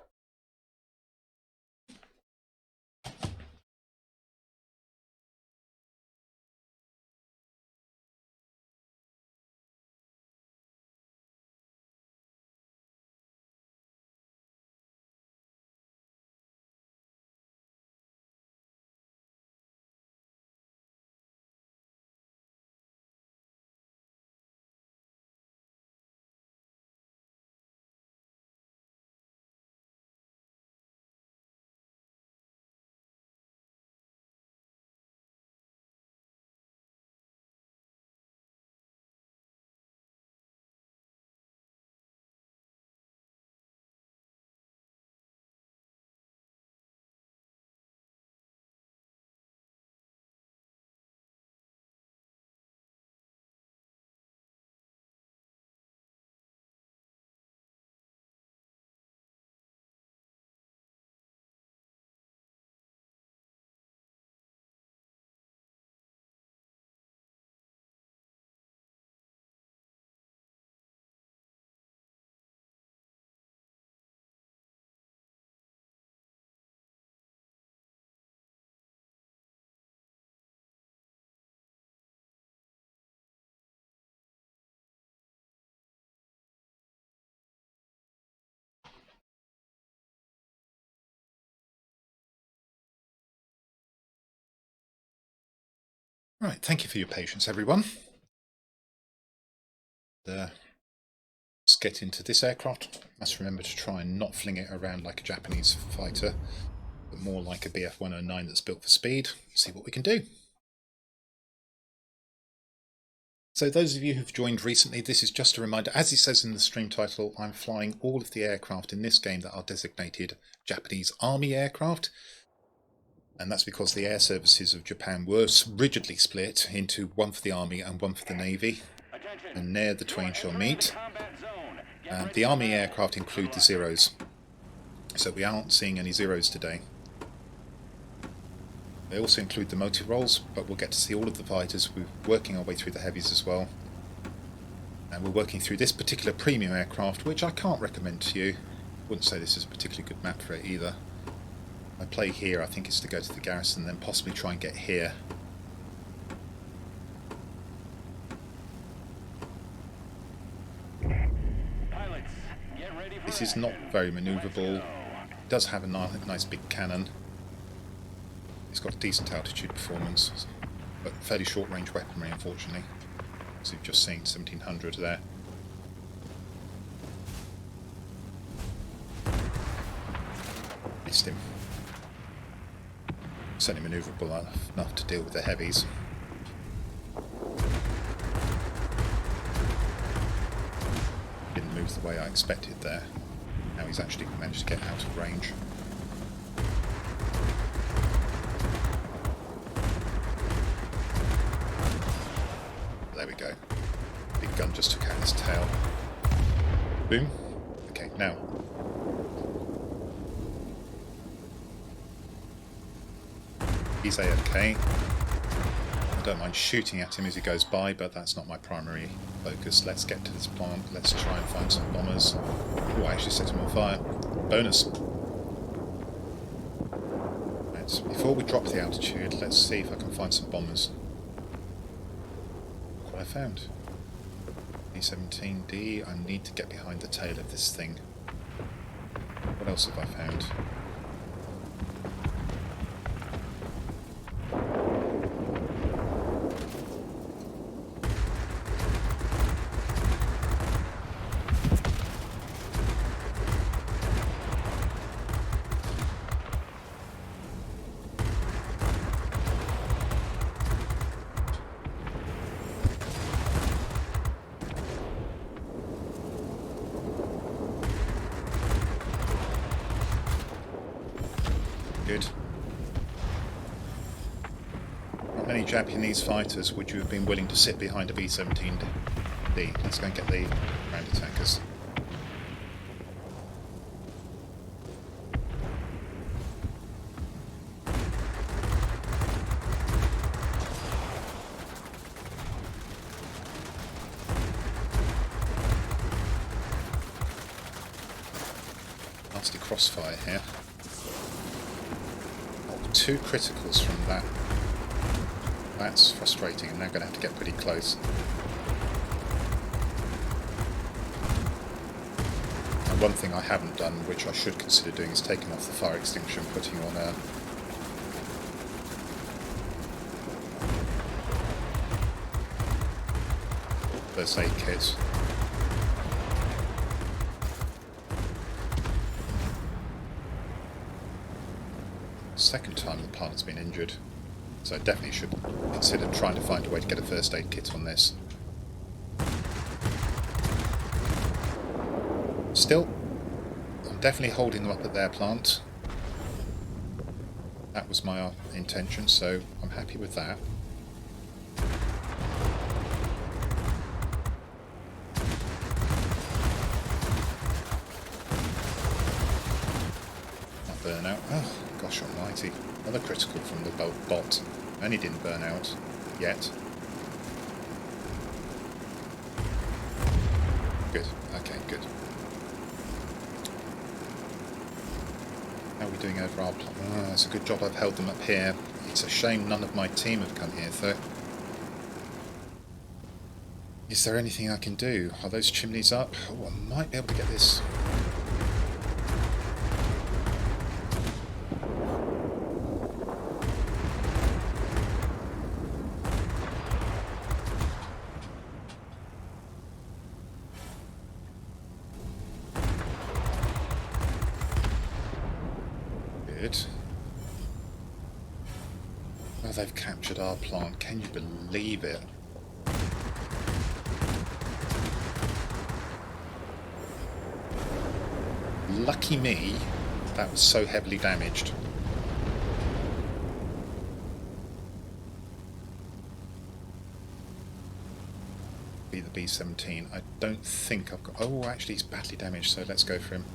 Right, thank you for your patience, everyone. Let's get into this aircraft. Must remember to try and not fling it around like a Japanese fighter, but more like a Bf-109 that's built for speed. See what we can do. So those of you who've joined recently, this is just a reminder. As it says in the stream title, I'm flying all of the aircraft in this game that are designated Japanese Army aircraft. And that's because the air services of Japan were rigidly split into one for the Army and one for the Navy. And there the twain shall meet. The Army aircraft include the Zeros. So we aren't seeing any Zeros today. They also include the Multiroles, but we'll get to see all of the fighters. We're working our way through the heavies as well. And we're working through this particular premium aircraft, which I can't recommend to you. Wouldn't say this is a particularly good map for it either. I play here, I think it's to go to the garrison and then possibly try and get here. Pilots, get ready for This is not very manoeuvrable. It does have a nice big cannon. It's got a decent altitude performance, but fairly short range weaponry, unfortunately. So you've just seen 1700 there. Missed him. Certainly manoeuvrable enough to deal with the heavies. Didn't move the way I expected there. Now he's actually managed to get out of range. There we go. Big gun just took out his tail. Boom. Okay, now. He's AFK. don't mind shooting at him as he goes by, but that's not my primary focus. Let's get to this plant. Let's try and find some bombers. Oh, I actually set him on fire. Bonus. Right, before we drop the altitude, let's see if I can find some bombers. Look what I found. B-17D. I need to get behind the tail of this thing. What else have I found? Good. How many Japanese fighters would you have been willing to sit behind a B-17D? Let's go and get the ground attackers. Nasty crossfire here. 2 criticals from that. That's frustrating, and they're going to have to get pretty close. And one thing I haven't done, which I should consider doing, is taking off the fire extinguisher and putting on a first aid kit. Second time the pilot's been injured, so I definitely should consider trying to find a way to get a first aid kit on this. Still, I'm definitely holding them up at their plant. That was my intention, so I'm happy with that. Not burn out. Oh, gosh almighty. Another critical from the bot. Only didn't burn out yet. Good. Okay, good. How are we doing over our plot? Oh, it's a good job I've held them up here. It's a shame none of my team have come here, though. Is there anything I can do? Are those chimneys up? Oh, I might be able to get this. Oh, they've captured our plant. Can you believe it? Lucky me, that was so heavily damaged. Be the B-17. I don't think I've got... Oh, actually he's badly damaged, so let's go for him.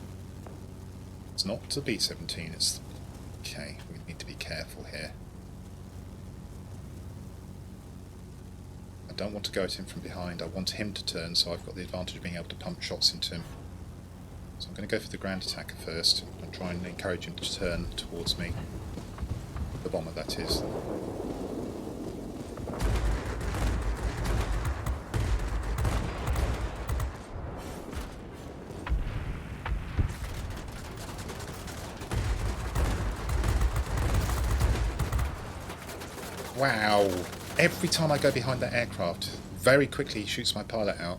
It's not the B-17, it's... Okay, we need to be careful here. I don't want to go at him from behind. I want him to turn, so I've got the advantage of being able to pump shots into him. So I'm going to go for the ground attacker first and try and encourage him to turn towards me. The bomber, that is. Wow! Every time I go behind that aircraft, very quickly he shoots my pilot out.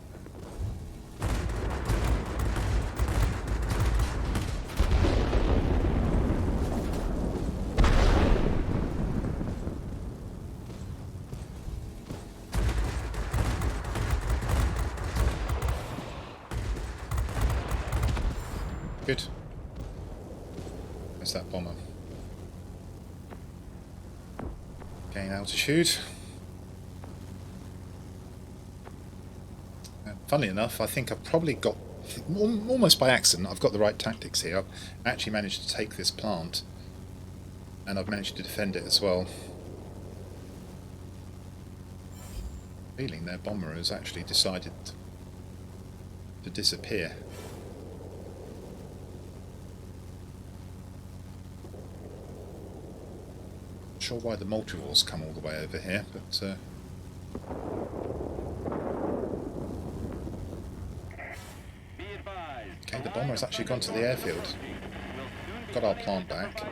Good. Where's that bomber? Gain altitude. Funnily enough, I think I've probably got, almost by accident, I've got the right tactics here. I've actually managed to take this plant, and I've managed to defend it as well. Feeling their bomber has actually decided to disappear. Not sure why the Multirole's come all the way over here, but okay, the bomber has actually gone to the airfield. Got our plant back.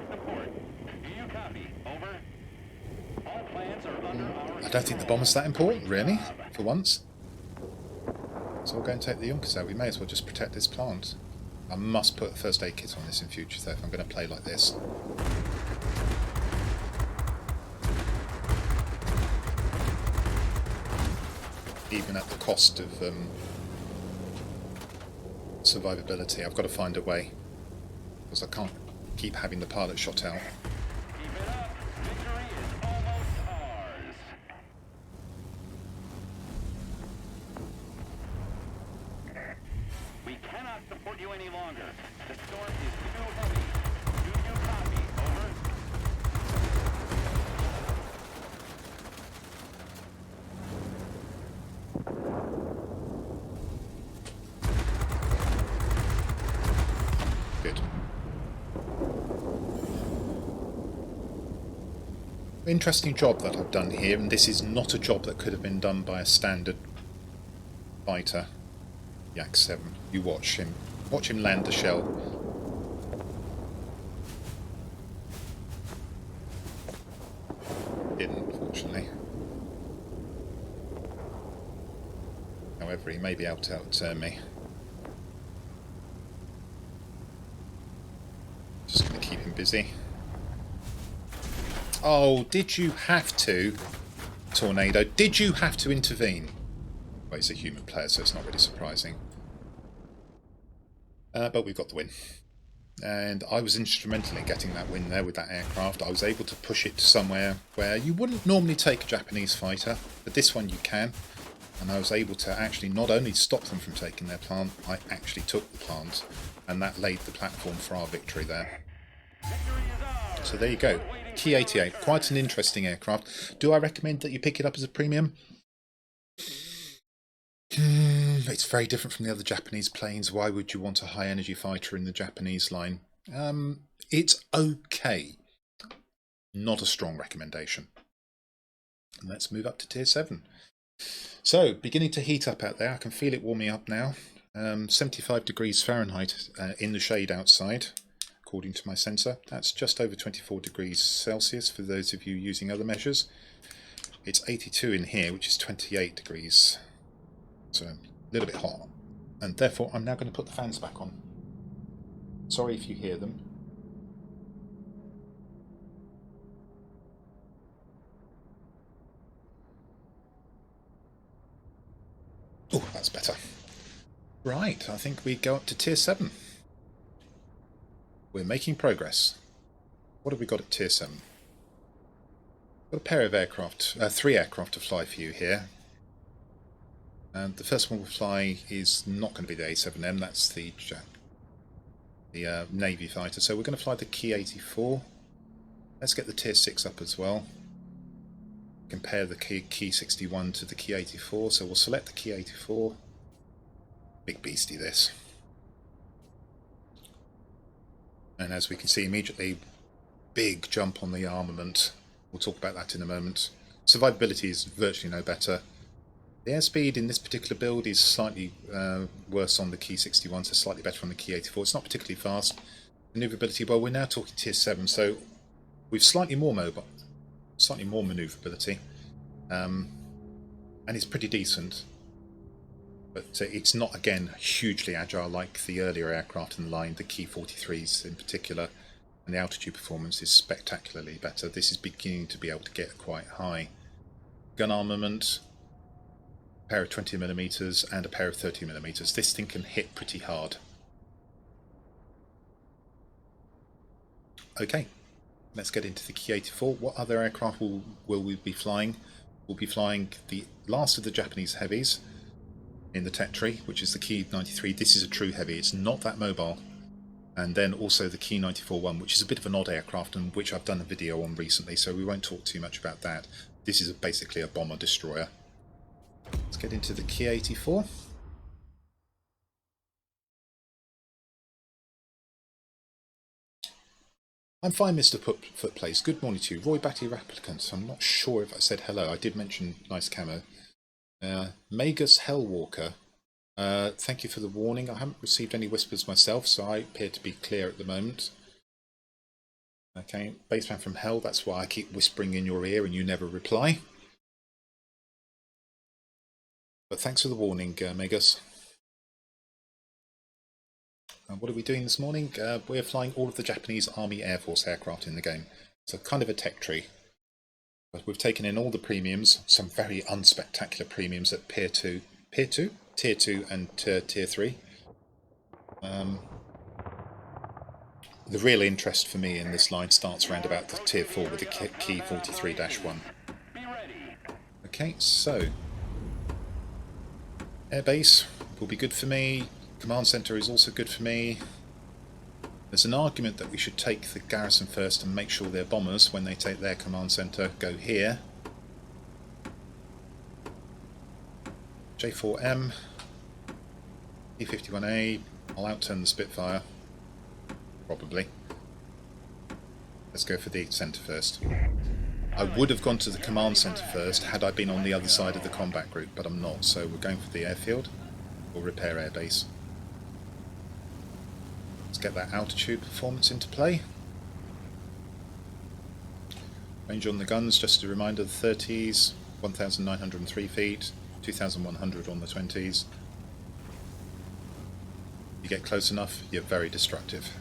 I don't think the bomber's that important, really, for once. So we'll go and take the Junkers out. We may as well just protect this plant. I must put a first aid kit on this in future, though, if I'm going to play like this. Even at the cost of survivability, I've got to find a way. Because I can't keep having the pilot shot out. Keep it up. Victory is almost ours. We cannot support you any longer. The storm is too heavy. Do you copy? Over. Good. Interesting job that I've done here, and this is not a job that could have been done by a standard fighter. Yak 7. You watch him land the shell. Didn't, fortunately. However, he may be able to outturn me. Just going to keep him busy. Oh, did you have to, Tornado? Did you have to intervene? Well, he's a human player, so it's not really surprising. But we've got the win. And I was instrumental in getting that win there with that aircraft. I was able to push it to somewhere where you wouldn't normally take a Japanese fighter, but this one you can. And I was able to actually not only stop them from taking their plant, I actually took the plant. And that laid the platform for our victory there. So there you go. Key 88. Quite an interesting aircraft. Do I recommend that you pick it up as a premium? It's very different from the other Japanese planes. Why would you want a high energy fighter in the Japanese line? It's okay. Not a strong recommendation. And let's move up to tier 7. So, beginning to heat up out there. I can feel it warming up now. 75 degrees Fahrenheit in the shade outside, according to my sensor. That's just over 24 degrees Celsius for those of you using other measures. It's 82 in here, which is 28 degrees. So a little bit hot. And therefore I'm now going to put the fans back on. Sorry if you hear them. Oh, that's better. Right, I think we go up to tier 7. We're making progress. What have we got at tier 7? Got a pair of aircraft, 3 aircraft to fly for you here. And the first one we'll fly is not going to be the A7M, that's the Navy fighter. So we're going to fly the Ki 84. Let's get the tier 6 up as well. Compare the Ki 61 to the Ki 84. So we'll select the Ki 84. Big beastie this. And as we can see immediately, big jump on the armament. We'll talk about that in a moment. Survivability is virtually no better. The airspeed in this particular build is slightly worse on the Ki 61, so slightly better on the Ki 84. It's not particularly fast. Maneuverability, well, we're now talking tier 7, so we've slightly more mobile, slightly more maneuverability, and it's pretty decent. But it's not, again, hugely agile like the earlier aircraft in the line, the Ki 43s in particular, and the altitude performance is spectacularly better. This is beginning to be able to get quite high. Gun armament, a pair of 20mm and a pair of 30mm. This thing can hit pretty hard. Okay, let's get into the Ki 84. What other aircraft will we be flying? We'll be flying the last of the Japanese heavies in the tech tree, which is the Ki 93. This is a true heavy, it's not that mobile. And then also the Ki 94-1, which is a bit of an odd aircraft and which I've done a video on recently, so we won't talk too much about that. This is basically a bomber destroyer. Let's get into the Key 84. I'm fine, Mr. Footplace. Good morning to you. Roy Batty Replicants. I'm not sure if I said hello. I did mention nice camo. Magus Hellwalker. Thank you for the warning. I haven't received any whispers myself, so I appear to be clear at the moment. Okay, Baseman from Hell. That's why I keep whispering in your ear and you never reply. But thanks for the warning, Magus. What are we doing this morning? We're flying all of the Japanese Army Air Force aircraft in the game. It's a kind of a tech tree. But we've taken in all the premiums, some very unspectacular premiums at Tier 2 and Tier 3. The real interest for me in this line starts around about the Tier 4 with the Key 43-1. Okay, so Airbase will be good for me. Command Centre is also good for me. There's an argument that we should take the garrison first and make sure their bombers, when they take their command centre, go here. J4M, E51A, I'll outturn the Spitfire, probably. Let's go for the centre first. I would have gone to the command centre first had I been on the other side of the combat group, but I'm not, so we're going for the airfield or repair airbase. Let's get that altitude performance into play. Range on the guns, just a reminder, the 30s, 1,903 feet, 2,100 on the 20s. You get close enough, you're very destructive.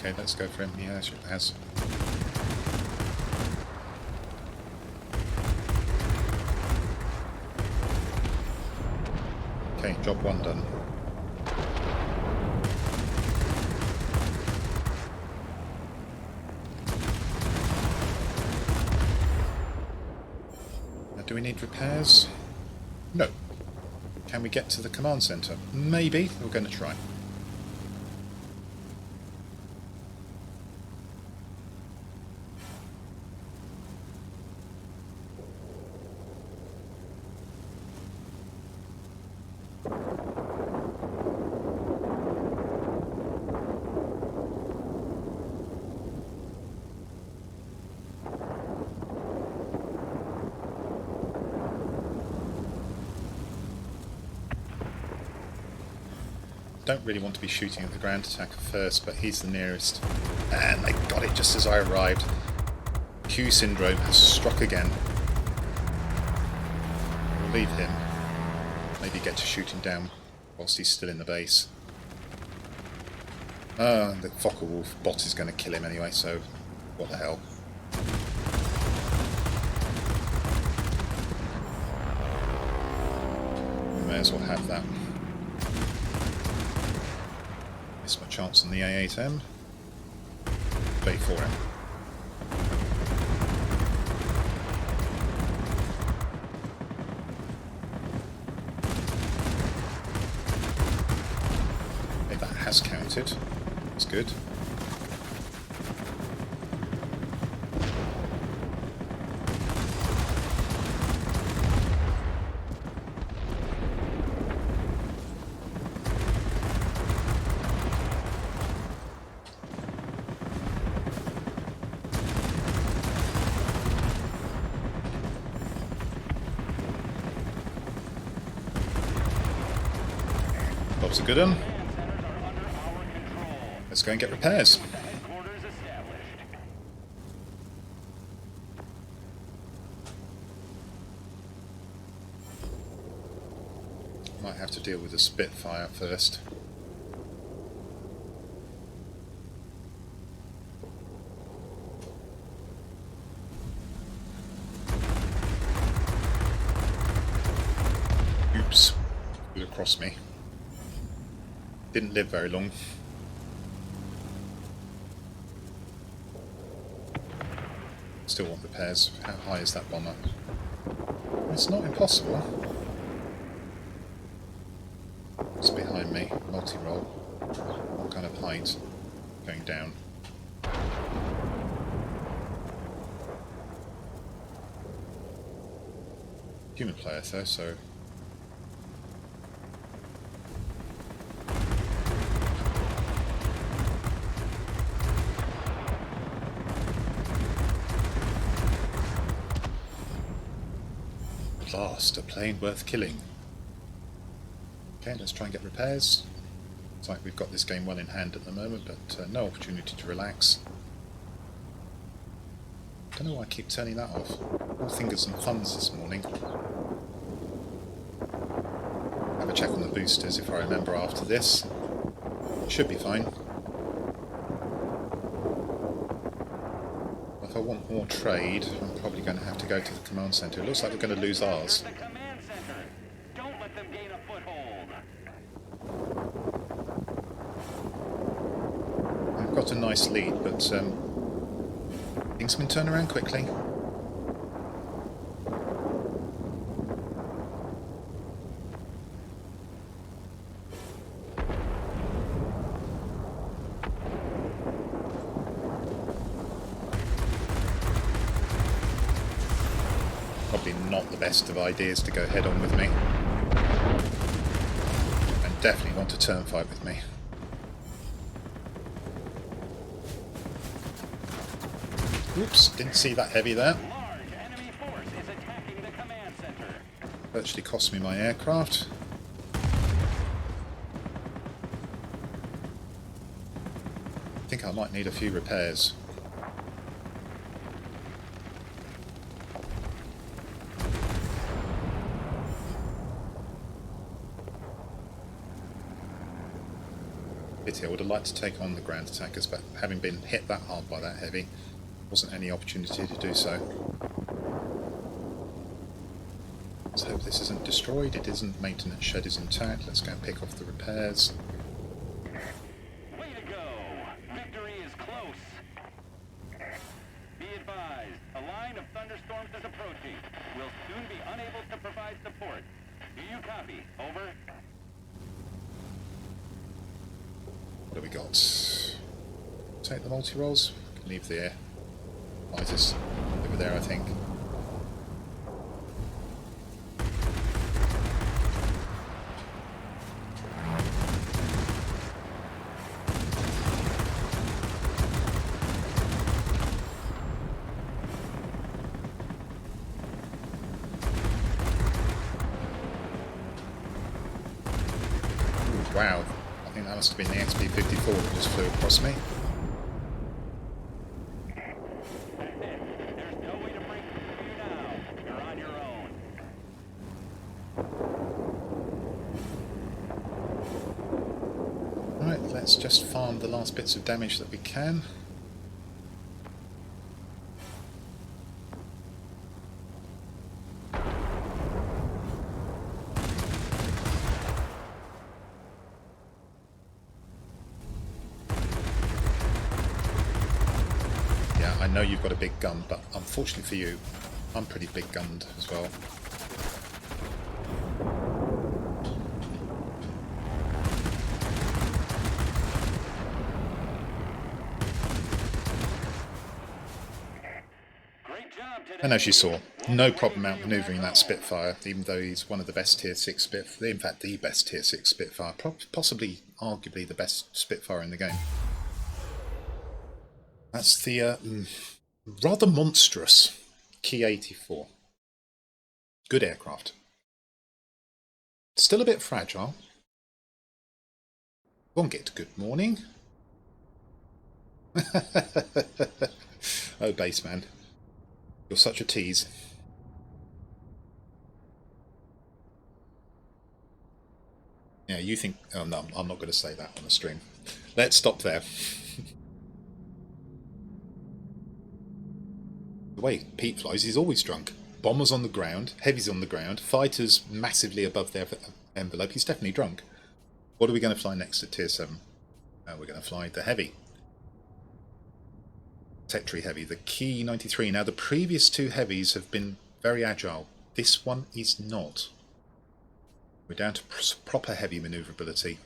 Okay, let's go for him. Yeah, sure has. Okay, job one done. Now, do we need repairs? No. Can we get to the command centre? Maybe. We're going to try. Don't really want to be shooting at the ground attacker first, but he's the nearest. And they got it just as I arrived. Q syndrome has struck again. We'll leave him. Maybe get to shoot him down whilst he's still in the base. The Focke-Wulf bot is going to kill him anyway, so what the hell. We may as well have that. Missed my chance on the A8M. J4M. Okay, that has counted. That's good. Bob's a good one. Let's go and get repairs. Might have to deal with the Spitfire first. Oops. Flew across me. Didn't live very long. Still want repairs. How high is that bomber? It's not impossible. It's behind me. Multirole. What kind of height? Going down. Human player though, so... At last, a plane worth killing. Okay, let's try and get repairs. It's like we've got this game well in hand at the moment, but no opportunity to relax. Don't know why I keep turning that off. All fingers and thumbs this morning. Have a check on the boosters if I remember after this. Should be fine. If I want more trade, I'm probably going to have to go to the command centre. It looks like we're going to lose ours. The command center. Don't let them gain a foothold. I've got a nice lead, but things can turn around quickly. Probably not the best of ideas to go head on with me. And definitely want to turn fight with me. Oops, didn't see that heavy there. Large enemy force is attacking the command center. Virtually cost me my aircraft. I think I might need a few repairs. Pity, I would have liked to take on the ground attackers, but having been hit that hard by that heavy, wasn't any opportunity to do so. Let's hope this isn't destroyed. It isn't. Maintenance shed is intact. Let's go and pick off the repairs. Way to go! Victory is close. Be advised, a line of thunderstorms is approaching. We'll soon be unable to provide support. Do you copy? Over. What have we got? Take the multi-rolls. Leave the air. Fighters over there, I think. Ooh, wow, I think that must have been the XP-54 that just flew across me. There's no way to break through you now. You're on your own. Right, let's just farm the last bits of damage that we can. Yeah, I know you've got a big gun, but unfortunately for you, I'm pretty big gunned as well. Great job today. And as you saw, no problem outmaneuvering that Spitfire, even though he's one of the best tier 6 Spitfire, in fact the best tier 6 Spitfire, possibly, arguably the best Spitfire in the game. That's the rather monstrous Key 84. Good aircraft. Still a bit fragile. Wongit, good morning. Oh, baseman. You're such a tease. Yeah, you think... Oh, no, I'm not going to say that on the stream. Let's stop there. The way Pete flies, he's always drunk. bombers on the ground, heavies on the ground, fighters massively above their envelope. He's definitely drunk. What are we going to fly next at Tier 7? We're going to fly the heavy. Tetri heavy, the Key 93. Now the previous two heavies have been very agile. This one is not. We're down to proper heavy manoeuvrability.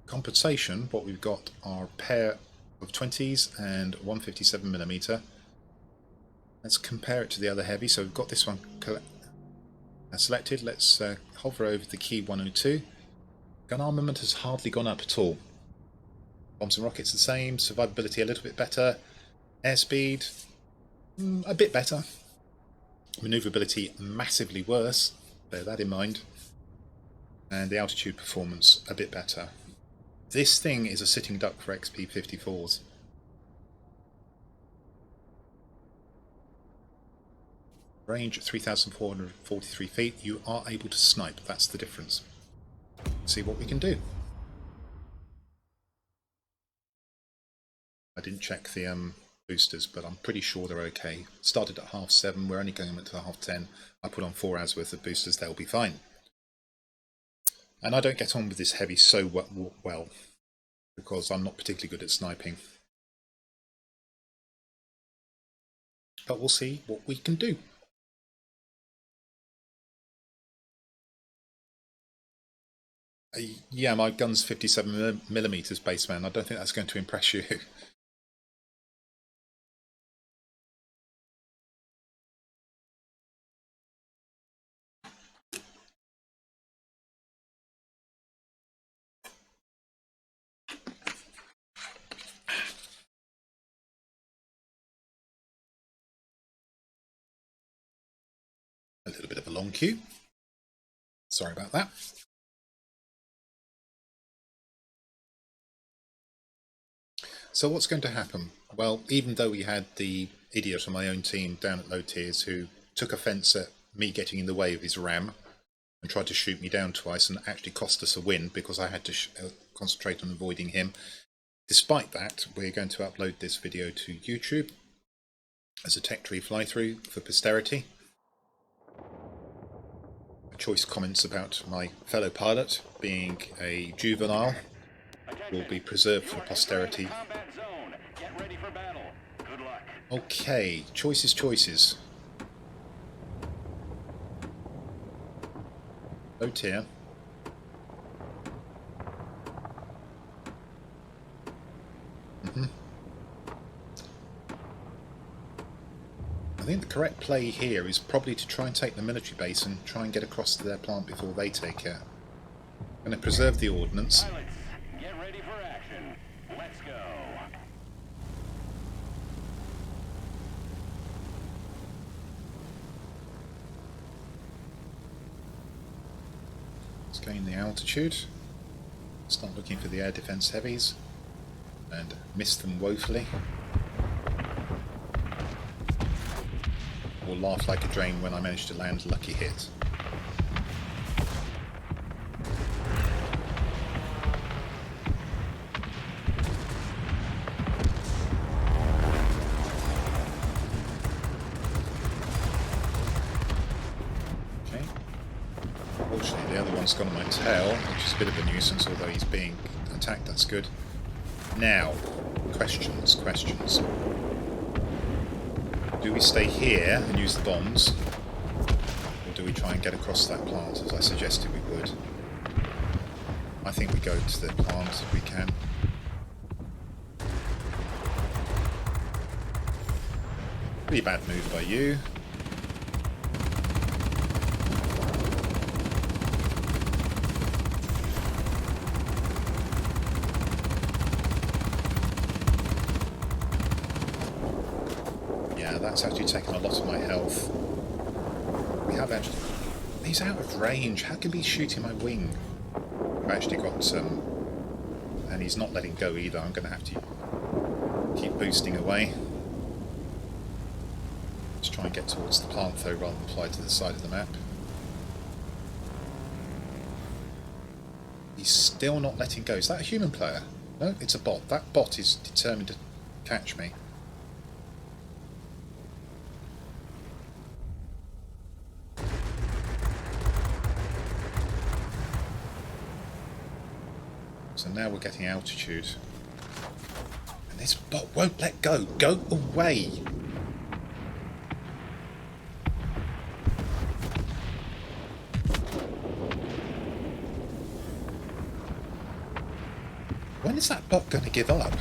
Compensation, what we've got are a pair of 20s and 157mm. Let's compare it to the other heavy. So we've got this one selected. Let's hover over the Key 102. Gun armament has hardly gone up at all. Bombs and rockets the same. Survivability a little bit better. Airspeed a bit better. Manoeuvrability massively worse. Bear that in mind. And the altitude performance a bit better. This thing is a sitting duck for XP54s. Range 3,443 feet. You are able to snipe. That's the difference. See what we can do. I didn't check the boosters, but I'm pretty sure they're okay. Started at 7:30. We're only going up to 10:30. I put on 4 hours worth of boosters. They'll be fine. And I don't get on with this heavy so well because I'm not particularly good at sniping. But we'll see what we can do. Yeah, my gun's 57mm base man. I don't think that's going to impress you. A little bit of a long queue. Sorry about that. So what's going to happen? Well, even though we had the idiot on my own team down at low tiers who took offence at me getting in the way of his ram and tried to shoot me down twice and actually cost us a win because I had to concentrate on avoiding him. Despite that, we're going to upload this video to YouTube as a tech tree fly-through for posterity. Choice comments about my fellow pilot being a juvenile will be preserved for posterity. Okay, choices. Low tier. I think the correct play here is probably to try and take the military base and try and get across to their plant before they take it. I'm going to preserve the ordnance. Pilots, get ready for action. Let's go. Let's gain the altitude. Start looking for the air defence heavies and miss them woefully. Or laugh like a drain when I manage to land a lucky hit. Okay. Fortunately the other one's gone on my tail, which is a bit of a nuisance, although he's being attacked, that's good. Now, questions. Do we stay here and use the bombs, or do we try and get across that plant as I suggested we would? I think we go to the plant if we can. Pretty bad move by you. That's actually taken a lot of my health. We have actually... He's out of range. How can he be shooting my wing? I've actually got and he's not letting go either. I'm going to have to keep boosting away. Let's try and get towards the plant though, rather than fly to the side of the map. He's still not letting go. Is that a human player? No, it's a bot. That bot is determined to catch me. So now we're getting altitude. And this bot won't let go. Go away! When is that bot going to give up?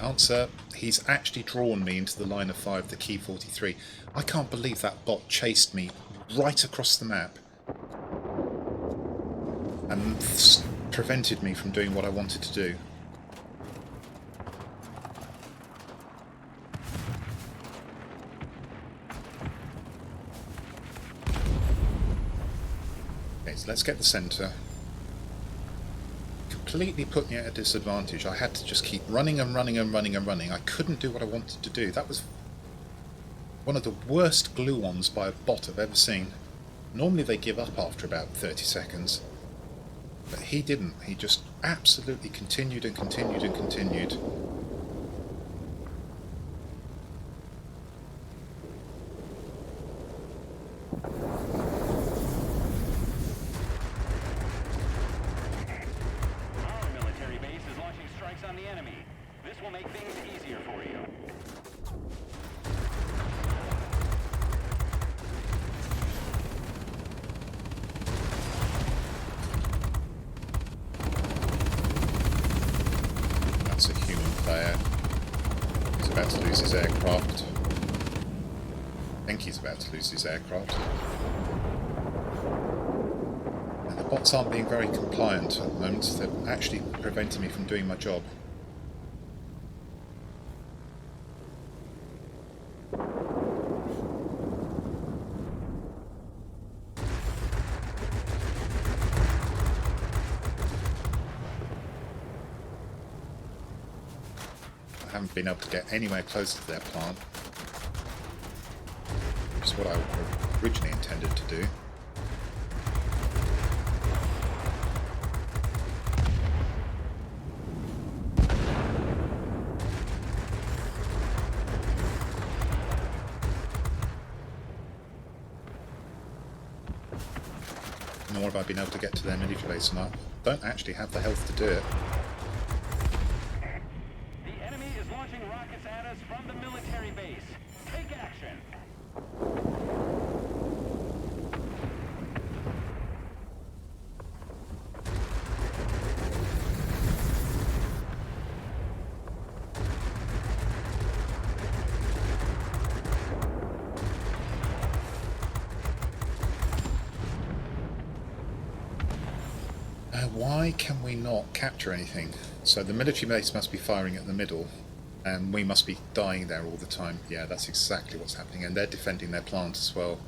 Answer, he's actually drawn me into the line of fire of the Key 43. I can't believe that bot chased me right across the map and prevented me from doing what I wanted to do. Okay, so let's get the centre. Completely put me at a disadvantage. I had to just keep running and running and running and running. I couldn't do what I wanted to do. That was one of the worst glue-ons by a bot I've ever seen. Normally they give up after about 30 seconds. But he didn't. He just absolutely continued and continued and continued. Our military base is launching strikes on the enemy. This will make things easier for you. That's a human player. He's about to lose his aircraft. I think he's about to lose his aircraft. And the bots aren't being very compliant at the moment. They're actually preventing me from doing my job. I haven't been able to get anywhere closer to their plant, which is what I originally intended to do. Nor have I been able to get to their military base, and I don't actually have the health to do it. The enemy is launching rockets at us from the military base. Take action. Why can we not capture anything? So the military base must be firing at the middle, and we must be dying there all the time. Yeah, that's exactly what's happening, and they're defending their plant as well.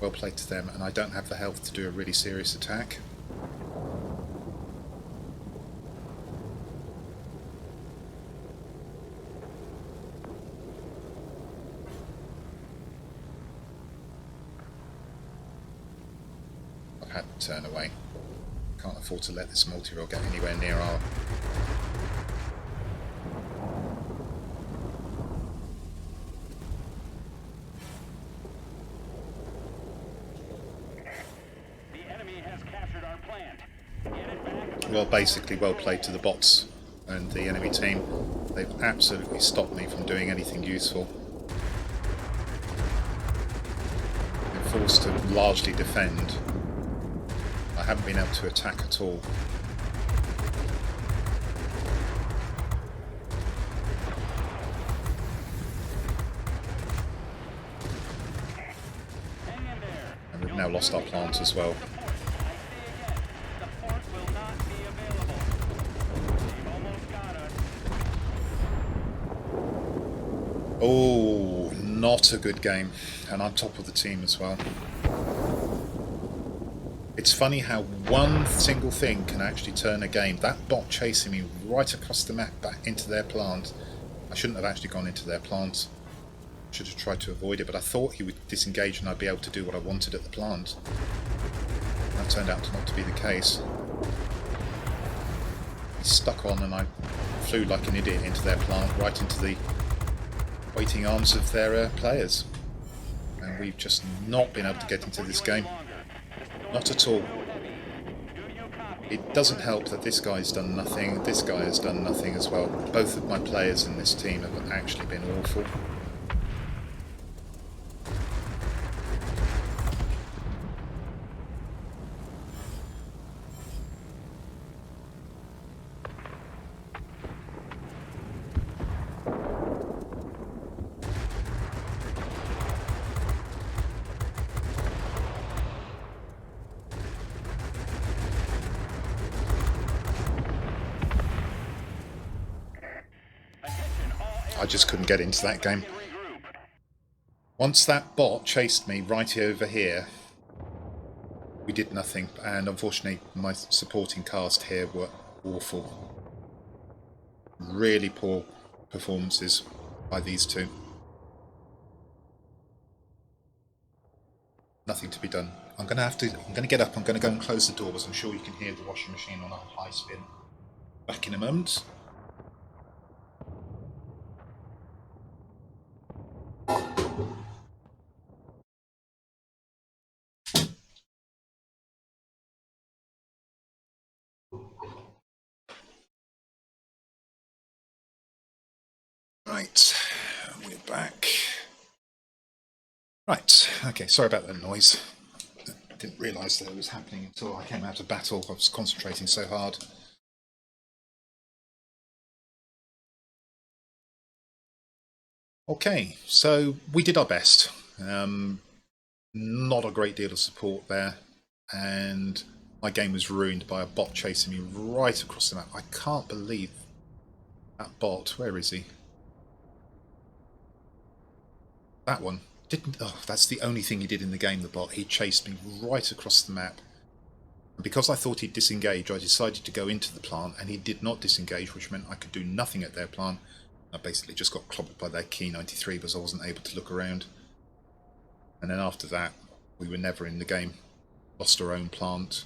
Well played to them, and I don't have the health to do a really serious attack. I've had to turn away. Can't afford to let this Multirole get anywhere near our... The enemy has captured our plant. Get it back. Well, basically, well played to the bots and the enemy team. They've absolutely stopped me from doing anything useful. Been forced to largely defend. I haven't been able to attack at all. Hang in there. And we've now lost our plant as well. I say again, the fort will not be available. They've almost got us. Oh, not a good game. And I'm top of the team as well. It's funny how one single thing can actually turn a game. That bot chasing me right across the map back into their plant. I shouldn't have actually gone into their plant. Should have tried to avoid it, but I thought he would disengage and I'd be able to do what I wanted at the plant. That turned out not to be the case. He stuck on and I flew like an idiot into their plant, right into the waiting arms of their players. and we've just not been able to get into this game. Not at all. It doesn't help that this guy's done nothing, this guy has done nothing as well. Both of my players in this team have actually been awful. I just couldn't get into that game. Once that bot chased me right over here, we did nothing, and unfortunately my supporting cast here were awful. Really poor performances by these two. Nothing to be done. I'm going to get up, I'm going to go and close the door, because I'm sure you can hear the washing machine on a high spin. Back in a moment. Right, we're back. Right, okay, sorry about that noise. I didn't realise that it was happening until I came out of battle. I was concentrating so hard. Okay, so we did our best. Not a great deal of support there, and my game was ruined by a bot chasing me right across the map. I can't believe that bot. Where is he? That one. That's the only thing he did in the game, the bot. He chased me right across the map. And because I thought he'd disengage, I decided to go into the plant, and he did not disengage, which meant I could do nothing at their plant. I basically just got clobbered by their Key 93 because I wasn't able to look around. And then after that, we were never in the game. Lost our own plant.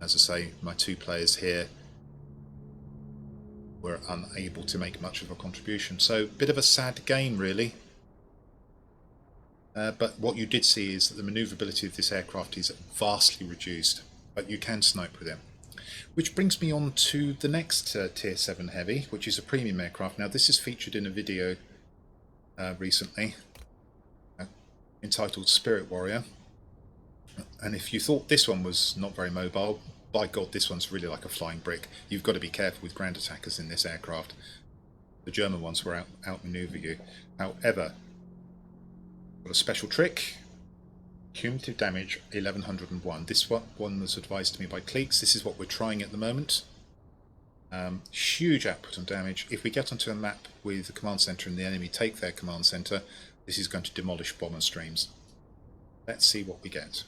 As I say, my two players here were unable to make much of a contribution. So, a bit of a sad game, really. But what you did see is that the manoeuvrability of this aircraft is vastly reduced, but you can snipe with it. Which brings me on to the next Tier 7 Heavy, which is a premium aircraft. Now this is featured in a video recently entitled Spirit Warrior. And if you thought this one was not very mobile, by God, this one's really like a flying brick. You've got to be careful with ground attackers in this aircraft. The German ones will outmaneuver you. However, got a special trick. Cumulative damage 1101. This one was advised to me by Cleeks. This is what we're trying at the moment. Huge output on damage. If we get onto a map with the command center and the enemy take their command center, this is going to demolish bomber streams. Let's see what we get.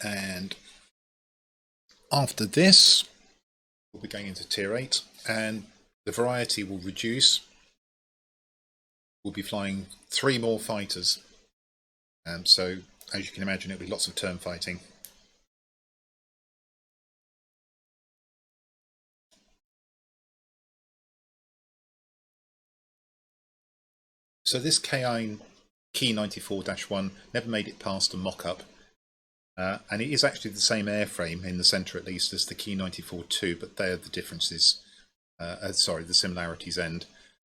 And after this, we'll be going into Tier 8, and the variety will reduce. We'll be flying 3 more fighters. So, as you can imagine, it'll be lots of turn fighting. So this Key 94-1 never made it past a mock-up. And it is actually the same airframe, in the centre at least, as the Key 94-2, but there the differences, the similarities end.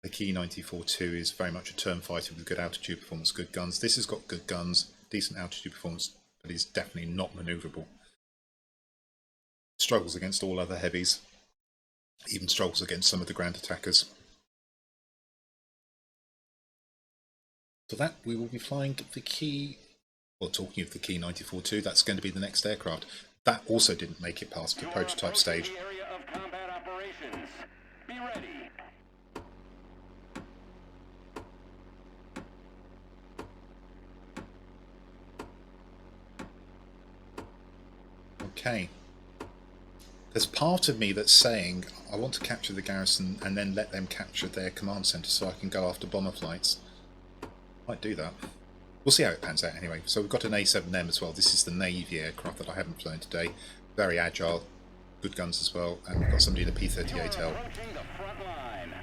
The Key 94-2 is very much a turn fighter with good altitude performance, good guns. This has got good guns, decent altitude performance, but is definitely not manoeuvrable. Struggles against all other heavies, even struggles against some of the ground attackers. For that, we will be flying the Key. Well, talking of the Key 94-2, that's going to be the next aircraft. That also didn't make it past the prototype stage. Okay. There's part of me that's saying I want to capture the garrison and then let them capture their command centre so I can go after bomber flights. Might do that. we'll see how it pans out anyway. So we've got an A7M as well. This is the Navy aircraft that I haven't flown today. Very agile, good guns as well, and we've got somebody in a P-38L. Approaching the front line.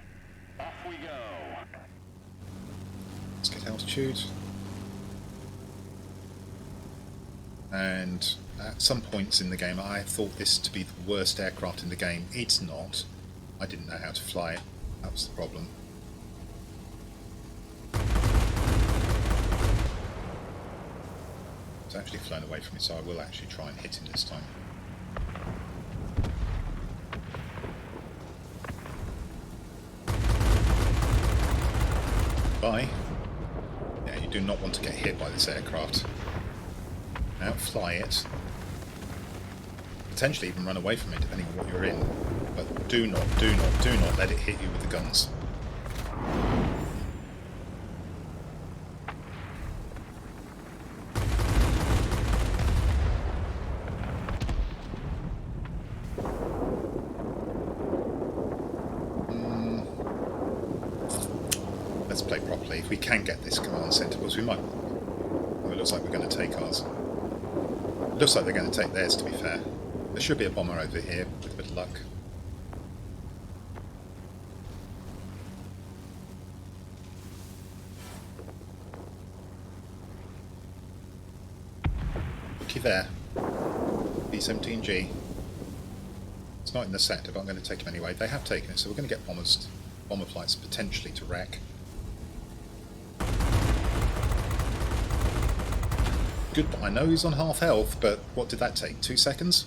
Off we go. Let's get altitude. And at some points in the game I thought this to be the worst aircraft in the game. It's not. I didn't know how to fly it. That was the problem. It's actually flown away from me, so I will actually try and hit him this time. Bye. Yeah, you do not want to get hit by this aircraft. Outfly it. Potentially even run away from it, depending on what you're in. But do not let it hit you with the guns. Let's play properly. If we can get this command centre, because we might. Well, it looks like we're going to take ours. It looks like they're going to take theirs, to be fair. There should be a bomber over here, with a bit of luck. Looky there. B-17G. It's not in the sector, but I'm going to take him anyway. They have taken it, so we're going to get bomber flights potentially to wreck. Good, I know he's on half health, but what did that take? 2 seconds?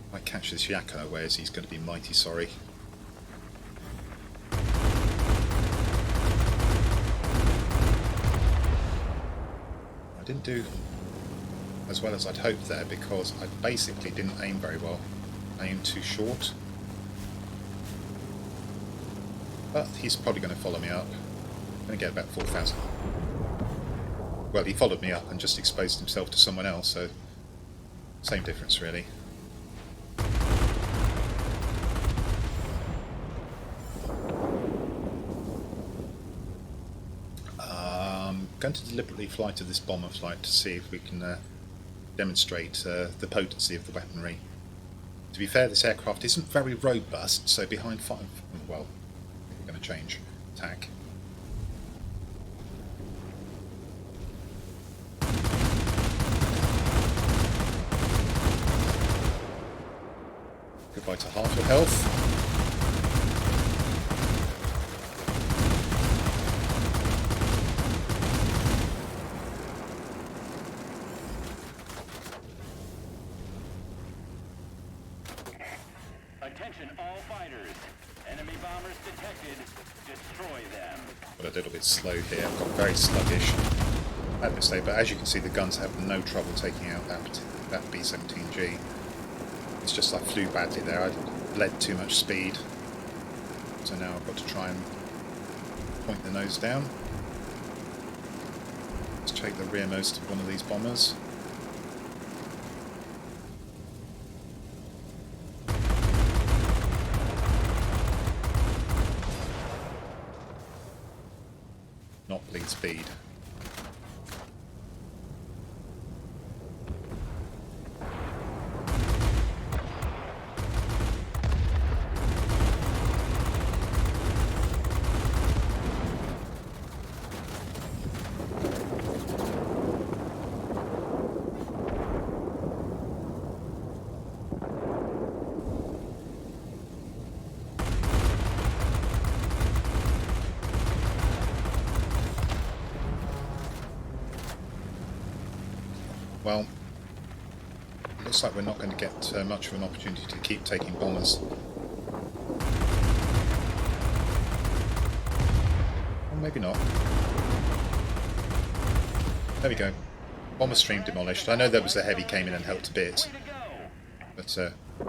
If I catch this yak unawares, he's going to be mighty sorry. I didn't do as well as I'd hoped there because I basically didn't aim very well. I aimed too short. But he's probably going to follow me up. I'm going to get about 4,000. Well, he followed me up and just exposed himself to someone else, so same difference really. I'm going to deliberately fly to this bomber flight to see if we can demonstrate the potency of the weaponry. To be fair, this aircraft isn't very robust, so behind fire... well, we're going to change tack. Goodbye to half your health. Attention all fighters. Enemy bombers detected. Destroy them. But a little bit slow here. I've got very sluggish. Bad mistake, but as you can see, the guns have no trouble taking out that B-17G. It's just I flew badly there. I bled too much speed. So now I've got to try and point the nose down. Let's take the rearmost of one of these bombers. Not bleed speed. Well, it looks like we're not going to get much of an opportunity to keep taking bombers. Or maybe not. There we go. Bomber stream demolished. I know there was a heavy came in and helped a bit, but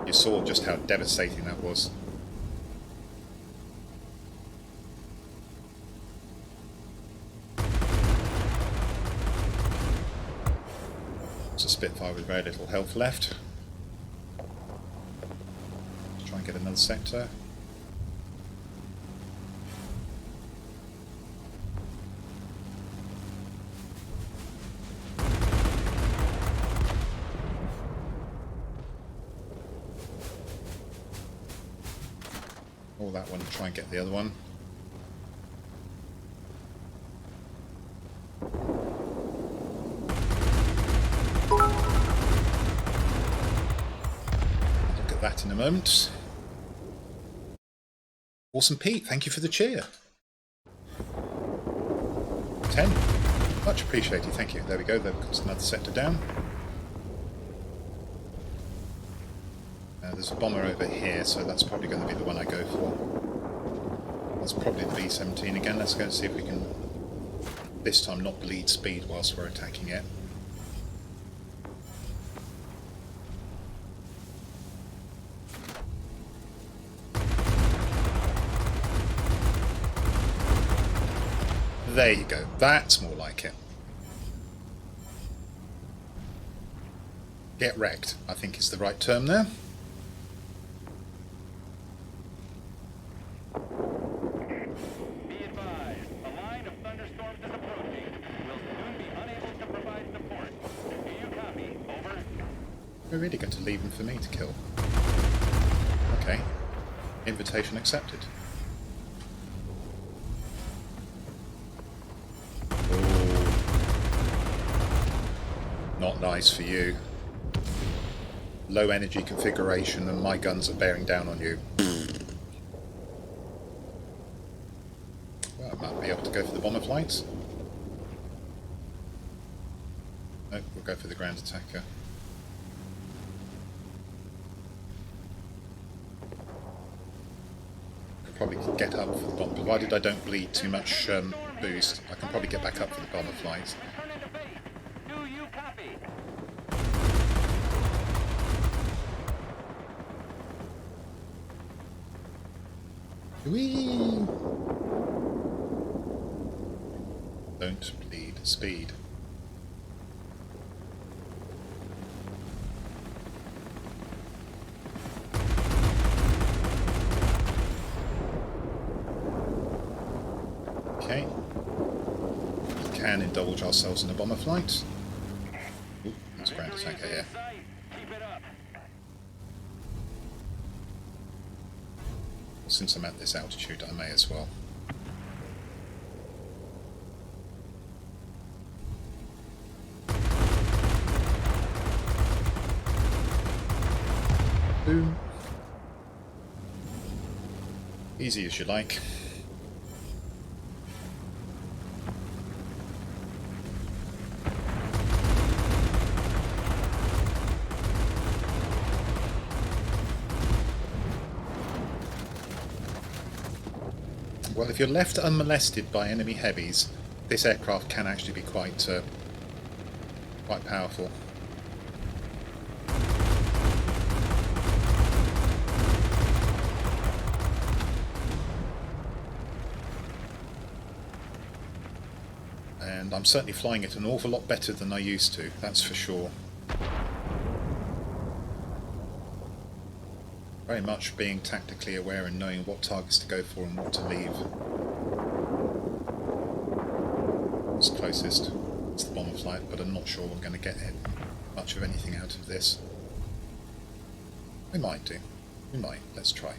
you saw just how devastating that was. It's a Spitfire with very little health left. Let's try and get another sector. Or that one, try and get the other one. Look at that in a moment. Awesome Pete, thank you for the cheer. 10. Much appreciated, thank you. There we go, they've got another sector down. There's a bomber over here, so that's probably going to be the one I go for. That's probably the B-17 again. Let's go and see if we can, this time, not bleed speed whilst we're attacking it. There you go. That's more like it. Get wrecked, I think is the right term there. We're really going to leave them for me to kill. Okay. Invitation accepted. Ooh. Not nice for you. Low energy configuration and my guns are bearing down on you. Well, I might be able to go for the bomber flights. Nope, we'll go for the ground attacker. Probably get up for the bomb, provided I don't bleed too much boost. I can probably get back up for the bomber flights. Whee! Don't bleed speed. Okay. We can indulge ourselves in a bomber flight. Ooh, there's a ground attacker here. Since I'm at this altitude, I may as well. Boom. Easy as you like. Well, if you're left unmolested by enemy heavies, this aircraft can actually be quite powerful. And I'm certainly flying it an awful lot better than I used to, that's for sure. Very much being tactically aware and knowing what targets to go for and what to leave. It's closest. It's the bomber flight, but I'm not sure we're going to get much of anything out of this. We might do. We might. Let's try.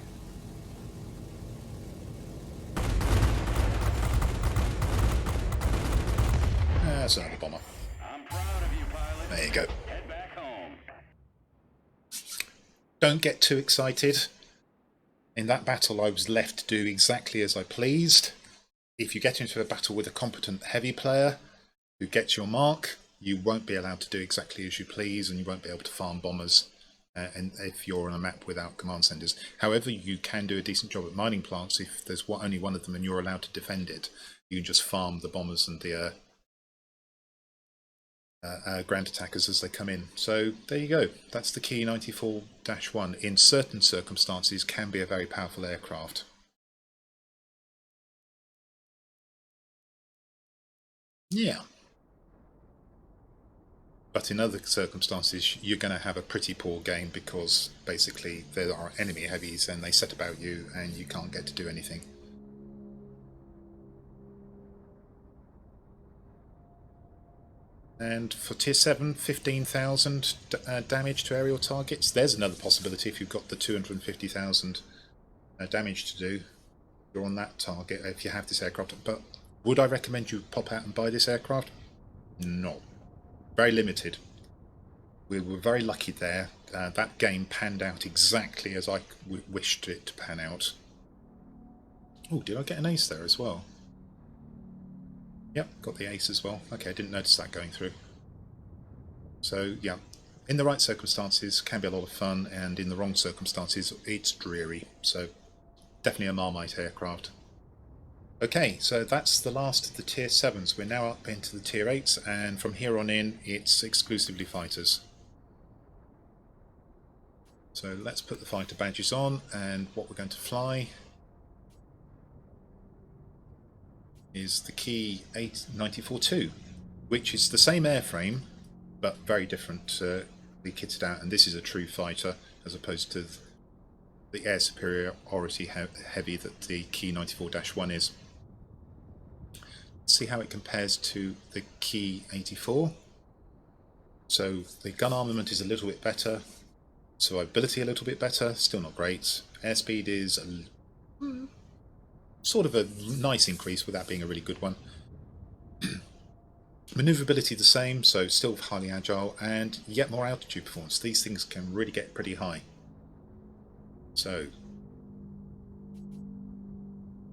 There's another bomber. I'm proud of you, pilot. There you go. Head back home. Don't get too excited. In that battle I was left to do exactly as I pleased. If you get into a battle with a competent heavy player who gets your mark, you won't be allowed to do exactly as you please, and you won't be able to farm bombers and if you're on a map without command centers. However, you can do a decent job at mining plants if there's only one of them and you're allowed to defend it. You can just farm the bombers and the ground attackers as they come in. So there you go. That's the Key 94-1. In certain circumstances can be a very powerful aircraft. Yeah. But in other circumstances, you're going to have a pretty poor game because basically there are enemy heavies and they set about you and you can't get to do anything. And for tier 7, 15,000 damage to aerial targets. There's another possibility if you've got the 250,000 damage to do. You're on that target if you have this aircraft. But would I recommend you pop out and buy this aircraft? No. Very limited. We were very lucky there. That game panned out exactly as I wished it to pan out. Oh, did I get an ace there as well? Yep, got the ace as well. Okay, I didn't notice that going through. So, yeah, in the right circumstances, can be a lot of fun, and in the wrong circumstances, it's dreary. So, definitely a Marmite aircraft. Okay, so that's the last of the tier 7s. We're now up into the tier 8s, and from here on in, it's exclusively fighters. So let's put the fighter badges on, and what we're going to fly is the Key 894-2, which is the same airframe, but very differently kitted out, and this is a true fighter, as opposed to the air superiority heavy that the Key 94-1 is. Let's see how it compares to the Key 84. So the gun armament is a little bit better, survivability a little bit better, still not great. Airspeed is sort of a nice increase without being a really good one. Maneuverability the same, so still highly agile, and yet more altitude performance. These things can really get pretty high. So,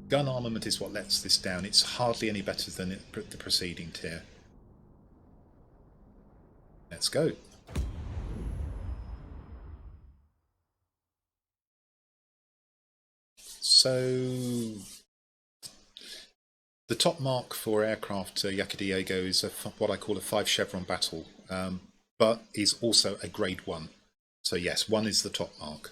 gun armament is what lets this down. It's hardly any better than the preceding tier. Let's go. So, the top mark for aircraft Yakadiego is what I call a 5 chevron battle, but is also a grade 1. So yes, 1 is the top mark.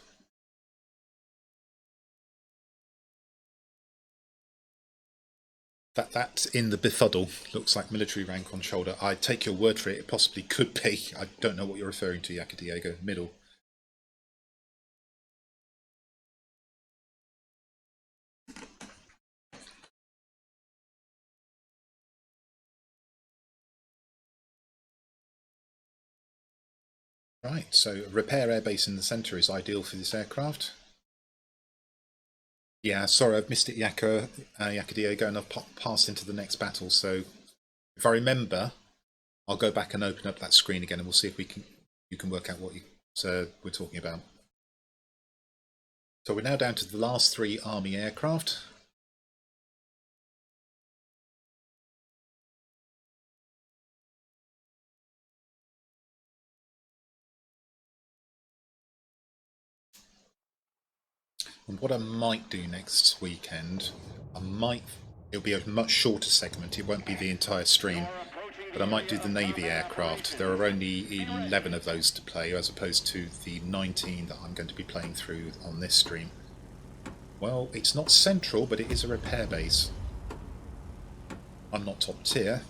That in the befuddle looks like military rank on shoulder. I take your word for it, it possibly could be. I don't know what you're referring to, Yakadiego. Middle. Right, so repair airbase in the centre is ideal for this aircraft. Yeah, sorry, I've missed it, Yakadiego, and I've passed into the next battle. So if I remember, I'll go back and open up that screen again, and we'll see if you can work out what we're talking about. So we're now down to the last 3 army aircraft. And what I might do next weekend, it'll be a much shorter segment, it won't be the entire stream, but I might do the Navy aircraft. There are only 11 of those to play, as opposed to the 19 that I'm going to be playing through on this stream. Well, it's not central, but it is a repair base. I'm not top tier.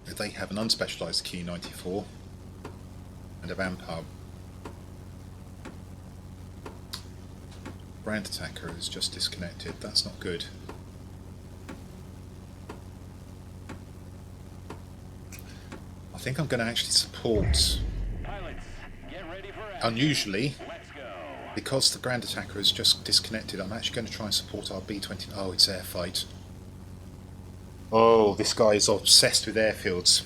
They have an unspecialised Key 94 and a Vampire. Ground attacker is just disconnected. That's not good. I think I'm going to actually support. Pilots, get ready for action. Unusually, Let's go. because the ground attacker is just disconnected, I'm actually going to try and support our B-20. Oh, it's air fight. Oh, this guy is obsessed with airfields.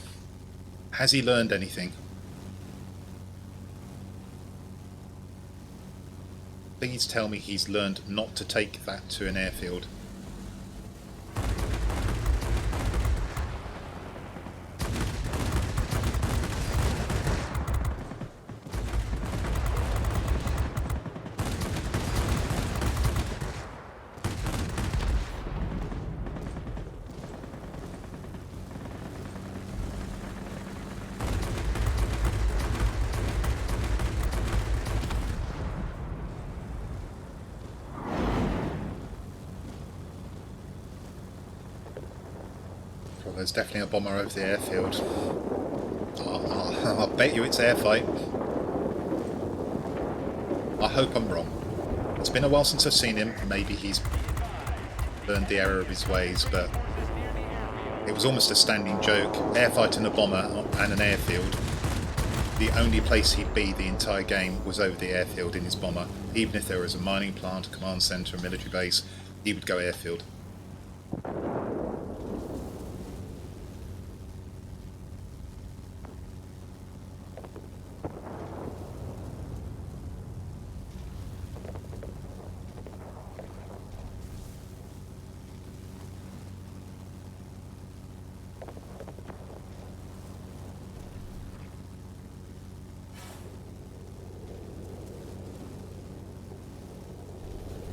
Has he learned anything? Please tell me he's learned not to take that to an airfield. there's definitely a bomber over the airfield. I'll bet you it's air fight. I hope I'm wrong. It's been a while since I've seen him. Maybe he's learned the error of his ways, but it was almost a standing joke. Air fighting a bomber and an airfield. The only place he'd be the entire game was over the airfield in his bomber. Even if there was a mining plant, a command centre, a military base, he would go airfield.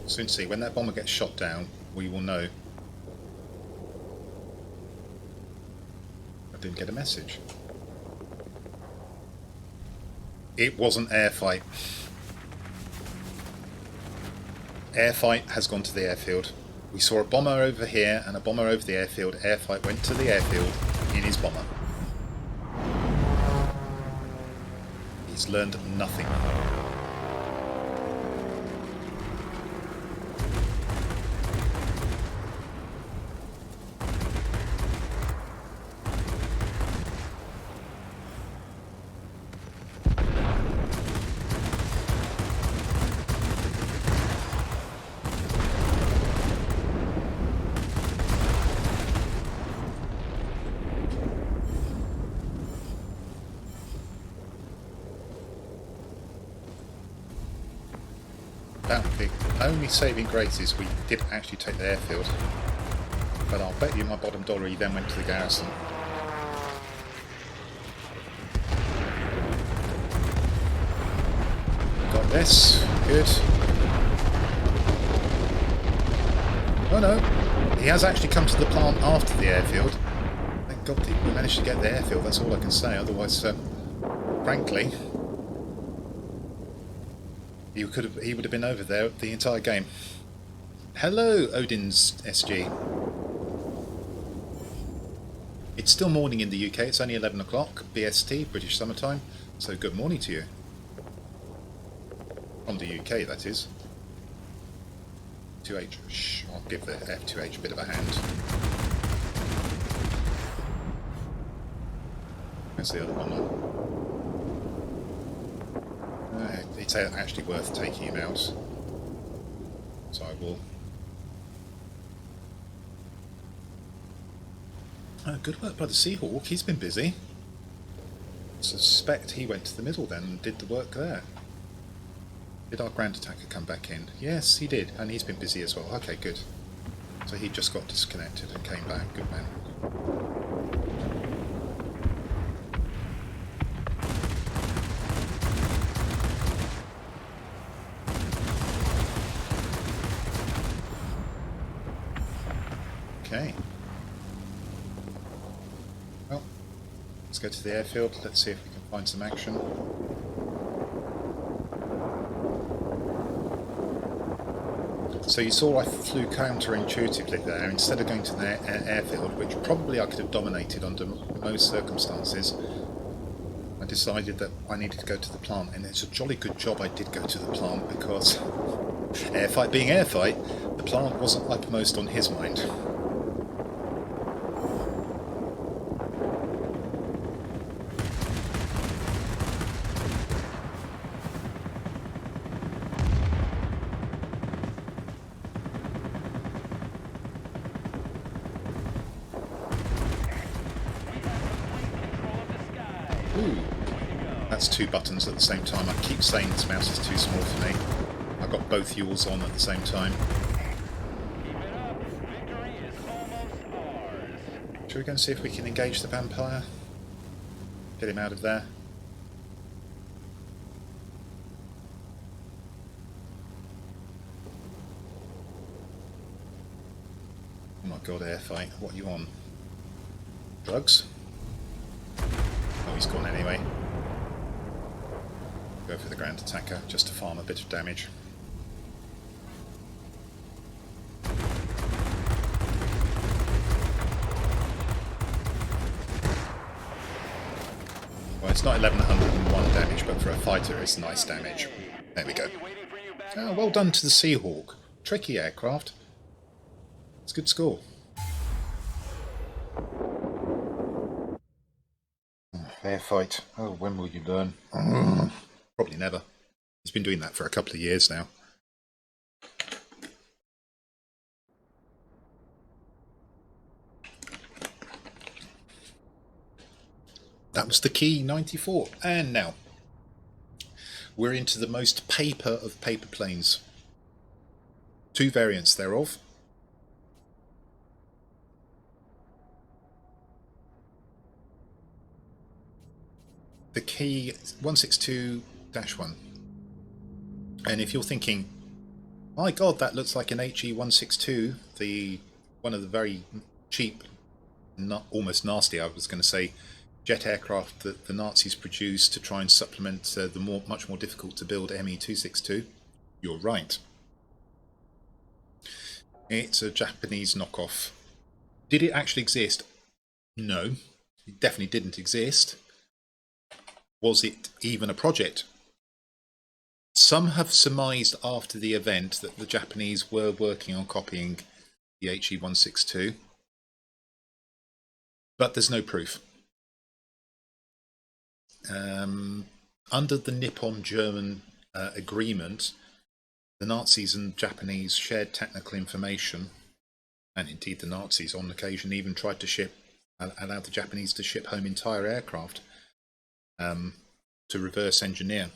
Soon see, when that bomber gets shot down, we will know. I didn't get a message. It wasn't air fight. Air fight has gone to the airfield. We saw a bomber over here and a bomber over the airfield. Air fight went to the airfield in his bomber. He's learned nothing. The only saving grace is we did actually take the airfield, but I'll bet you my bottom dollar he then went to the garrison. Got this, good. Oh no, he has actually come to the plant after the airfield. Thank God we managed to get the airfield, that's all I can say, otherwise, frankly, he would have been over there the entire game. Hello, Odin's SG. It's still morning in the UK. It's only 11 o'clock BST, British Summertime. So good morning to you. From the UK, that is. 2H. Shh, I'll give the F2H a bit of a hand. Where's the other one? It's actually worth taking him out, so I will. Oh, good work by the Seahawk, he's been busy. Suspect he went to the middle then and did the work there. Did our Grand Attacker come back in? Yes, he did, and he's been busy as well. Okay, good. So he just got disconnected and came back, good man. Okay. Well, let's go to the airfield. Let's see if we can find some action. So you saw I flew counterintuitively there. Instead of going to the airfield, which probably I could have dominated under most circumstances, I decided that I needed to go to the plant. And it's a jolly good job I did go to the plant, because airfight being airfight, the plant wasn't uppermost on his mind. Ooh, that's two buttons at the same time. I keep saying this mouse is too small for me. I've got both Yules on at the same time. Shall we go and see if we can engage the vampire? Get him out of there. Oh my god, airfight. What are you on? Drugs? Oh, he's gone anyway. Go for the Grand Attacker, just to farm a bit of damage. Well, it's not 1101 damage, but for a fighter it's nice damage. There we go. Oh, well done to the Seahawk. Tricky aircraft. It's a good score. Fair fight. Oh, when will you learn? Probably never. He's been doing that for a couple of years now. That was the Key 94. And now we're into the most paper of paper planes. Two variants thereof. The Key 162-1. And if you're thinking, my god, that looks like an HE-162, one of the very cheap, almost nasty, I was going to say, jet aircraft that the Nazis produced to try and supplement the much more difficult to build Me-262. You're right. It's a Japanese knockoff. Did it actually exist? No, it definitely didn't exist. Was it even a project? Some have surmised after the event that the Japanese were working on copying the HE-162, but there's no proof. Under the Nippon-German agreement, the Nazis and Japanese shared technical information, and indeed the Nazis on occasion even tried to allow the Japanese to ship home entire aircraft to reverse engineer.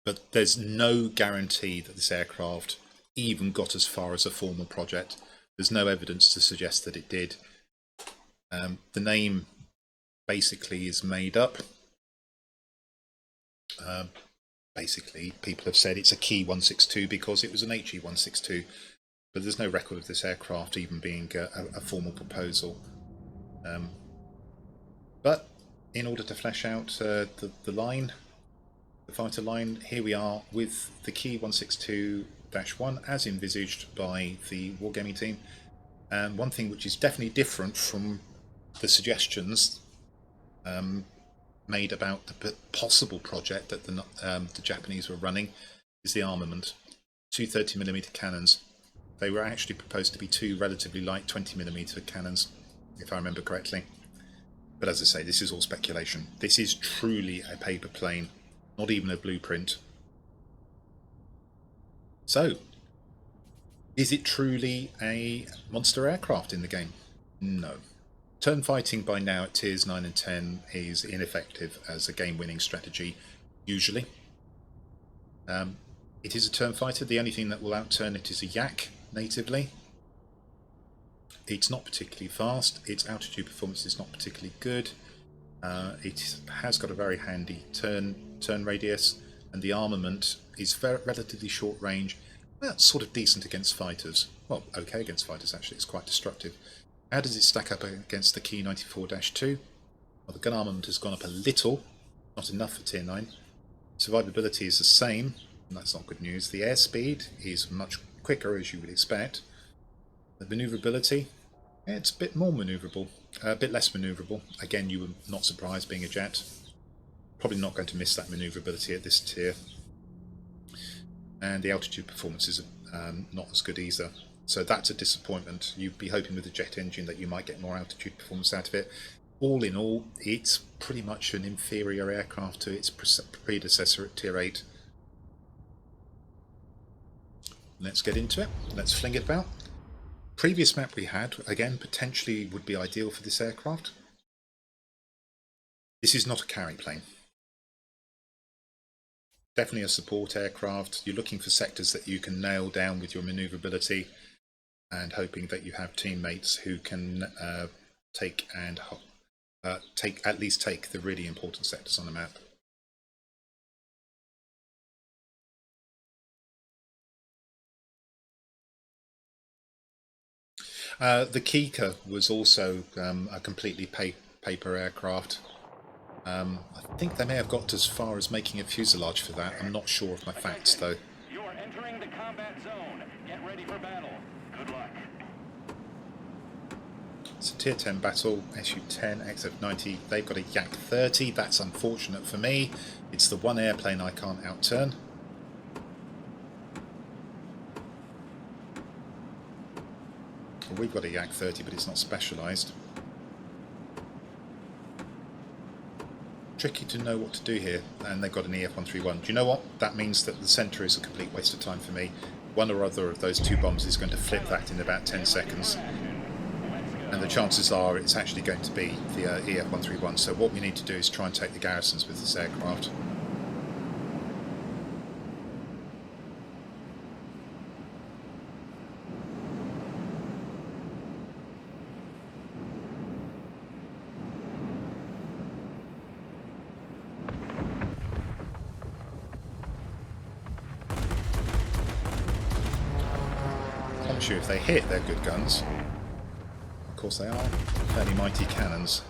But there's no guarantee that this aircraft even got as far as a formal project. There's no evidence to suggest that it did. The name basically is made up. Basically, people have said it's a Key 162 because it was an HE 162, but there's no record of this aircraft even being a formal proposal. But in order to flesh out the line, the fighter line, here we are with the Key 162-1 as envisaged by the wargaming team. And one thing which is definitely different from the suggestions made about the possible project that the Japanese were running is the armament. Two 30mm cannons. They were actually proposed to be two relatively light 20mm cannons, if I remember correctly. But as I say, this is all speculation. This is truly a paper plane, not even a blueprint. So, is it truly a monster aircraft in the game? No. Turn fighting by now at tiers 9 and 10 is ineffective as a game-winning strategy, usually. It is a turn fighter. The only thing that will outturn it is a yak natively. It's not particularly fast. Its altitude performance is not particularly good. It has got a very handy turn radius, and the armament is relatively short range. That's sort of decent against fighters. Well, okay against fighters actually. It's quite destructive. How does it stack up against the Key 94-2? Well, the gun armament has gone up a little, not enough for tier 9. Survivability is the same, and that's not good news. The airspeed is much quicker, as you would expect. The manoeuvrability, it's a bit more manoeuvrable, a bit less manoeuvrable. Again, you were not surprised being a jet. Probably not going to miss that manoeuvrability at this tier. And the altitude performance is not as good either. So that's a disappointment. You'd be hoping with the jet engine that you might get more altitude performance out of it. All in all, it's pretty much an inferior aircraft to its predecessor at tier 8. Let's get into it. Let's fling it about. Previous map we had, again, potentially would be ideal for this aircraft. This is not a carry plane. Definitely a support aircraft. You're looking for sectors that you can nail down with your manoeuvrability, and hoping that you have teammates who can at least take the really important sectors on the map. The Kika was also a completely paper aircraft. I think they may have got as far as making a fuselage for that. I'm not sure of my facts though. You are entering the combat zone. Get ready for battle. Good luck. It's a tier 10 battle, SU-10, XF-90, they've got a Yak-30, that's unfortunate for me. It's the one airplane I can't outturn. Well, we've got a Yak-30, but it's not specialised. Tricky to know what to do here, and they've got an EF-131. Do you know what? That means that the centre is a complete waste of time for me. One or other of those two bombs is going to flip that in about 10 seconds. And the chances are it's actually going to be the EF-131, so what we need to do is try and take the garrisons with this aircraft. I promise you, if they hit, they're good guns. Of course they are, fairly mighty cannons.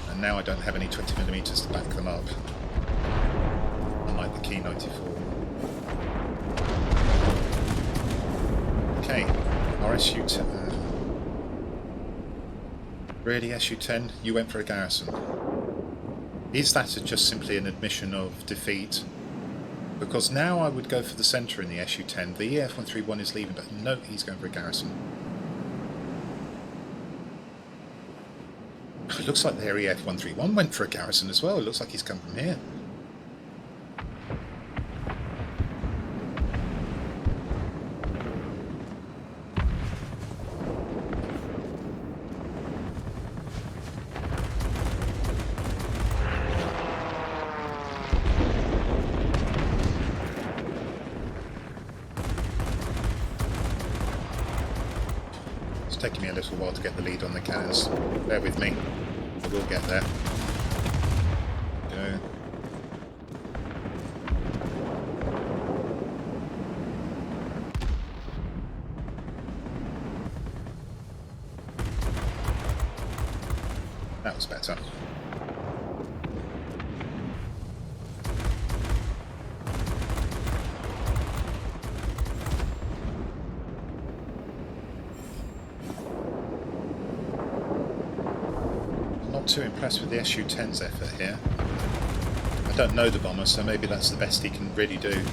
And now I don't have any 20mm to back them up, unlike the Key 94. Okay, our SU-10. Really, SU-10? You went for a garrison. Is that just simply an admission of defeat? Because now I would go for the centre in the SU-10. The EF-131 is leaving, but no, he's going for a garrison. It looks like their EF-131 went for a garrison as well. It looks like he's come from here. It's taking me a little while to get the lead on the cannons. Bear with me. We'll get there. Go. That was better. Too impressed with the SU-10's effort here. I don't know the bomber, so maybe that's the best he can really do.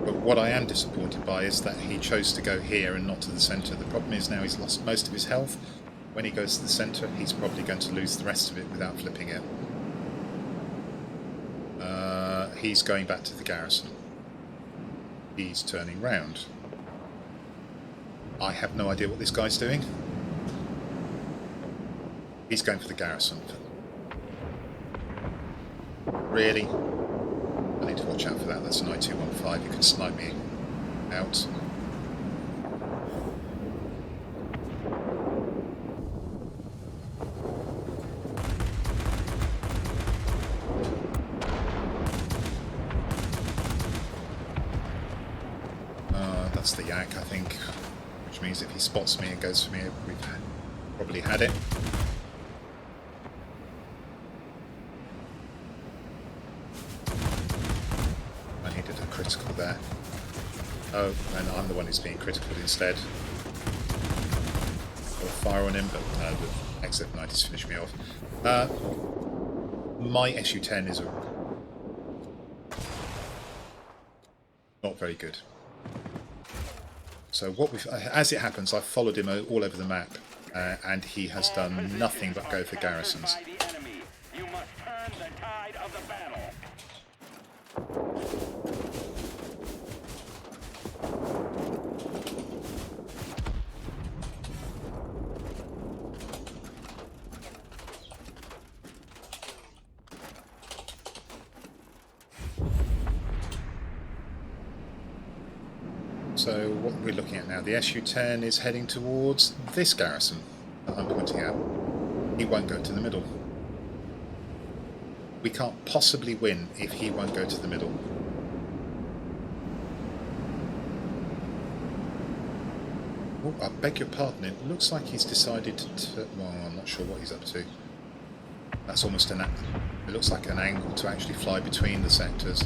But what I am disappointed by is that he chose to go here and not to the centre. The problem is now he's lost most of his health. When he goes to the centre, he's probably going to lose the rest of it without flipping it. He's going back to the garrison. He's turning round. I have no idea what this guy's doing. He's going for the garrison. Really? I need to watch out for that. That's an I-215. You can snipe me out. That's the Yak, I think. Which means if he spots me and goes for me, we've probably had it. I needed a critical there. Oh, and I'm the one who's being critical instead. Got a fire on him, but the XF-90's finished me off. My SU-10 is not very good. So what we've, as it happens, I've followed him all over the map, and he has done nothing but go for garrisons. You must turn the tide of the battle. So what we're looking at now, the SU-10 is heading towards this garrison that I'm pointing out. He won't go to the middle. We can't possibly win if he won't go to the middle. Oh, I beg your pardon, it looks like he's decided to... Well, I'm not sure what he's up to. That's almost an... It looks like an angle to actually fly between the sectors.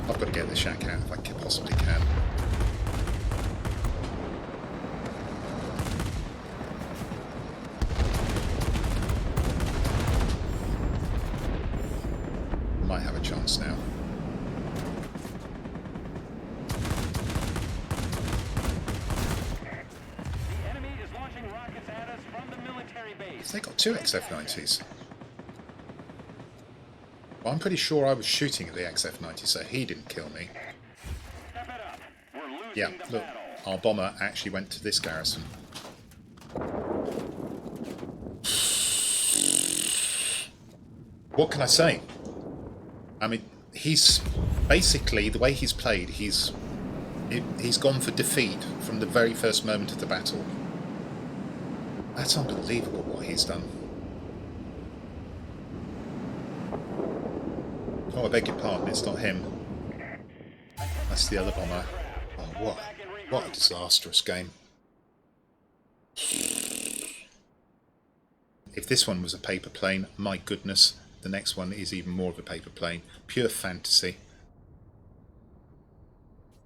I've I've got to get the shack out if I possibly can. Might have a chance now. The enemy is launching rockets at us from the military base. They got 2 XF-90s. Well, I'm pretty sure I was shooting at the XF-90, so he didn't kill me. Step it up. We're losing Yeah, the look, battle. our bomber actually went to this garrison. What can I say? I mean, he's basically, the way he's played, he's gone for defeat from the very first moment of the battle. That's unbelievable what he's done. Oh, I beg your pardon, it's not him. That's the other bomber. Oh, what a disastrous game. If this one was a paper plane, my goodness, the next one is even more of a paper plane. Pure fantasy.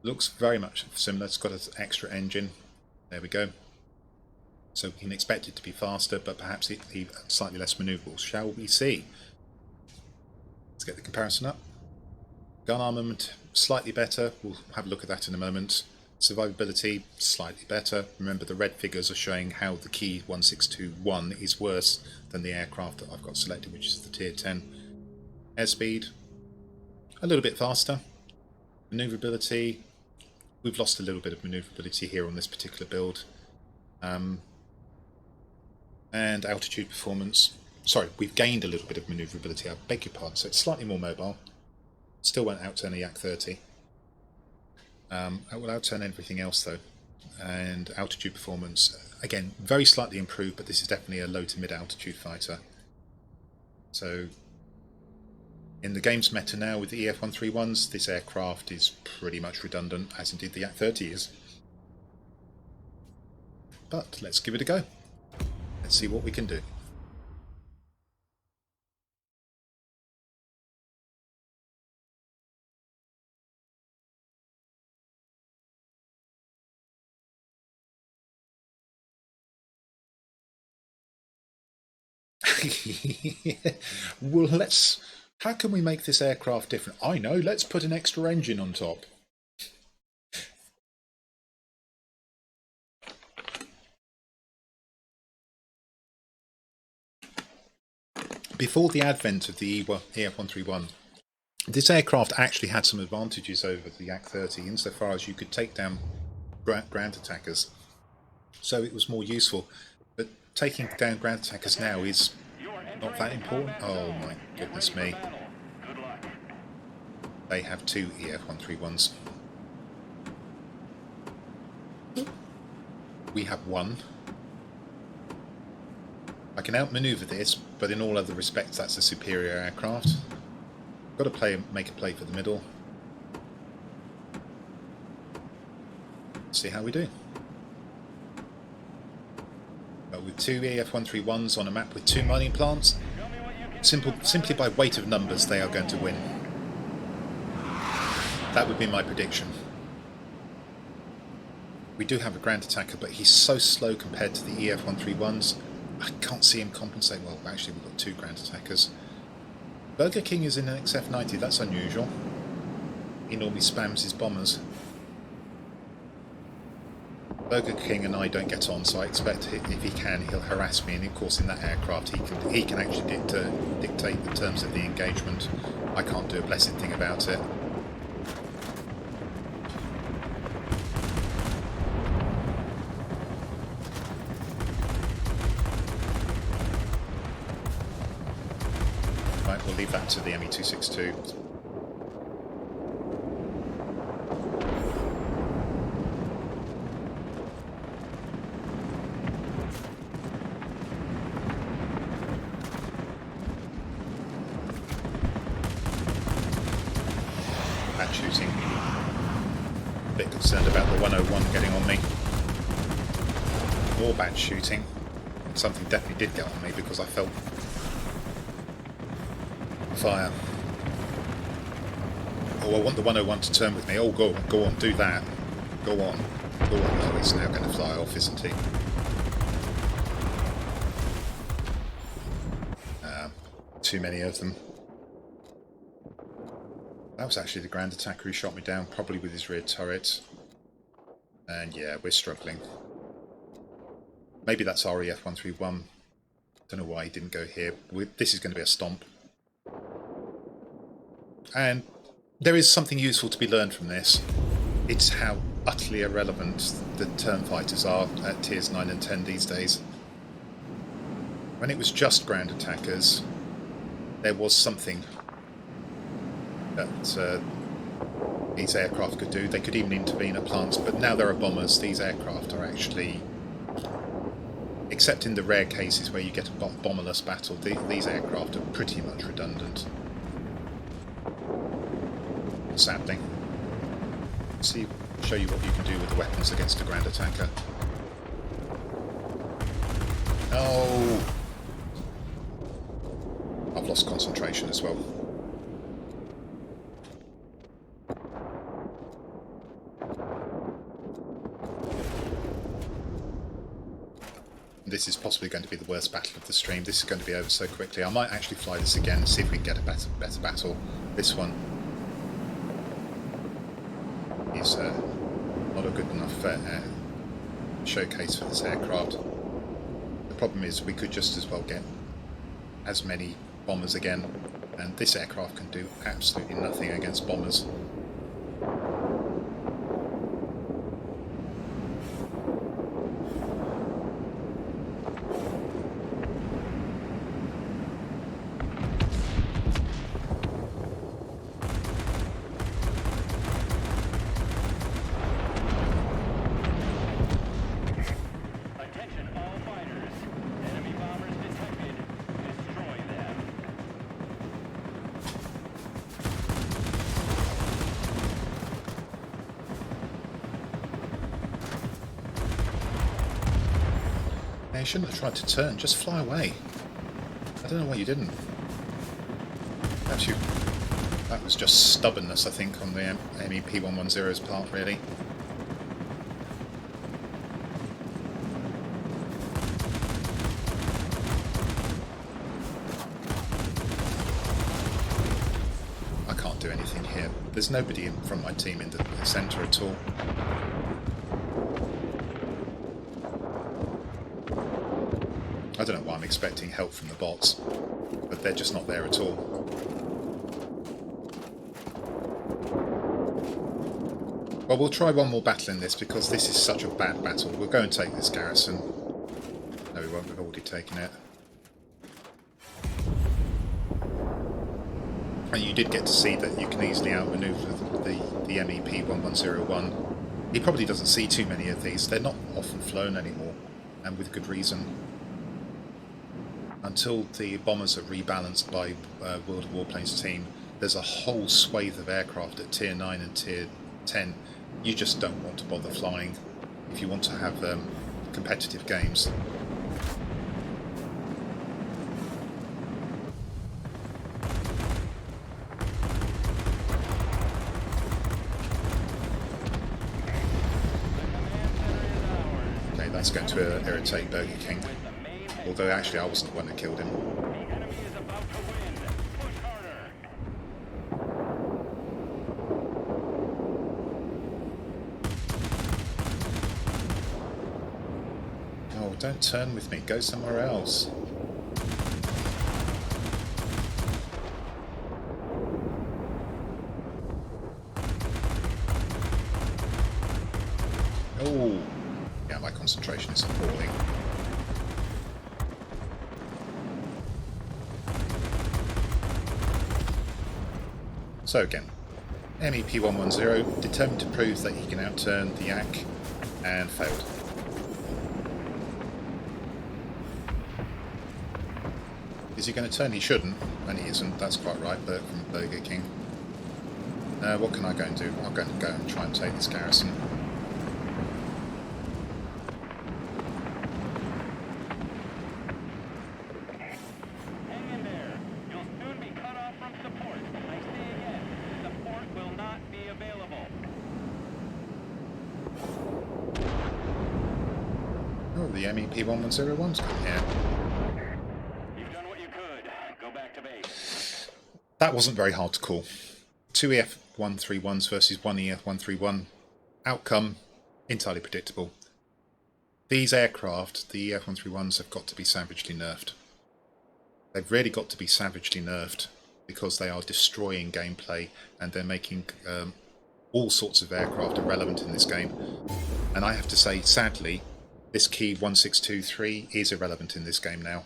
Looks very much similar. It's got an extra engine. There we go. So we can expect it to be faster, but perhaps slightly less manoeuvrable. Shall we see? Let's get the comparison up. Gun armament, slightly better. We'll have a look at that in a moment. Survivability, slightly better. Remember, the red figures are showing how the key 1621 is worse than the aircraft that I've got selected, which is the tier 10. Airspeed, a little bit faster. Manoeuvrability, we've lost a little bit of manoeuvrability here on this particular build. And altitude performance. Sorry, we've gained a little bit of manoeuvrability, I beg your pardon, so it's slightly more mobile. Still won't outturn a Yak 30. It will outturn everything else though. And altitude performance, again, very slightly improved, but this is definitely a low to mid altitude fighter. So, in the game's meta now with the EF-131s, this aircraft is pretty much redundant, as indeed the Yak 30 is. But let's give it a go. Let's see what we can do. Well, how can we make this aircraft different? I know, let's put an extra engine on top. Before the advent of the EF-131, this aircraft actually had some advantages over the Yak 30 insofar as you could take down ground attackers. So it was more useful. But taking down ground attackers now is not that important. Oh my goodness me. They have 2 EF-131s. We have 1. I can outmaneuver this, but in all other respects that's a superior aircraft. Got to make a play for the middle. See how we do. But with 2 EF-131s on a map with 2 mining plants, simply by weight of numbers they are going to win. That would be my prediction. We do have a ground attacker, but he's so slow compared to the EF-131s. I can't see him compensate. Well, actually we've got 2 ground attackers. Burger King is in an XF-90, that's unusual. He normally spams his bombers. Burger King and I don't get on, so I expect if he can, he'll harass me, and of course in that aircraft he can actually dictate the terms of the engagement. I can't do a blessed thing about it. Right, we'll leave that to the ME-262. Bad shooting. A bit concerned about the 101 getting on me. More bad shooting. Something definitely did get on me because I felt fire. Oh, I want the 101 to turn with me. Oh, go on, do that. Go on. Oh, he's now going to fly off, isn't he? Too many of them. That was actually the Grand Attacker who shot me down, probably with his rear turret. And yeah, we're struggling. Maybe that's REF 131. Don't know why he didn't go here. This is going to be a stomp. And there is something useful to be learned from this. It's how utterly irrelevant the turn fighters are at tiers 9 and 10 these days. When it was just Grand Attackers, there was something that these aircraft could do. They could even intervene at plants, but now there are bombers. These aircraft are actually, except in the rare cases where you get a bomberless battle, these aircraft are pretty much redundant. Sadly. Show you what you can do with the weapons against a Grand Attacker. Oh! I've lost concentration as well. This is possibly going to be the worst battle of the stream. This is going to be over so quickly. I might actually fly this again and see if we can get a better battle. This one is not a good enough showcase for this aircraft. The problem is we could just as well get as many bombers again, and this aircraft can do absolutely nothing against bombers. You shouldn't have tried to turn, just fly away. I don't know why you didn't. Actually, that was just stubbornness, I think, on the MEP110's part, really. I can't do anything here. There's nobody from my team in the centre at all. I don't know why I'm expecting help from the bots, but they're just not there at all. Well, we'll try one more battle in this because this is such a bad battle. We'll go and take this garrison. No, we won't. We've already taken it. And you did get to see that you can easily outmaneuver the MEP1101. He probably doesn't see too many of these. They're not often flown anymore, and with good reason. Until the bombers are rebalanced by World of Warplanes team, there's a whole swathe of aircraft at tier 9 and tier 10 you just don't want to bother flying if you want to have competitive games. Okay, that's going to irritate Burger King. Although actually I wasn't the one that killed him. The enemy is about to win. Push harder. Oh, don't turn with me. Go somewhere else. Oh, yeah, my concentration is appalling. So again, MEP110 determined to prove that he can outturn the Yak, and failed. Is he going to turn? He shouldn't, and he isn't. That's quite right, Bert from Burger King. What can I go and do? I'm going to go and try and take this garrison. Hang in there. You'll soon be cut off from support. I say again, support will not The MEP-1101's come here. You've done what you could. Go back to base. That wasn't very hard to call. 2 EF-131s versus 1 EF-131. Outcome, entirely predictable. These aircraft, the EF-131s, have got to be savagely nerfed. They've really got to be savagely nerfed because they are destroying gameplay and they're making all sorts of aircraft irrelevant in this game. And I have to say, sadly, this key 1623 is irrelevant in this game now.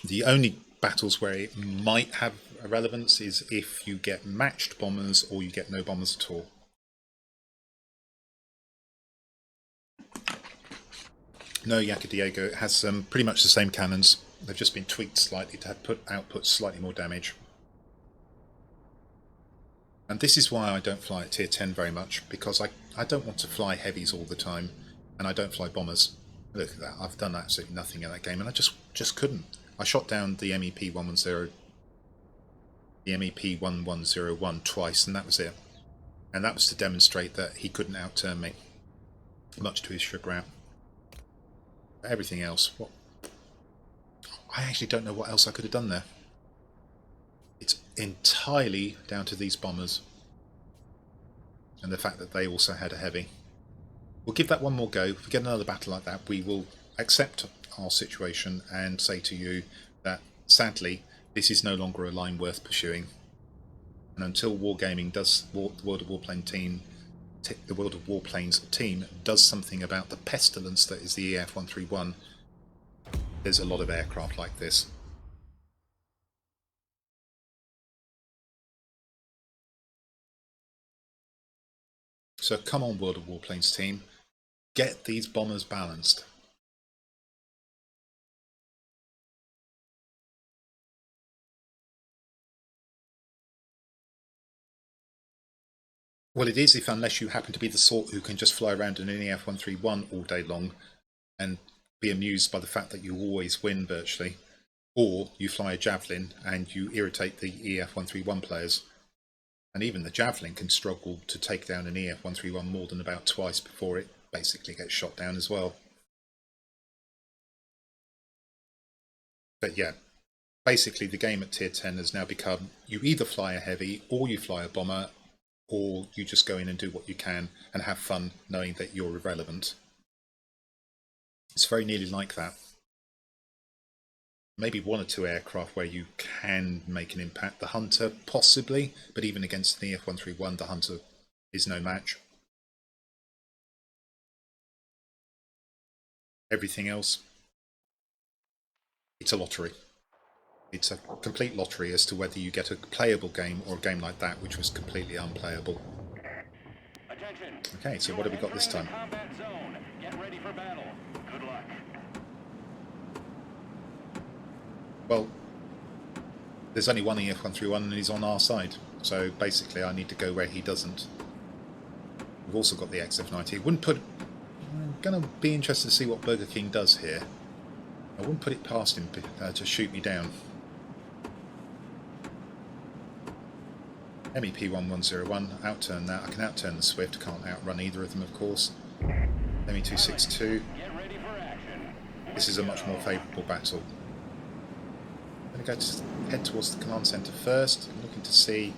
The only battles where it might have a relevance is if you get matched bombers or you get no bombers at all. No Yaka Diego, it has pretty much the same cannons. They've just been tweaked slightly to output slightly more damage. And this is why I don't fly at tier 10 very much, because I don't want to fly heavies all the time, and I don't fly bombers. Look at that, I've done absolutely nothing in that game, and I just couldn't. I shot down the MEP-110, the MEP-1101 twice, and that was it. And that was to demonstrate that he couldn't outturn me, much to his chagrin. But everything else, what? I actually don't know what else I could have done there. It's entirely down to these bombers and the fact that they also had a heavy. We'll give that one more go. If we get another battle like that, we will accept our situation and say to you that sadly this is no longer a line worth pursuing. And until Wargaming does, the World of Warplanes team does something about the pestilence that is the EF-131, there's a lot of aircraft like this. So come on, World of Warplanes team, get these bombers balanced. Well, it is unless you happen to be the sort who can just fly around in an EF-131 all day long and be amused by the fact that you always win virtually, or you fly a Javelin and you irritate the EF-131 players. And even the Javelin can struggle to take down an EF-131 more than about twice before it basically gets shot down as well. But yeah, basically the game at tier 10 has now become you either fly a heavy or you fly a bomber, or you just go in and do what you can and have fun knowing that you're irrelevant. It's very nearly like that. Maybe one or two aircraft where you can make an impact. The Hunter, possibly, but even against the EF-131, the Hunter is no match. Everything else, it's a lottery. It's a complete lottery as to whether you get a playable game or a game like that, which was completely unplayable. Attention. Okay, so what have we got this time? Combat zone. Get ready for battle. Good luck. Well, there's only one EF-131 and he's on our side, so basically I need to go where he doesn't. We've also got the XF-90. I'm going to be interested to see what Burger King does here. I wouldn't put it past him to shoot me down. MEP-1101, outturn that. I can outturn the Swift, can't outrun either of them, of course. ME-262. This is a much more favourable battle. I'm going to head towards the command centre first. I'm looking to see.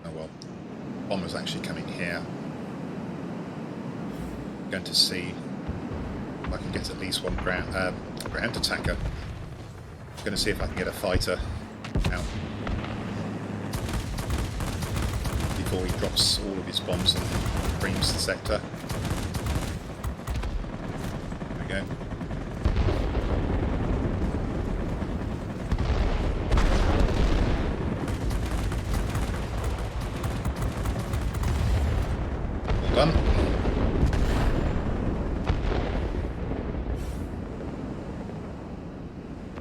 Oh well, bomber's actually coming here. I'm going to see if I can get at least one ground attacker. I'm going to see if I can get a fighter out before he drops all of his bombs and creams the sector. There we go. Well done.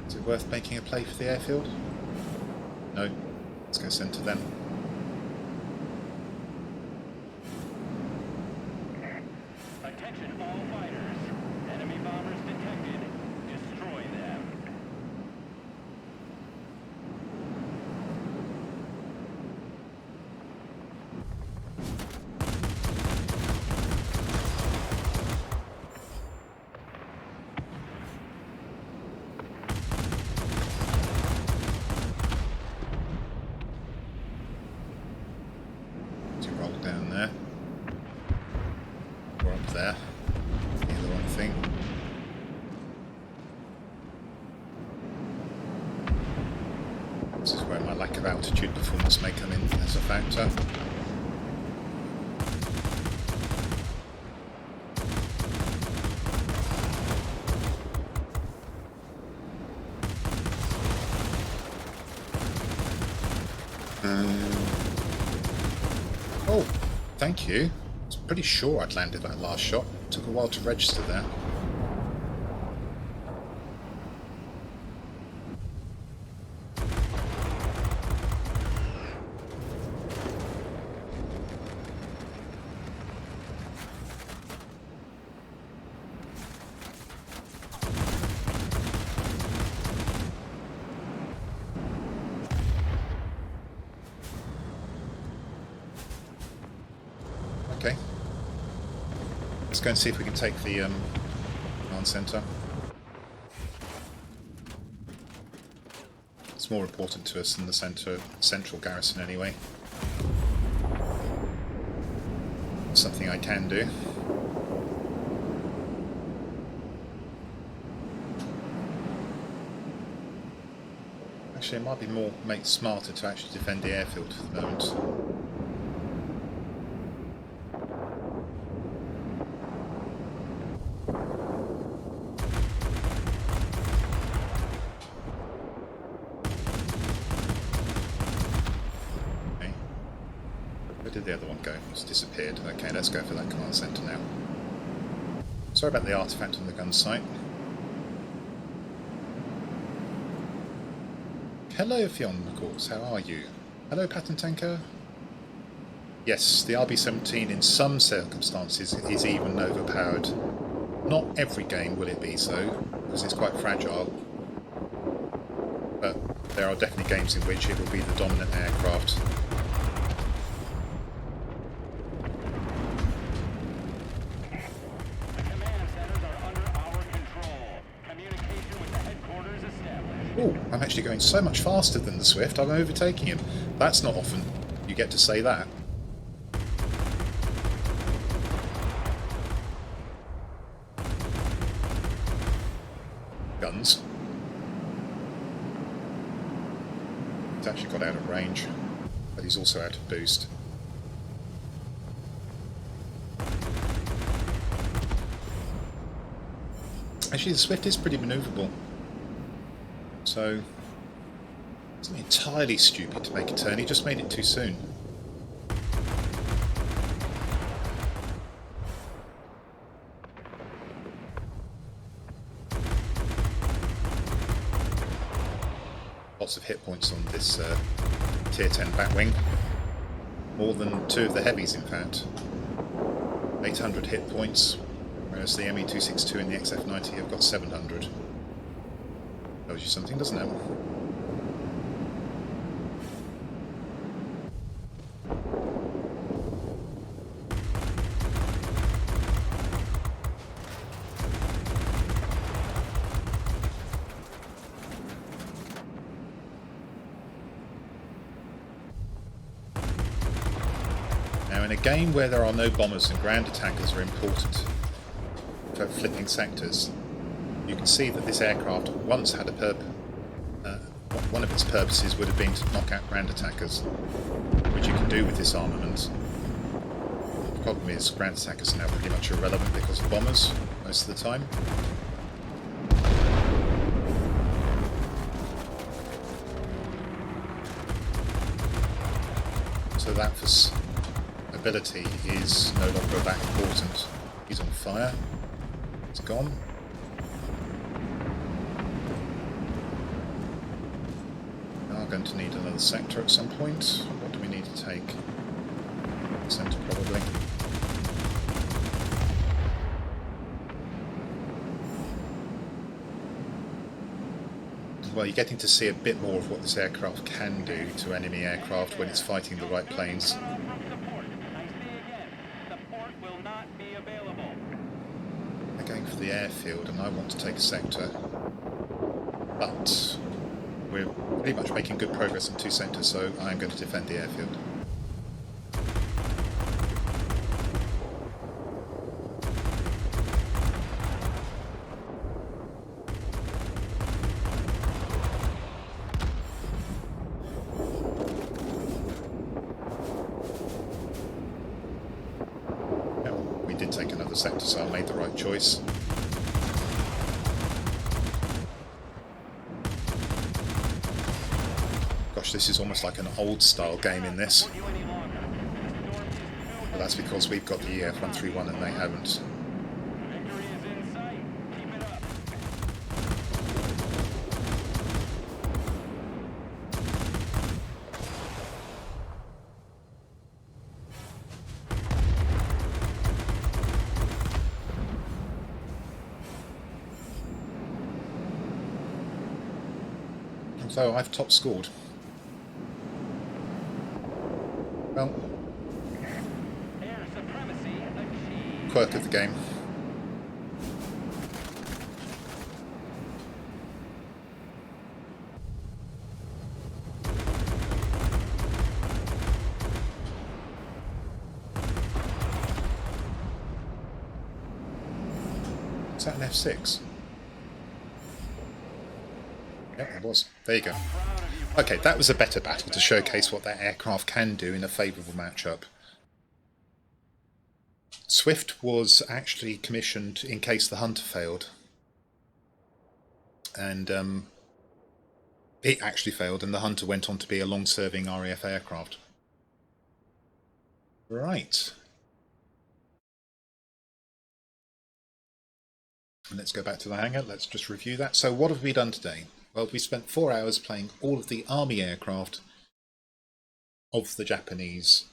Is it worth making a play for the airfield? No. Let's go centre then. Attention all fighters. Enemy bombers detected. Destroy them. This is where my lack of altitude performance may come in as a factor. Oh, thank you. I was pretty sure I'd landed that last shot. It took a while to register there. Okay. Let's go and see if we can take the command centre. It's more important to us than the central garrison anyway. Something I can do. Actually, it might be smarter to actually defend the airfield for the moment. Where did the other one go? It's disappeared. Okay, let's go for that command centre now. Sorry about the artefact on the gun site. Hello, Fionn, of course. How are you? Hello, Pattern Tanker. Yes, the RB-17 in some circumstances is even overpowered. Not every game will it be so, because it's quite fragile. But there are definitely games in which it will be the dominant aircraft. Oh, I'm actually going so much faster than the Swift, I'm overtaking him. That's not often you get to say that. Guns. He's actually got out of range, but he's also out of boost. Actually, the Swift is pretty manoeuvrable. So, it's not entirely stupid to make a turn, he just made it too soon. Lots of hit points on this tier 10 Batwing. More than two of the heavies, in fact. 800 hit points, whereas the ME262 and the XF90 have got 700. Tells you something, doesn't it? Now, in a game where there are no bombers and ground attackers are important for flipping sectors, you can see that this aircraft once had a one of its purposes would have been to knock out ground attackers, which you can do with this armament. The problem is ground attackers are now pretty much irrelevant because of bombers most of the time. So that ability is no longer that important. He's on fire. It's gone. Going to need another sector at some point. What do we need to take? Centre, probably. Well, you're getting to see a bit more of what this aircraft can do to enemy aircraft when it's fighting the right planes. They're going for the airfield, and I want to take a sector. But we're pretty much making good progress in two sectors, so I'm going to defend the airfield. did take another sector, so I made the right choice. Gosh, this is almost like an old style game in this. But that's because we've got the EF-131 and they haven't. So I've top scored. Well, quirk of the game. Is that an F6? Yep, it was. There you go. Okay, that was a better battle to showcase what that aircraft can do in a favourable matchup. Swift was actually commissioned in case the Hunter failed. And it actually failed, and the Hunter went on to be a long-serving RAF aircraft. Right. And let's go back to the hangar. Let's just review that. So what have we done today? Well, we spent 4 hours playing all of the Army aircraft of the Japanese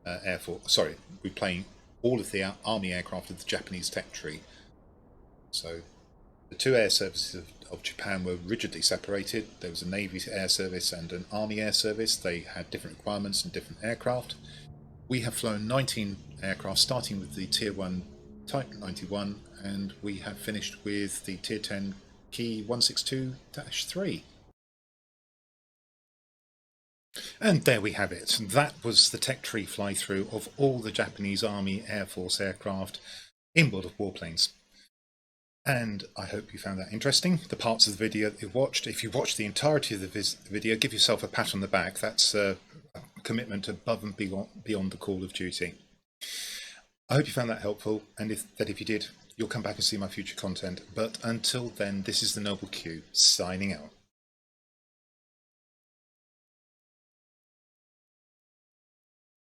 Air Force. Sorry, we're playing all of the Army aircraft of the Japanese tech tree. So the two air services of Japan were rigidly separated. There was a Navy air service and an Army air service. They had different requirements and different aircraft. We have flown 19 aircraft, starting with the Tier 1 Type 91, and we have finished with the Tier 10 Key 162-3. And there we have it. That was the tech tree fly-through of all the Japanese Army Air Force aircraft in World of Warplanes. And I hope you found that interesting. The parts of the video that you watched, if you watched the entirety of the video, give yourself a pat on the back. That's a commitment above and beyond the call of duty. I hope you found that helpful, and if you did, you'll come back and see my future content. But until then, this is the Noble Q, signing out.